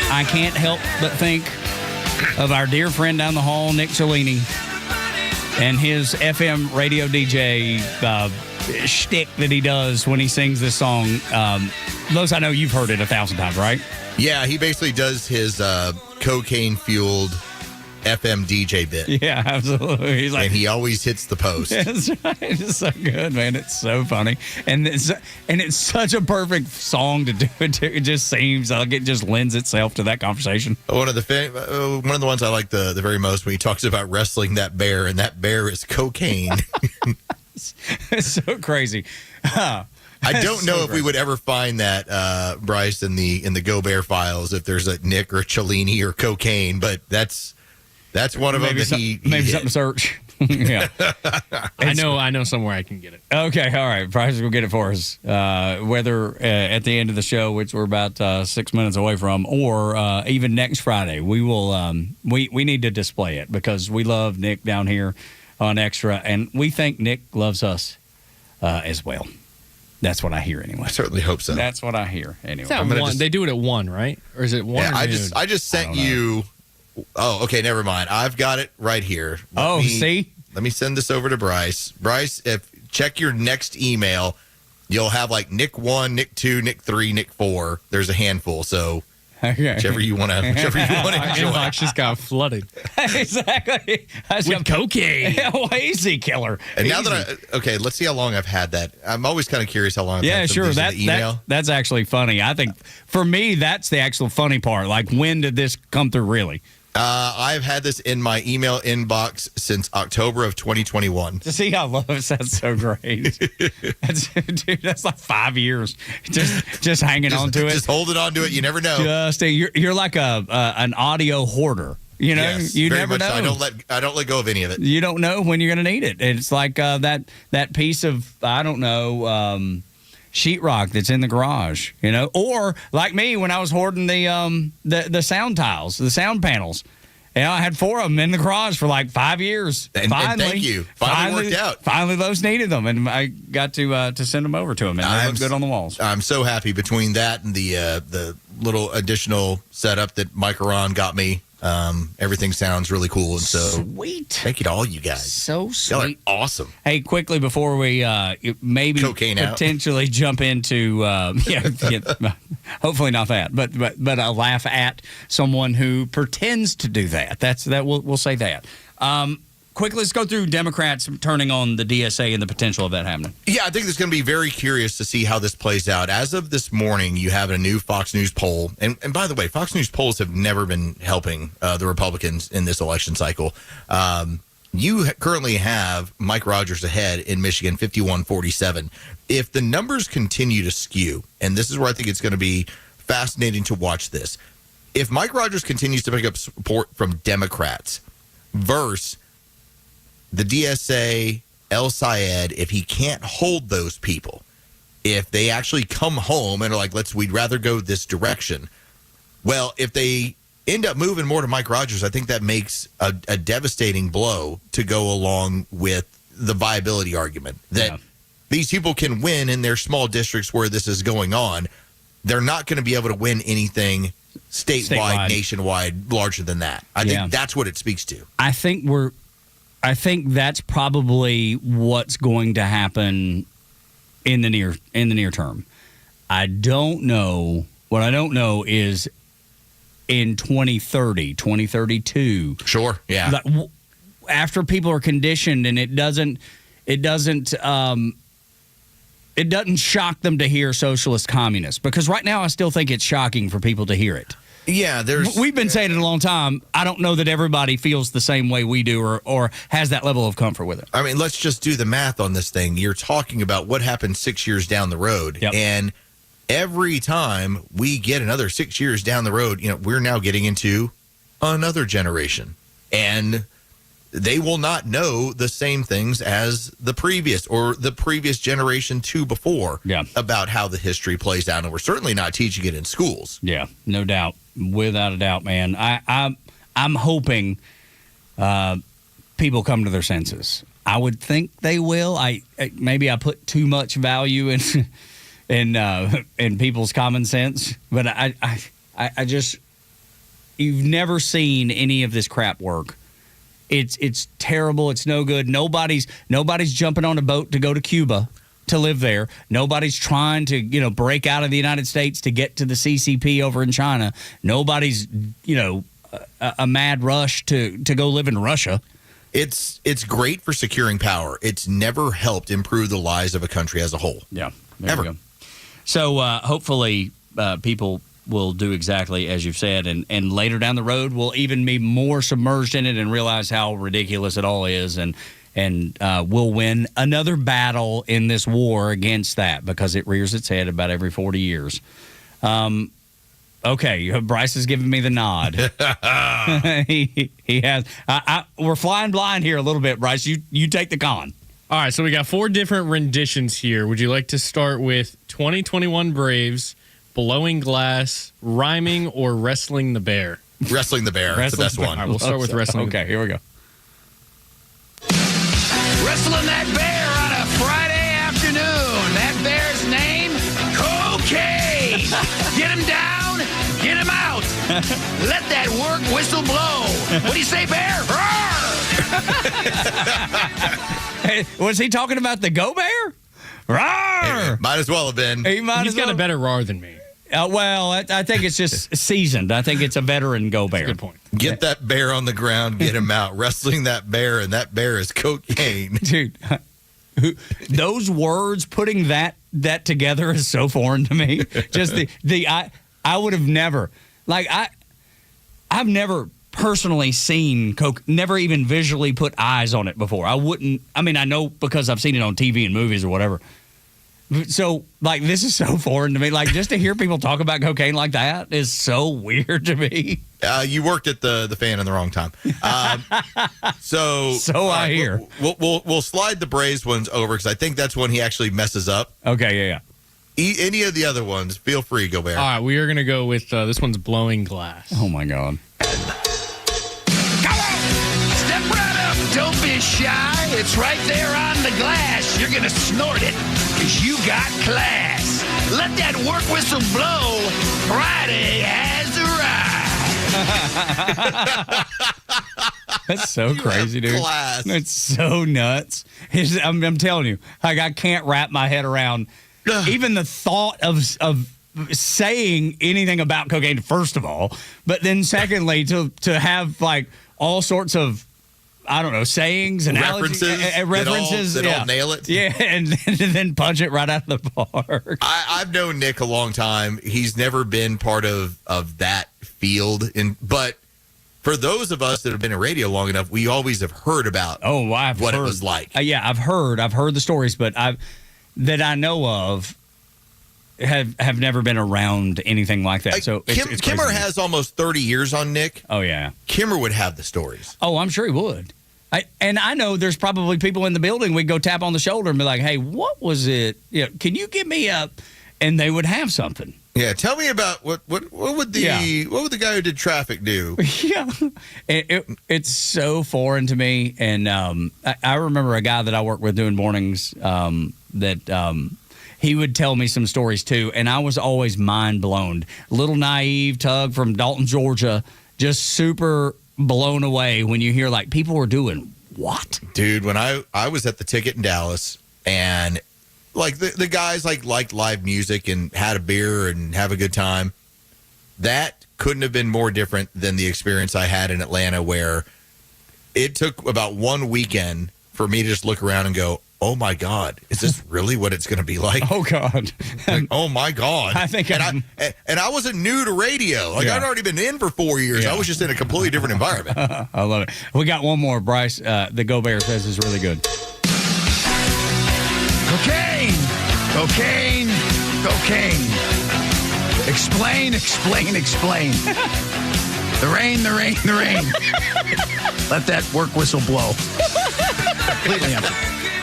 I can't help but think of our dear friend down the hall, Nick Cellini, and his FM radio DJ shtick that he does when he sings this song. Los, I know you've heard it 1,000 times, right? Yeah, he basically does his cocaine-fueled FM DJ bit. Yeah, absolutely. He's like, and he always hits the post. That's right. It's so good, man. It's so funny, and it's such a perfect song to do it to. It just seems like it just lends itself to that conversation. One of the ones I like the very most when he talks about wrestling that bear, and that bear is cocaine. It's so crazy. I don't know if we would ever find that, Bryce, in the Go Bear files, if there's a Nick or Cellini or cocaine, but that's one of them that he maybe hit. something to search. Yeah, I know somewhere I can get it. Okay, all right. Bryce will get it for us. Whether at the end of the show, which we're about 6 minutes away from, or even next Friday, we will. We need to display it because we love Nick down here on Extra, and we think Nick loves us as well. That's what I hear anyway. I certainly hope so. That's what I hear anyway. They do it at 1, right? Or is it 1? Yeah, or I noon? just sent you. Oh, okay, never mind. I've got it right here. See? Let me send this over to Bryce. Bryce, check your next email. You'll have like Nick 1, Nick 2, Nick 3, Nick 4. There's a handful, so whichever you want to enjoy. Inbox just got flooded. Exactly. With cocaine. Easy killer. And now that let's see how long I've had that. I'm always kind of curious how long I've had sure. the email. That's actually funny. I think for me, that's the actual funny part. Like, when did this come through really? I've had this in my email inbox since October of 2021. To see how low it sounds so great. That's like 5 years. Just hanging on to it. Just holding on to it. You never know. You're like an audio hoarder. You know, yes, you very never much know. So. I don't let go of any of it. You don't know when you're going to need it. It's like that piece of sheetrock that's in the garage, you know, or like me when I was hoarding the sound tiles, the sound panels. You know, I had 4 of them in the garage for like 5 years. And thank you. Finally worked out. Finally, those needed them, and I got to send them over to them, and they look good on the walls. I'm so happy between that and the little additional setup that Mike Aron got me. Everything sounds really cool, and so sweet. Thank you to all you guys. So sweet. Y'all are awesome. Hey, quickly before we maybe cocaine potentially jump into hopefully not that, but a laugh at someone who pretends to do that. We'll say that. Quickly, let's go through Democrats turning on the DSA and the potential of that happening. Yeah, I think it's going to be very curious to see how this plays out. As of this morning, you have a new Fox News poll. And by the way, Fox News polls have never been helping the Republicans in this election cycle. You currently have Mike Rogers ahead in Michigan, 51-47. If the numbers continue to skew, and this is where I think it's going to be fascinating to watch this, if Mike Rogers continues to pick up support from Democrats versus the DSA, El Sayed, if he can't hold those people, if they actually come home and are like, we'd rather go this direction. Well, if they end up moving more to Mike Rogers, I think that makes a devastating blow to go along with the viability argument that these people can win in their small districts where this is going on. They're not going to be able to win anything statewide, nationwide, larger than that. I think that's what it speaks to. I think that's probably what's going to happen in the near term. I don't know. What I don't know is in 2030, 2032. Sure. Yeah. After people are conditioned and it doesn't shock them to hear socialist communist, because right now I still think it's shocking for people to hear it. Yeah, we've been saying it a long time. I don't know that everybody feels the same way we do or has that level of comfort with it. I mean, let's just do the math on this thing. You're talking about what happened 6 years down the road. Yep. And every time we get another 6 years down the road, we're now getting into another generation. And they will not know the same things as the previous or the previous generation to before about how the history plays out. And we're certainly not teaching it in schools. Yeah, no doubt. Without a doubt, man. I'm hoping people come to their senses. I would think they will. Maybe I put too much value in people's common sense, but I just, you've never seen any of this crap work. It's terrible. It's no good. Nobody's jumping on a boat to go to Cuba to live there. Nobody's trying to break out of the United States to get to the CCP over in China. Nobody's a mad rush to go live in Russia. It's great for securing power. It's never helped improve the lives of a country as a whole. Yeah, there we go. So hopefully people will do exactly as you've said, and later down the road we'll even be more submerged in it and realize how ridiculous it all is, and we'll win another battle in this war against that, because it rears its head about every 40 years. Okay, Bryce has given me the nod. he has. We're flying blind here a little bit, Bryce. You take the con. All right, so we got 4 different renditions here. Would you like to start with 2021 Braves, Blowing Glass, Rhyming, or Wrestling the Bear? Wrestling the Bear. That's the best one. All right, we'll start with Wrestling. Okay, here we go. Wrestling that bear on a Friday afternoon. That bear's name, Cocaine. Get him down, get him out. Let that work whistle blow. What do you say, bear? Hey, was he talking about the Go Bear? Roar! Might as well have been. He's got a better roar than me. Well, I think it's just seasoned. I think it's a veteran Go Bear. That's a good point. Get that bear on the ground, get him out. Wrestling that bear, and that bear is cocaine. Dude, those words, putting that together is so foreign to me. Just I would have never, I've never personally seen Coke, never even visually put eyes on it before. I know because I've seen it on TV and movies or whatever. So, this is so foreign to me. Just to hear people talk about cocaine like that is so weird to me. You worked at the fan in the wrong time. So I hear. We'll slide the Braves ones over, because I think that's when he actually messes up. Okay, yeah. Any of the other ones, feel free, go Bear. All right, we are going to go with this one's Blowing Glass. Oh, my God. Come on! Step right up. Don't be shy. It's right there on the glass. You're going to snort it, because you got class. Let that work whistle blow. Friday has arrived. That's so crazy, dude. Class. It's so nuts. I'm telling you, I can't wrap my head around even the thought of saying anything about cocaine, first of all, but then secondly, to have all sorts of, I don't know, sayings and references that all nail it. Yeah, and then punch it right out of the park. I've known Nick a long time. He's never been part of that field, but for those of us that have been in radio long enough, we always have heard about what it was like. Yeah, I've heard the stories, but that I know of have never been around anything like that. So it's Kimmer has almost 30 years on Nick. Oh, yeah. Kimmer would have the stories. Oh, I'm sure he would. I know there's probably people in the building. We go tap on the shoulder and be like, "Hey, what was it? Can you give me a?" And they would have something. Yeah, tell me about what would the guy who did traffic do? Yeah, it's so foreign to me. And I remember a guy that I worked with doing mornings that he would tell me some stories too, and I was always mind blown. Little naive Tug from Dalton, Georgia, just super blown away when you hear like people were doing what? Dude, when I was at the Ticket in Dallas, and like the guys liked live music and had a beer and have a good time, that couldn't have been more different than the experience I had in Atlanta, where it took about one weekend for me to just look around and go, oh my God, is this really what it's going to be like? Oh God. Like, oh my God. I think I wasn't new to radio. Like I'd already been in for 4 years. I was just in a completely different environment. I love it. We got one more, Bryce. The Go Bear says is really good. Cocaine. Cocaine. Cocaine. Explain. The rain. Let that work whistle blow. Completely empty.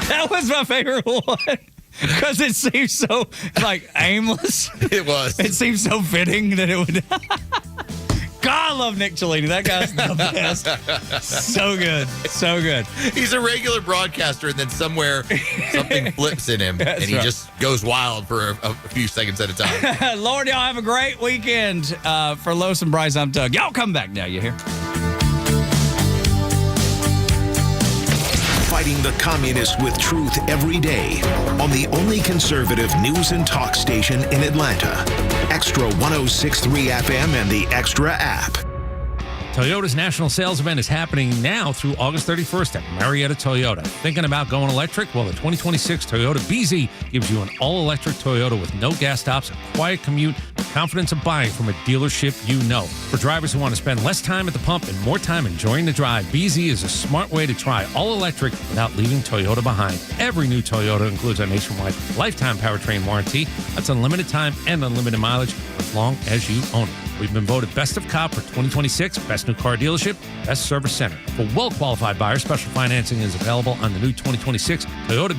That was my favorite one because it seems so like aimless. It was. It seems so fitting that it would. God, I love Nick Cellini. That guy's the best. So good. So good. He's a regular broadcaster, and then somewhere something flips in him, and he just goes wild for a few seconds at a time. Lord, y'all have a great weekend. For Los and Bryce, I'm Tug. Y'all come back now, you hear? Fighting the communists with truth every day on the only conservative news and talk station in Atlanta. Xtra 106.3 FM and the Xtra app. Toyota's national sales event is happening now through August 31st at Marietta Toyota. Thinking about going electric? Well, the 2026 Toyota BZ gives you an all-electric Toyota with no gas stops, a quiet commute, the confidence of buying from a dealership you know. For drivers who want to spend less time at the pump and more time enjoying the drive, BZ is a smart way to try all-electric without leaving Toyota behind. Every new Toyota includes a nationwide lifetime powertrain warranty. That's unlimited time and unlimited mileage as long as you own it. We've been voted Best of Cop for 2026, Best New Car Dealership, Best Service Center. For well-qualified buyers, special financing is available on the new 2026 Toyota